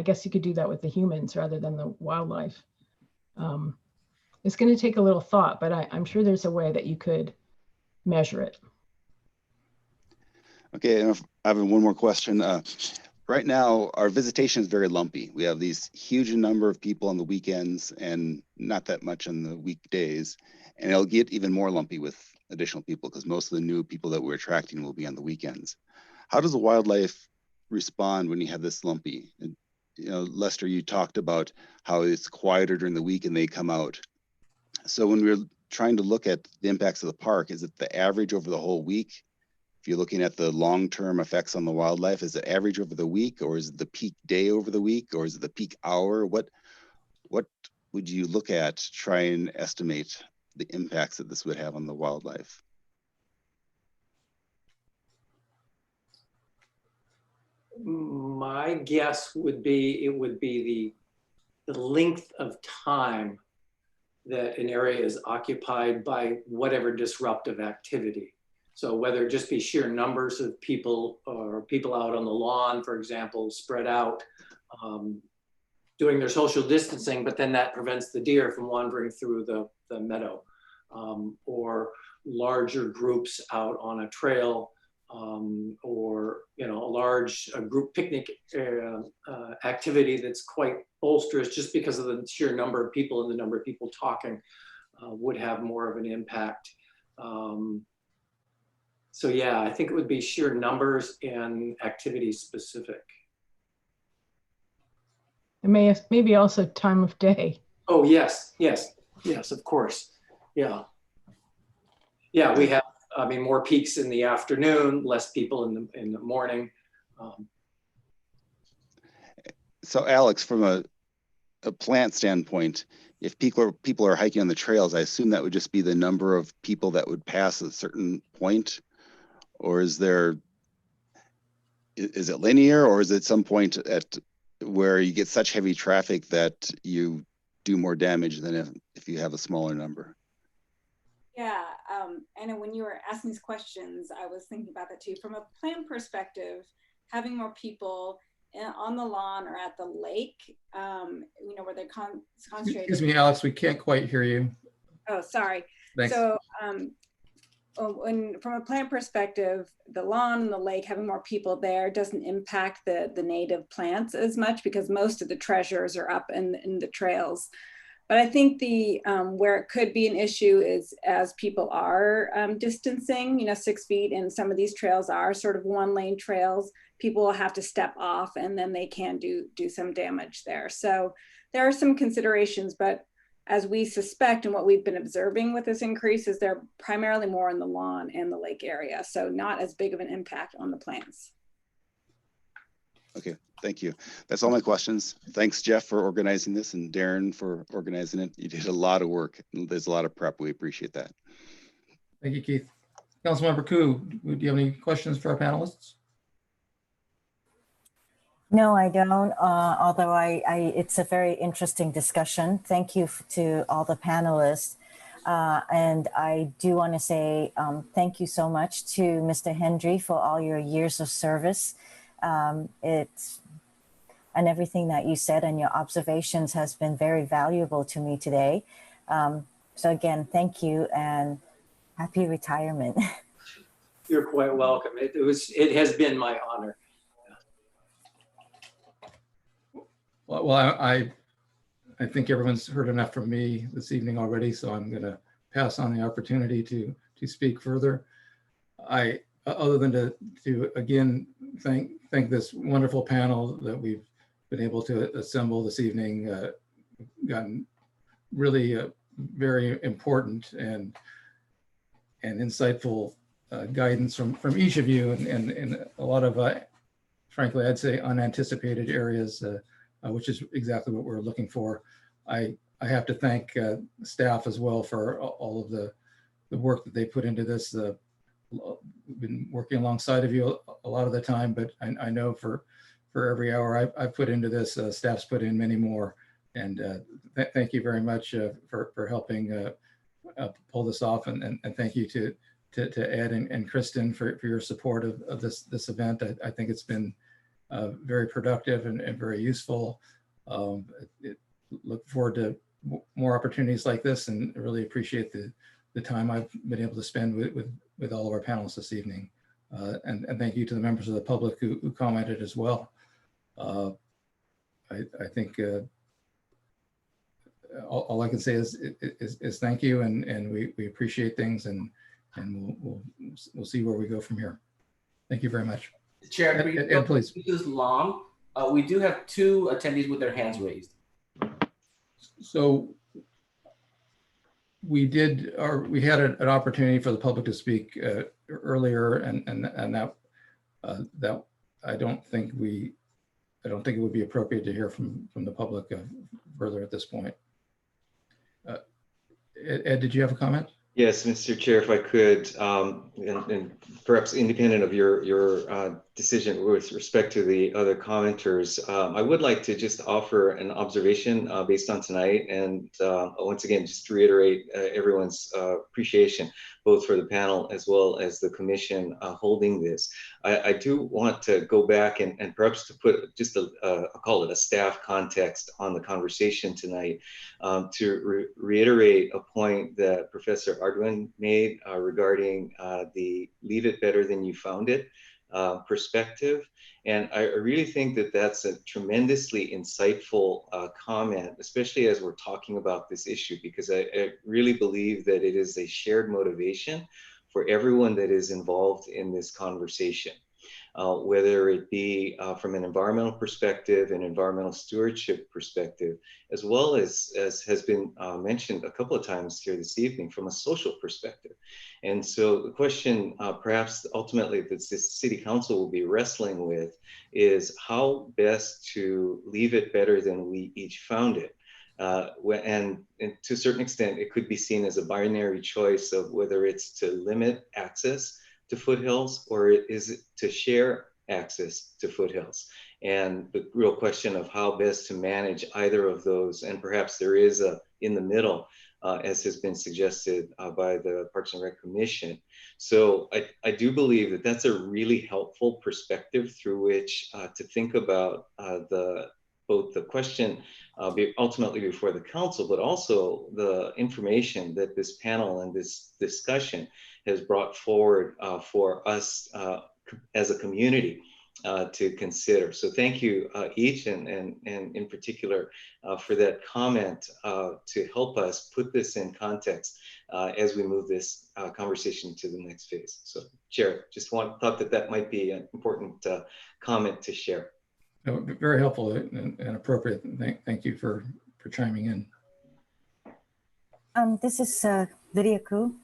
guess you could do that with the humans rather than the wildlife. It's going to take a little thought, but I'm sure there's a way that you could measure it. Okay, and I have one more question. Right now, our visitation is very lumpy. We have these huge number of people on the weekends and not that much on the weekdays. And it'll get even more lumpy with additional people because most of the new people that we're attracting will be on the weekends. How does the wildlife respond when you have this lumpy? And, Lester, you talked about how it's quieter during the week and they come out. So when we're trying to look at the impacts of the park, is it the average over the whole week? If you're looking at the long-term effects on the wildlife, is it average over the week, or is it the peak day over the week, or is it the peak hour? What would you look at to try and estimate the impacts that this would have on the wildlife? My guess would be it would be the length of time that an area is occupied by whatever disruptive activity. So whether it just be sheer numbers of people or people out on the lawn, for example, spread out, doing their social distancing, but then that prevents the deer from wandering through the meadow, or larger groups out on a trail, or a large group picnic activity that's quite bolsterous just because of the sheer number of people and the number of people talking would have more of an impact. So yeah, I think it would be sheer numbers and activity specific. And maybe also time of day. Oh, yes, of course. Yeah, we have, more peaks in the afternoon, less people in the morning. So Alex, from a plant standpoint, if people are hiking on the trails, I assume that would just be the number of people that would pass a certain point, or is it linear, or is it some point at where you get such heavy traffic that you do more damage than if you have a smaller number? Yeah, and when you were asking these questions, I was thinking about that too. From a plan perspective, having more people on the lawn or at the lake, where they're concentrated. Excuse me, Alex, we can't quite hear you. Oh, sorry. Thanks. So from a plant perspective, the lawn and the lake, having more people there doesn't impact the native plants as much because most of the treasures are up in the trails. But I think where it could be an issue is as people are distancing, 6 feet, and some of these trails are sort of 1-lane trails, people will have to step off and then they can do some damage there. So there are some considerations, but as we suspect and what we've been observing with this increase is they're primarily more in the lawn and the lake area. So not as big of an impact on the plants. Okay, thank you. That's all my questions. Thanks, Jeff, for organizing this, and Darren for organizing it. You did a lot of work. There's a lot of prep. We appreciate that. Thank you, Keith. Councilmember Koo, do you have any questions for our panelists? No, I don't. Although it's a very interesting discussion. Thank you to all the panelists. And I do want to say thank you so much to Mr. Hendry for all your years of service. And everything that you said and your observations has been very valuable to me today. So again, thank you and happy retirement. You're quite welcome. It has been my honor. Well, I think everyone's heard enough from me this evening already, so I'm going to pass on the opportunity to speak further. Other than to again thank this wonderful panel that we've been able to assemble this evening, gotten really very important and insightful guidance from each of you, and a lot of frankly, I'd say unanticipated areas, which is exactly what we're looking for. I have to thank staff as well for all of the work that they put into this. We've been working alongside of you a lot of the time, but I know for every hour I've put into this, staff's put in many more. And thank you very much for helping pull this off. And thank you to Ed and Kristen for your support of this event. I think it's been very productive and very useful. Look forward to more opportunities like this, and really appreciate the time I've been able to spend with all of our panelists this evening. And thank you to the members of the public who commented as well. I think all I can say is thank you, and we appreciate things, and we'll see where we go from here. Thank you very much. Chair, Ed, please. This is long. We do have 2 attendees with their hands raised. So we had an opportunity for the public to speak earlier, and that I don't think it would be appropriate to hear from the public further at this point. Ed, did you have a comment? Yes, Mr. Chair, if I could, and perhaps independent of your decision with respect to the other commenters. I would like to just offer an observation based on tonight, and once again, just to reiterate everyone's appreciation, both for the panel as well as the commission holding this. I do want to go back and perhaps to put just I'll call it a staff context on the conversation tonight, to reiterate a point that Professor Ardwin made regarding the leave it better than you found it perspective. And I really think that that's a tremendously insightful comment, especially as we're talking about this issue, because I really believe that it is a shared motivation for everyone that is involved in this conversation. Whether it be from an environmental perspective, an environmental stewardship perspective, as well as has been mentioned a couple of times here this evening, from a social perspective. And so the question perhaps ultimately that this City Council will be wrestling with is how best to leave it better than we each found it. And to a certain extent, it could be seen as a binary choice of whether it's to limit access to Foothills, or is it to share access to Foothills? And the real question of how best to manage either of those, and perhaps there is a in the middle, as has been suggested by the Parks and Rec Commission. So I do believe that that's a really helpful perspective through which to think about both the question ultimately before the council, but also the information that this panel and this discussion has brought forward for us as a community to consider. So thank you each, and in particular for that comment to help us put this in context as we move this conversation to the next phase. So Chair, just thought that might be an important comment to share. Very helpful and appropriate. Thank you for chiming in. This is Lydia Koo.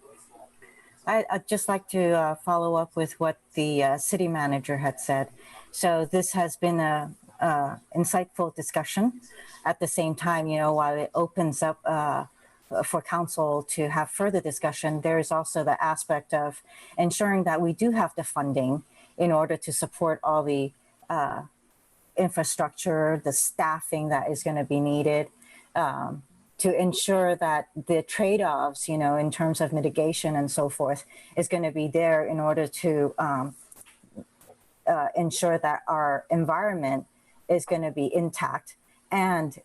I'd just like to follow up with what the city manager had said. So this has been a insightful discussion. At the same time, you know, while it opens up for council to have further discussion, there is also the aspect of ensuring that we do have the funding in order to support all the infrastructure, the staffing that is going to be needed, to ensure that the trade-offs, you know, in terms of mitigation and so forth, is going to be there in order to ensure that our environment is going to be intact. And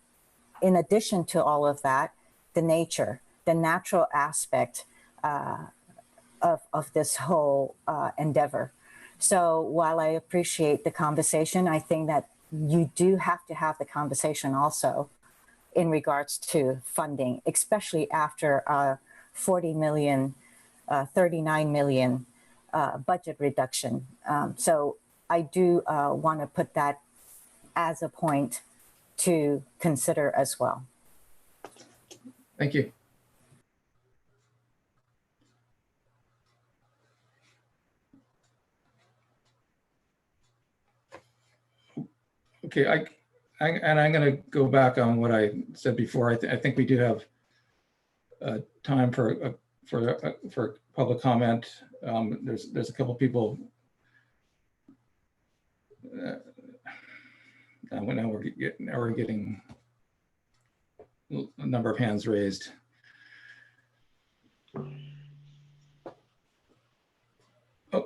in addition to all of that, the nature, the natural aspect of this whole endeavor. So while I appreciate the conversation, I think that you do have to have the conversation also in regards to funding, especially after our 40 million, 39 million budget reduction. So I do want to put that as a point to consider as well. Thank you. Okay, I'm going to go back on what I said before. I think we do have time for public comment. There's a couple people. Now we're getting a number of hands raised.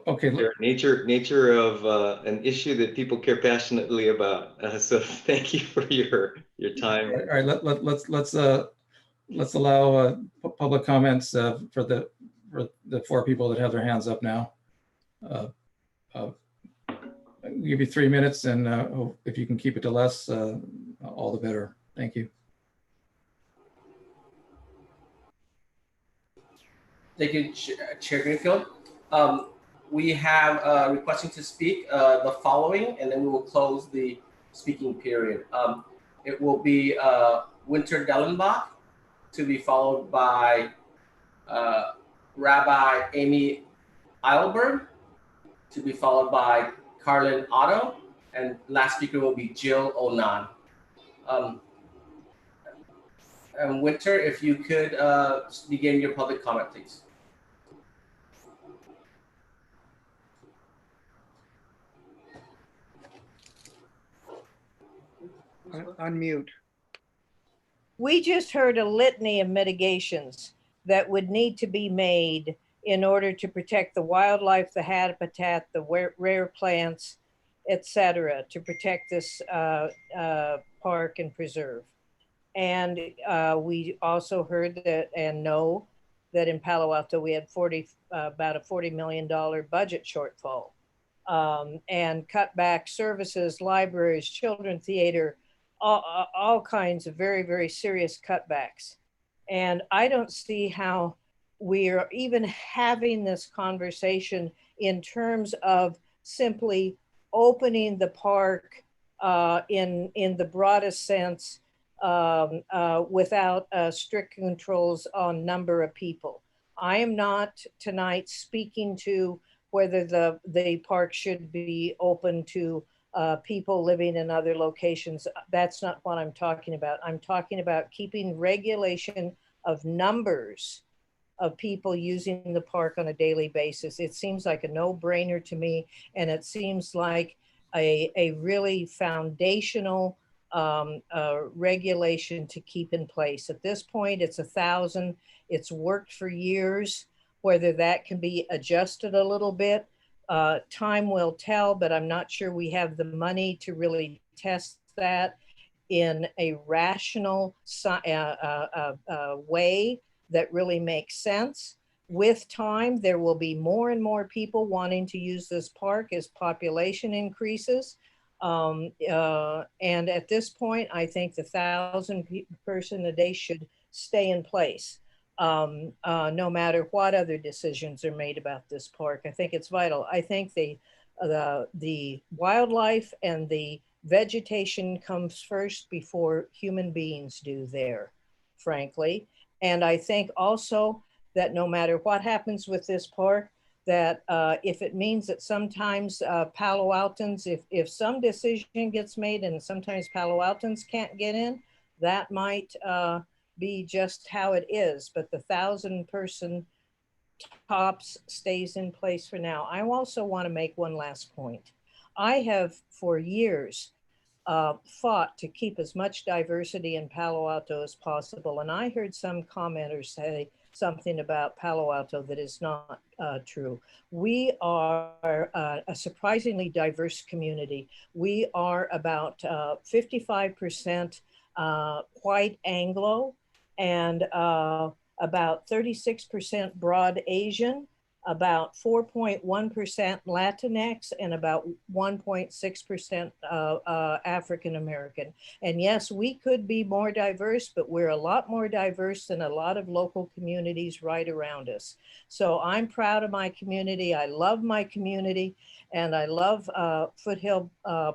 Okay. Nature of an issue that people care passionately about. So thank you for your time. All right, let's allow public comments for the four people that have their hands up now. I'll give you 3 minutes, and if you can keep it to less, all the better. Thank you. Thank you, Chair Greenfield. We have requesting to speak the following, and then we will close the speaking period. It will be Winter Dellenbach, to be followed by Rabbi Amy Eilberg, to be followed by Carlin Otto, and last speaker will be Jill Onan. And Winter, if you could begin your public comment, please. Unmute. We just heard a litany of mitigations that would need to be made in order to protect the wildlife, the habitat, the rare plants, etc., to protect this park and preserve. And we also heard that and know that in Palo Alto we had about a $40 million budget shortfall, and cut back services, libraries, children's theater, all kinds of very, very serious cutbacks. And I don't see how we are even having this conversation in terms of simply opening the park in the broadest sense, without strict controls on number of people. I am not tonight speaking to whether the park should be open to people living in other locations. That's not what I'm talking about. I'm talking about keeping regulation of numbers of people using the park on a daily basis. It seems like a no-brainer to me, and it seems like a really foundational regulation to keep in place. At this point, it's 1,000. It's worked for years. Whether that can be adjusted a little bit, time will tell, but I'm not sure we have the money to really test that in a rational way that really makes sense. With time, there will be more and more people wanting to use this park as population increases. And at this point, I think the 1,000 person a day should stay in place, no matter what other decisions are made about this park. I think it's vital. I think the wildlife and the vegetation comes first before human beings do there, frankly. And I think also that no matter what happens with this park, that if it means that sometimes Palo Altans, if some decision gets made and sometimes Palo Altans can't get in, that might be just how it is. But the 1,000 person tops stays in place for now. I also want to make one last point. I have for years fought to keep as much diversity in Palo Alto as possible. And I heard some commenters say something about Palo Alto that is not true. We are a surprisingly diverse community. We are about 55% white Anglo and about 36% broad Asian, about 4.1% Latinx, and about 1.6% African American. And yes, we could be more diverse, but we're a lot more diverse than a lot of local communities right around us. So I'm proud of my community. I love my community, and I love Foothill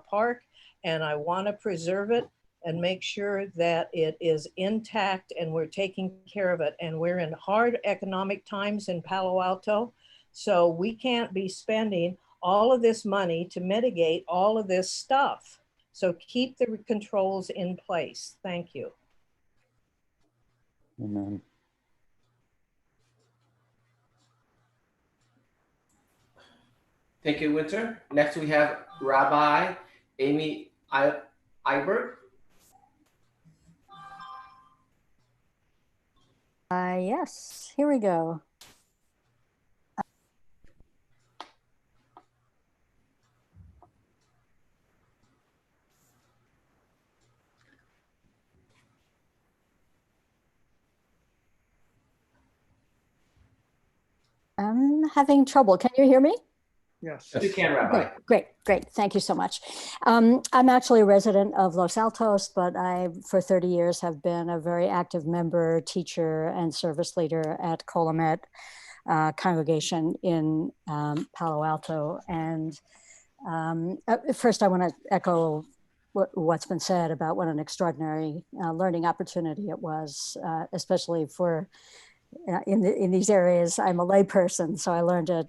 Park, and I want to preserve it and make sure that it is intact and we're taking care of it. And we're in hard economic times in Palo Alto, so we can't be spending all of this money to mitigate all of this stuff. So keep the controls in place. Thank you. Amen. Thank you, Winter. Next, we have Rabbi Amy Iberg. Yes, here we go. I'm having trouble. Can you hear me? Yes. You can, Rabbi. Great. Thank you so much. I'm actually a resident of Los Altos, but I, for 30 years, have been a very active member, teacher, and service leader at Colomet congregation in Palo Alto. And first, I want to echo what's been said about what an extraordinary learning opportunity it was, especially for in these areas. I'm a layperson, so I learned a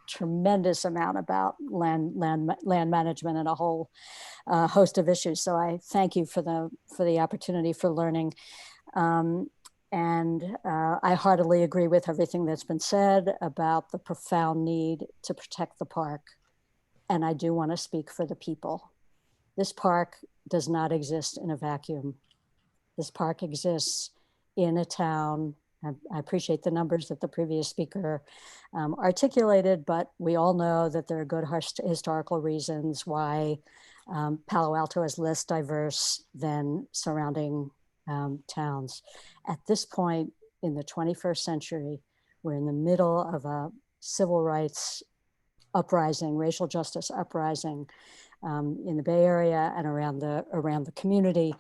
tremendous amount about land management and a whole host of issues. So I thank you for the opportunity for learning. And I heartily agree with everything that's been said about the profound need to protect the park. And I do want to speak for the people. This park does not exist in a vacuum. This park exists in a town. I appreciate the numbers that the previous speaker articulated, but we all know that there are good historical reasons why Palo Alto is less diverse than surrounding towns. At this point in the 21st century, we're in the middle of a civil rights uprising, racial justice uprising in the Bay Area and around the community.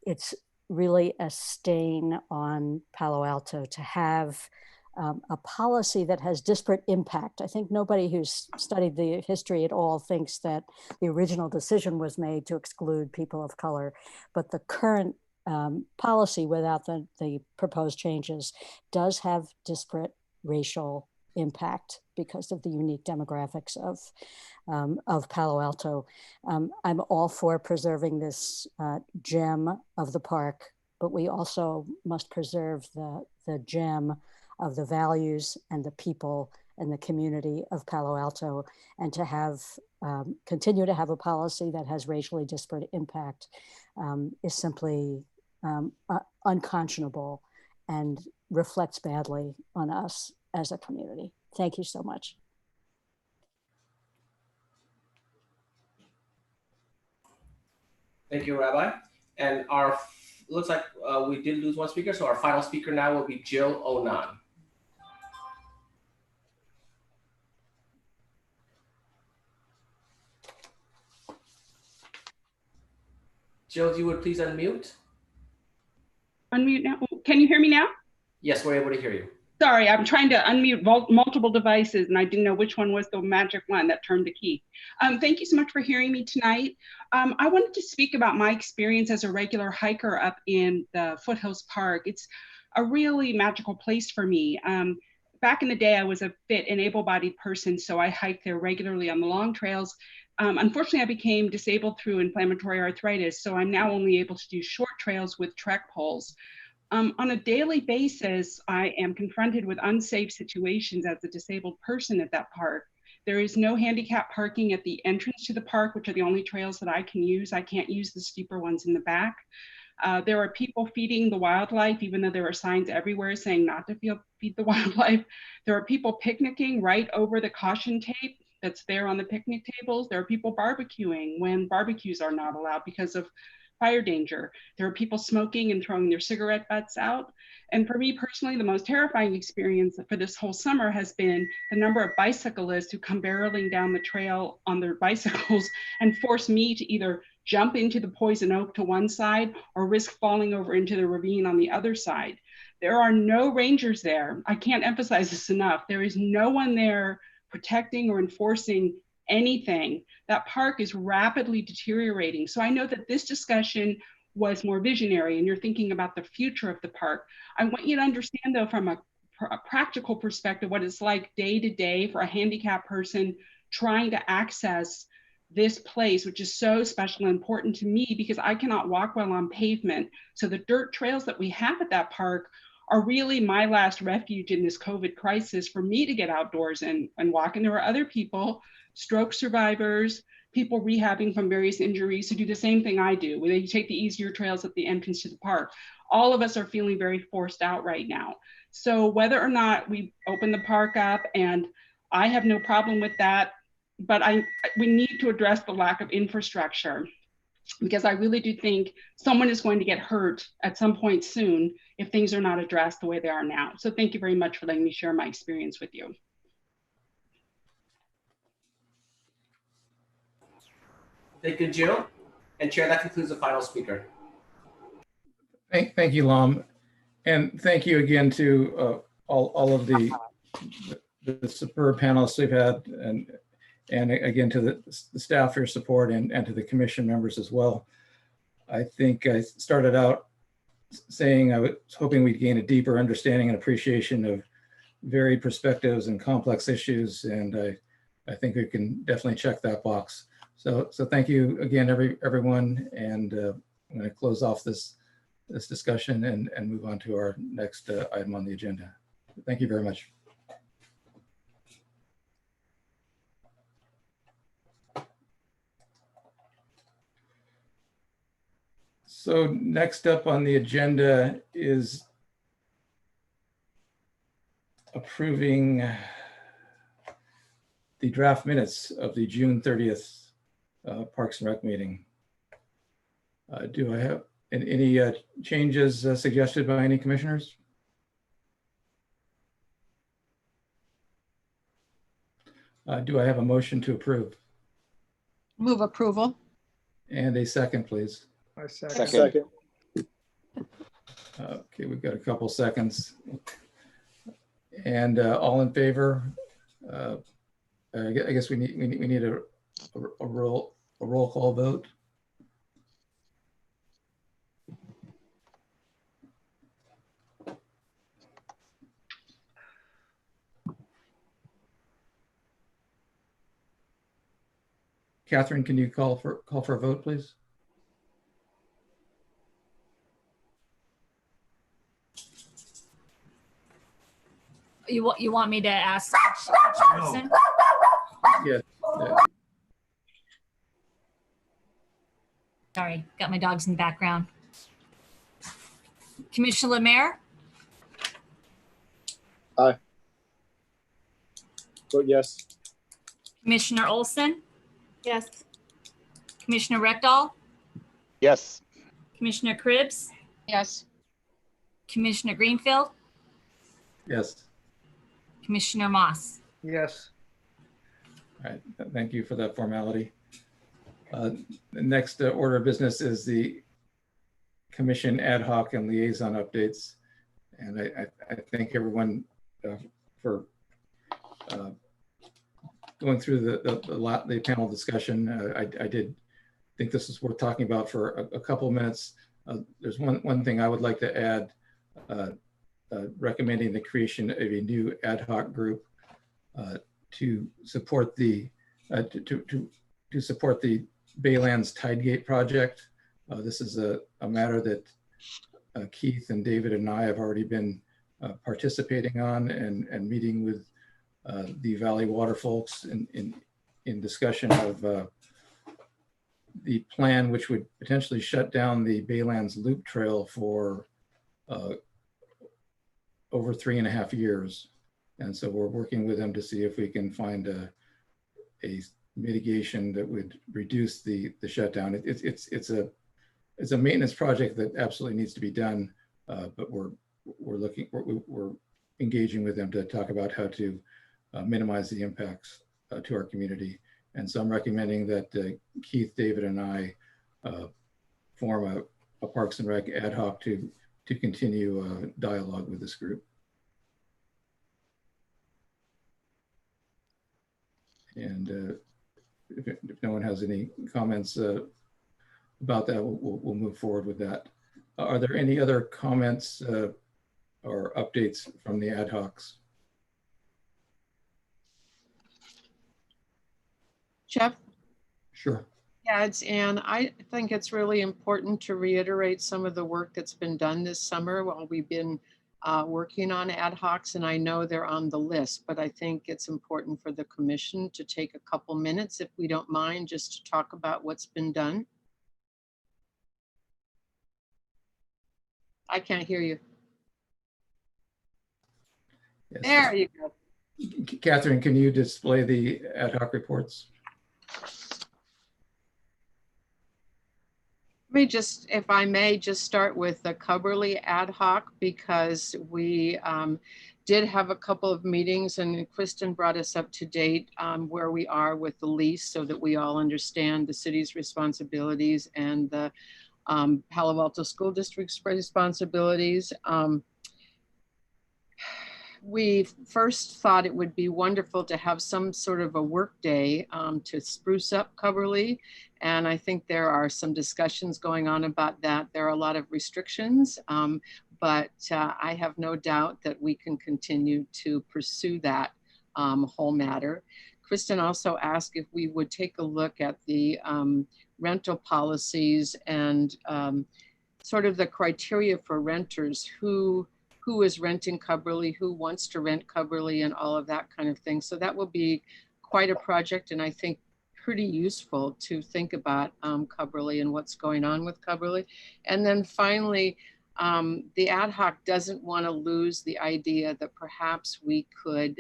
It's really a stain on Palo Alto to have a policy that has disparate impact. I think nobody who's studied the history at all thinks that the original decision was made to exclude people of color, but the current policy without the proposed changes does have disparate racial impact because of the unique demographics of Palo Alto. I'm all for preserving this gem of the park, but we also must preserve the gem of the values and the people and the community of Palo Alto, and to have continue to have a policy that has racially disparate impact is simply unconscionable and reflects badly on us as a community. Thank you so much. Thank you, Rabbi. And looks like we did lose one speaker, so our final speaker now will be Jill Onan. Jill, if you would please unmute. Unmute now. Can you hear me now? Yes, we're able to hear you. Sorry, I'm trying to unmute multiple devices and I didn't know which one was the magic one that turned the key. Thank you so much for hearing me tonight. I wanted to speak about my experience as a regular hiker up in the Foothills Park. It's a really magical place for me. Back in the day, I was a fit and able-bodied person, so I hiked there regularly on the long trails. Unfortunately, I became disabled through inflammatory arthritis, so I'm now only able to do short trails with trek poles. On a daily basis, I am confronted with unsafe situations as a disabled person at that park. There is no handicap parking at the entrance to the park, which are the only trails that I can use. I can't use the steeper ones in the back. There are people feeding the wildlife, even though there are signs everywhere saying not to feed the wildlife. There are people picnicking right over the caution tape that's there on the picnic tables. There are people barbecuing when barbecues are not allowed because of fire danger. There are people smoking and throwing their cigarette butts out. And for me personally, the most terrifying experience for this whole summer has been the number of bicyclists who come barreling down the trail on their bicycles and force me to either jump into the poison oak to one side or risk falling over into the ravine on the other side. There are no rangers there. I can't emphasize this enough. There is no one there protecting or enforcing anything. That park is rapidly deteriorating. So I know that this discussion was more visionary and you're thinking about the future of the park. I want you to understand though, from a practical perspective, what it's like day to day for a handicapped person trying to access this place, which is so special and important to me because I cannot walk well on pavement. So the dirt trails that we have at that park are really my last refuge in this COVID crisis for me to get outdoors and walk. And there are other people, stroke survivors, people rehabbing from various injuries who do the same thing I do, where they take the easier trails at the entrance to the park. All of us are feeling very forced out right now. So whether or not we open the park up, and I have no problem with that, but we need to address the lack of infrastructure, because I really do think someone is going to get hurt at some point soon if things are not addressed the way they are now. So thank you very much for letting me share my experience with you. Thank you, Jill. And Chair, that concludes the final speaker. Thank you, Lom. And thank you again to all of the superb panelists we've had, and again to the staff for your support, and to the commission members as well. I think I started out saying I was hoping we'd gain a deeper understanding and appreciation of varied perspectives and complex issues, and I think we can definitely check that box. So thank you again, everyone, and I'm going to close off this discussion and move on to our next item on the agenda. Thank you very much. So next up on the agenda is approving the draft minutes of the June 30th Parks and Rec meeting. Do I have any changes suggested by any commissioners? Do I have a motion to approve? Move approval. And a second, please. I Second. Okay, we've got a couple seconds. And all in favor? I guess we need a roll call vote. Catherine, can you call for a vote, please? You want me to ask each person? Yes. Sorry, got my dogs in the background. Commissioner Lemaire? Aye. Vote yes. Commissioner Olson? Yes. Commissioner Rekdal? Yes. Commissioner Cribbs? Yes. Commissioner Greenfield? Yes. Commissioner Moss? Yes. All right, thank you for that formality. The next order of business is the commission ad hoc and liaison updates. And I thank everyone for going through the panel discussion. I did think this is worth talking about for a couple of minutes. There's one thing I would like to add, recommending the creation of a new ad hoc group to support the Baylands Tidegate project. This is a matter that Keith and David and I have already been participating on and meeting with the Valley Water folks in discussion of the plan, which would potentially shut down the Baylands Loop Trail for over 3.5 years. And so we're working with them to see if we can find a mitigation that would reduce the shutdown. It's a maintenance project that absolutely needs to be done, but we're engaging with them to talk about how to minimize the impacts to our community. And so I'm recommending that Keith, David, and I form a Parks and Rec ad hoc to continue dialogue with this group. And if no one has any comments about that, we'll move forward with that. Are there any other comments or updates from the ad hocs? Jeff? Sure. Yeah, it's Anne. I think it's really important to reiterate some of the work that's been done this summer while we've been working on ad hocs, and I know they're on the list, but I think it's important for the commission to take a couple minutes, if we don't mind, just to talk about what's been done. I can't hear you. Yes. There you go. Catherine, can you display the ad hoc reports? Let me just, if I may, just start with the Cubberley ad hoc, because we did have a couple of meetings and Kristen brought us up to date where we are with the lease so that we all understand the city's responsibilities and the Palo Alto School District's responsibilities. We first thought it would be wonderful to have some sort of a work day to spruce up Cubberley. And I think there are some discussions going on about that. There are a lot of restrictions, but I have no doubt that we can continue to pursue that whole matter. Kristen also asked if we would take a look at the rental policies and sort of the criteria for renters, who is renting Cubberley, who wants to rent Cubberley, and all of that kind of thing. So that will be quite a project, and I think pretty useful to think about Cubberley and what's going on with Cubberley. And then finally, the ad hoc doesn't want to lose the idea that perhaps we could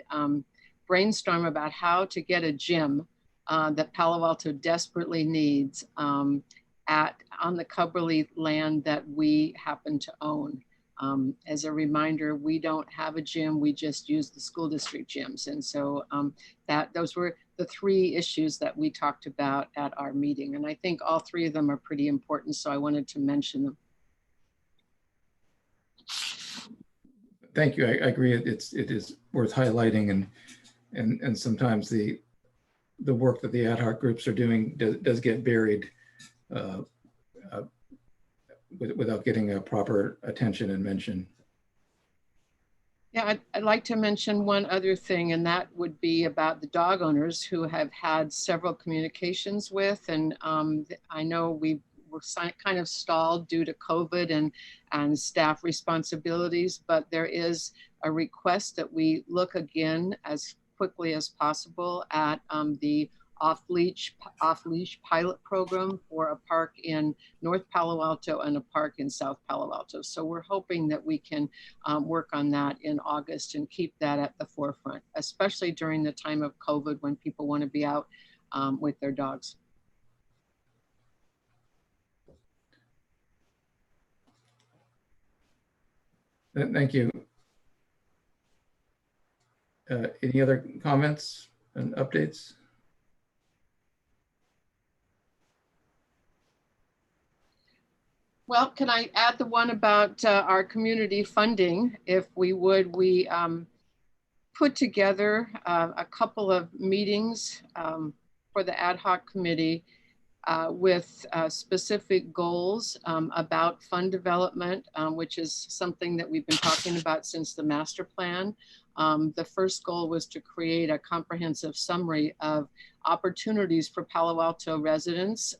brainstorm about how to get a gym that Palo Alto desperately needs on the Cubberley land that we happen to own. As a reminder, we don't have a gym, we just use the school district gyms. And so those were the three issues that we talked about at our meeting. And I think all three of them are pretty important, so I wanted to mention them. Thank you. I agree. It is worth highlighting, and sometimes the work that the ad hoc groups are doing does get buried without getting a proper attention and mention. Yeah, I'd like to mention one other thing, and that would be about the dog owners who have had several communications with, and I know we were kind of stalled due to COVID and staff responsibilities, but there is a request that we look again as quickly as possible at the off-leash pilot program for a park in North Palo Alto and a park in South Palo Alto. So we're hoping that we can work on that in August and keep that at the forefront, especially during the time of COVID when people want to be out with their dogs. Thank you. Any other comments and updates? Well, can I add the one about our community funding? If we would, we put together a couple of meetings for the ad hoc committee with specific goals about fund development, which is something that we've been talking about since the master plan. The first goal was to create a comprehensive summary of opportunities for Palo Alto residents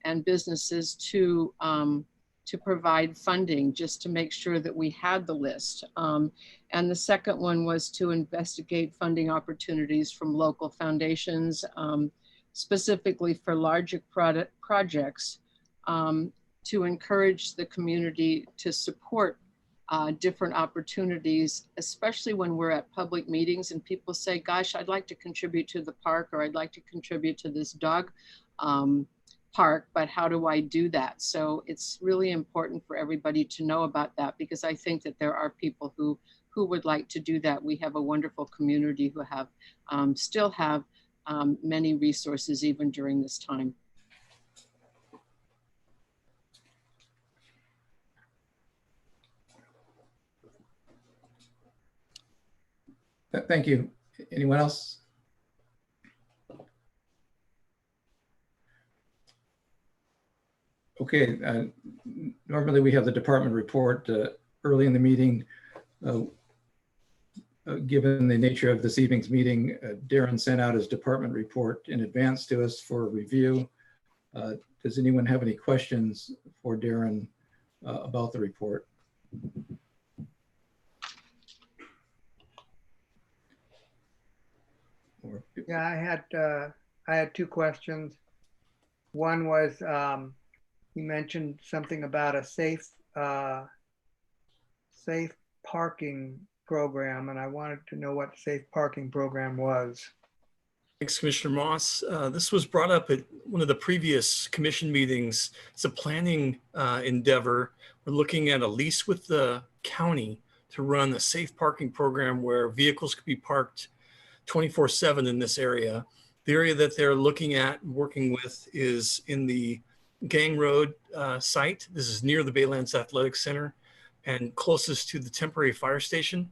and businesses to provide funding, just to make sure that we had the list. And the second one was to investigate funding opportunities from local foundations, specifically for larger projects, to encourage the community to support different opportunities, especially when we're at public meetings and people say, gosh, I'd like to contribute to the park, or I'd like to contribute to this dog park, but how do I do that? So it's really important for everybody to know about that, because I think that there are people who would like to do that. We have a wonderful community who have still have many resources even during this time. Thank you. Anyone else? Okay, normally we have the department report early in the meeting. Given the nature of this evening's meeting, Darren sent out his department report in advance to us for review. Does anyone have any questions for Darren about the report? Yeah, I had two questions. One was you mentioned something about a safe parking program, and I wanted to know what safe parking program was. Thanks, Commissioner Moss. This was brought up at one of the previous commission meetings. It's a planning endeavor. We're looking at a lease with the county to run a safe parking program where vehicles could be parked 24/7 in this area. The area that they're looking at and working with is in the Gang Road site. This is near the Baylands Athletic Center and closest to the temporary fire station.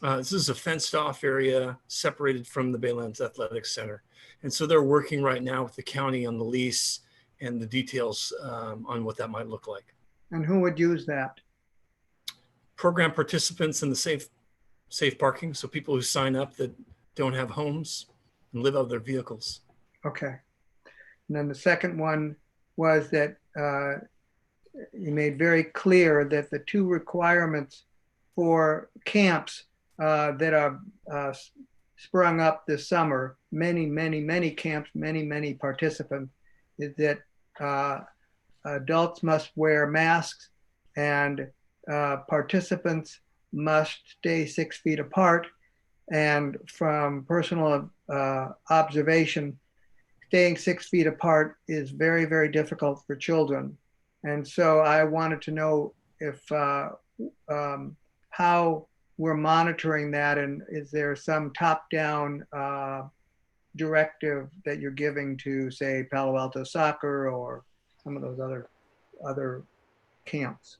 This is a fenced off area separated from the Baylands Athletic Center. And so they're working right now with the county on the lease and the details on what that might look like. And who would use that? Program participants in the safe parking. So people who sign up that don't have homes and live out of their vehicles. Okay. And then the second one was that you made very clear that the two requirements for camps that are sprung up this summer, many camps, many participants, is that adults must wear masks and participants must stay 6 feet apart. And from personal observation, staying 6 feet apart is very difficult for children. And so I wanted to know if how we're monitoring that, and is there some top-down directive that you're giving to, say, Palo Alto Soccer or some of those other camps?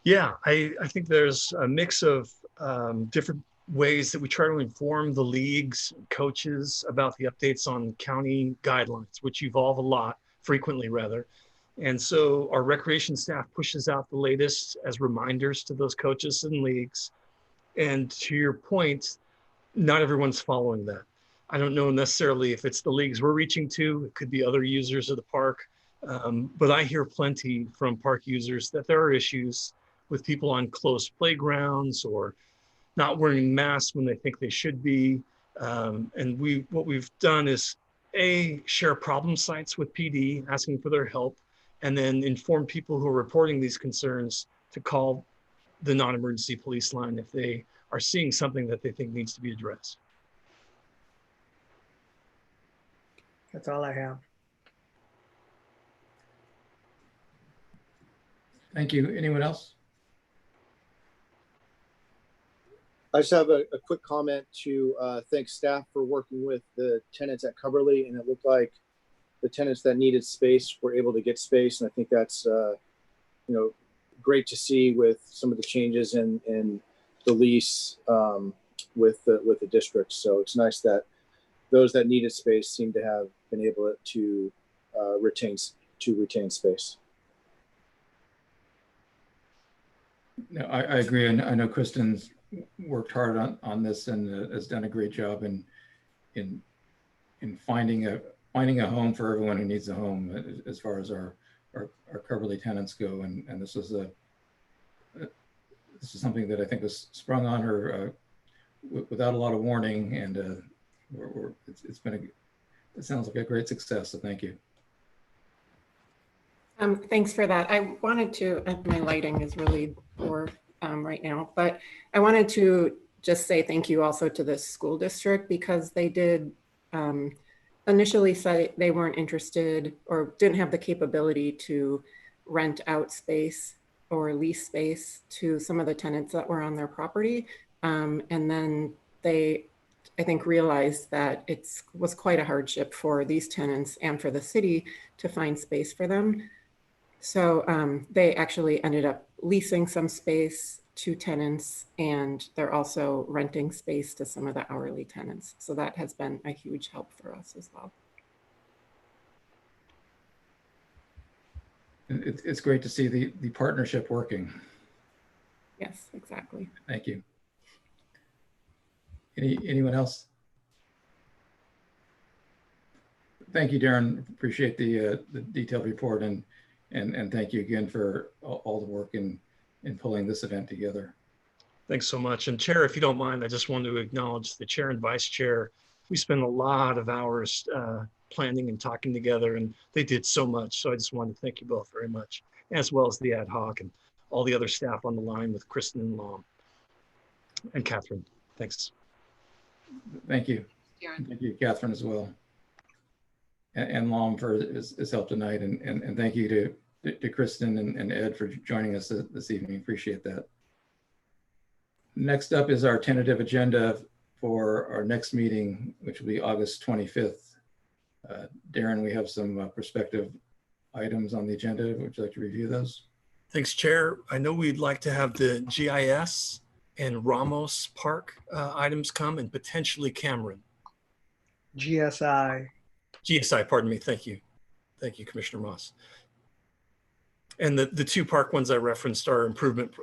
Yeah, I think there's a mix of different ways that we try to inform the leagues, coaches about the updates on county guidelines, which evolve a lot, frequently rather. And so our recreation staff pushes out the latest as reminders to those coaches and leagues. And to your point, not everyone's following that. I don't know necessarily if it's the leagues we're reaching to, it could be other users of the park. But I hear plenty from park users that there are issues with people on closed playgrounds or not wearing masks when they think they should be. And what we've done is share problem sites with PD, asking for their help, and then inform people who are reporting these concerns to call the non-emergency police line if they are seeing something that they think needs to be addressed. That's all I have. Thank you. Anyone else? I just have a quick comment to thank staff for working with the tenants at Coverly, and it looked like the tenants that needed space were able to get space, and I think that's great to see with some of the changes in the lease with the district. So it's nice that those that needed space seem to have been able to retain space. No, I agree, and I know Kristen's worked hard on this and has done a great job in finding a home for everyone who needs a home as far as our Coverly tenants go. And this is something that I think was sprung on her without a lot of warning, and it sounds like a great success. So thank you. Thanks for that. I wanted to, my lighting is really poor right now, but I wanted to just say thank you also to the school district, because they did initially say they weren't interested or didn't have the capability to rent out space or lease space to some of the tenants that were on their property. And then they, I think, realized that it was quite a hardship for these tenants and for the city to find space for them. So they actually ended up leasing some space to tenants, and they're also renting space to some of the hourly tenants. So that has been a huge help for us as well. It's great to see the partnership working. Yes, exactly. Thank you. Anyone else? Thank you, Darren. Appreciate the detailed report, and thank you again for all the work in pulling this event together. Thanks so much. And Chair, if you don't mind, I just want to acknowledge the Chair and Vice Chair. We spent a lot of hours planning and talking together, and they did so much. So I just want to thank you both very much, as well as the ad hoc and all the other staff on the line with Kristen and Lom and Catherine. Thanks. Thank you. Thank you, Catherine, as well. And Lom for his help tonight. And thank you to Kristen and Ed for joining us this evening. Appreciate that. Next up is our tentative agenda for our next meeting, which will be August 25th. Darren, we have some prospective items on the agenda. Would you like to review those? Thanks, Chair. I know we'd like to have the GIS and Ramos Park items come, and potentially Cameron. GSI, pardon me. Thank you. Thank you, Commissioner Moss. And the two park ones I referenced are improvement,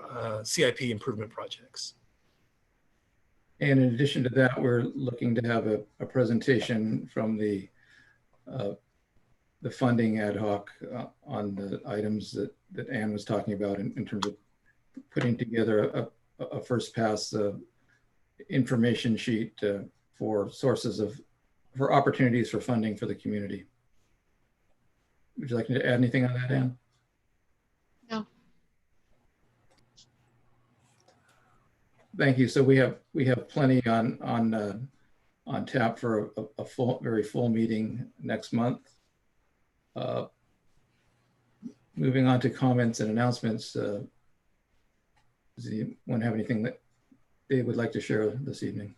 CIP improvement projects. And in addition to that, we're looking to have a presentation from the funding ad hoc on the items that Ann was talking about in terms of putting together a first pass information sheet for for opportunities for funding for the community. Would you like to add anything on that, Ann? No. Thank you. So we have plenty on tap for a very full meeting next month. Moving on to comments and announcements. Does anyone have anything that they would like to share this evening?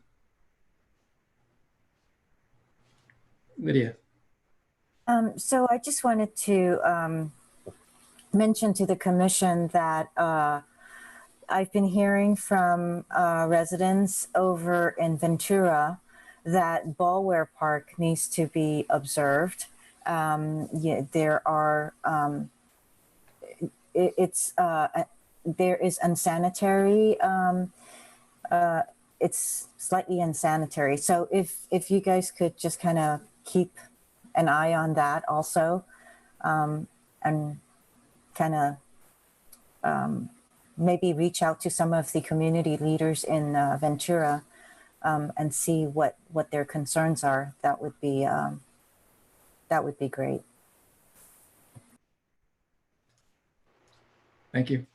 Lydia. So I just wanted to mention to the commission that I've been hearing from residents over in Ventura that Ballware Park needs to be observed. Yeah, there are, there is unsanitary, it's slightly unsanitary. So if you guys could just kind of keep an eye on that also, and kind of maybe reach out to some of the community leaders in Ventura and see what their concerns are. That would be great. Thank you.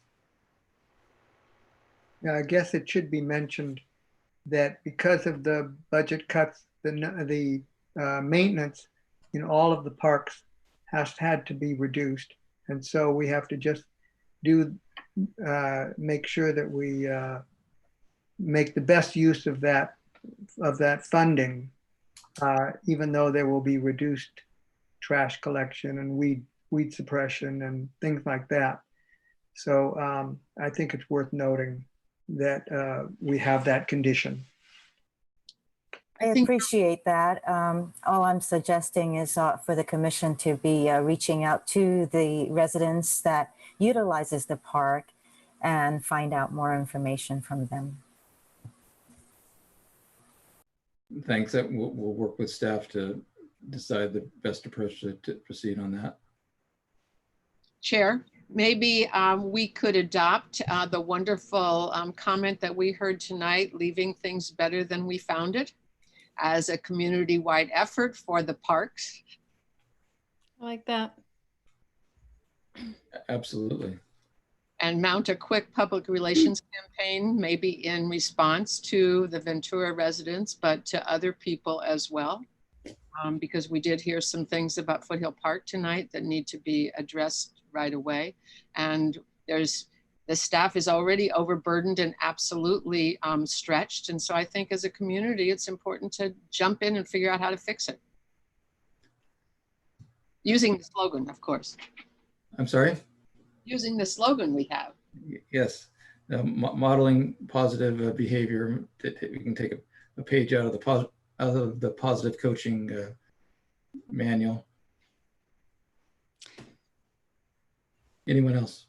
Yeah, I guess it should be mentioned that because of the budget cuts, the maintenance in all of the parks has had to be reduced. And so we have to just make sure that we make the best use of that funding, even though there will be reduced trash collection and weed suppression and things like that. So I think it's worth noting that we have that condition. I appreciate that. All I'm suggesting is for the commission to be reaching out to the residents that utilizes the park and find out more information from them. Thanks. We'll work with staff to decide the best approach to proceed on that. Chair, maybe we could adopt the wonderful comment that we heard tonight, leaving things better than we found it, as a community-wide effort for the parks. I like that. Absolutely. And mount a quick public relations campaign, maybe in response to the Ventura residents, but to other people as well. Because we did hear some things about Foothill Park tonight that need to be addressed right away. And the staff is already overburdened and absolutely stretched. And so I think as a community, it's important to jump in and figure out how to fix it. Using the slogan, of course. I'm sorry? Using the slogan we have. Yes, modeling positive behavior. We can take a page out of the positive coaching manual. Anyone else?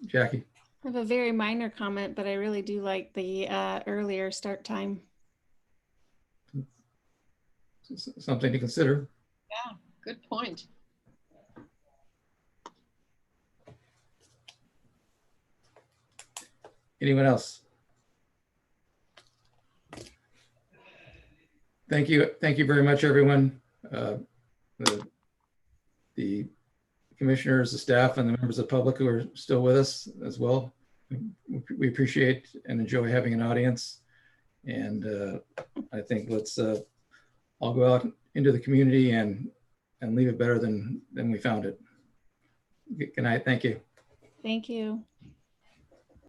Jackie. I have a very minor comment, but I really do like the earlier start time. Something to consider. Yeah, good point. Anyone else? Thank you. Thank you very much, everyone. The commissioners, the staff, and the members of the public who are still with us as well. We appreciate and enjoy having an audience. And I think let's all go out into the community and leave it better than we found it. Good night. Thank you. Thank you.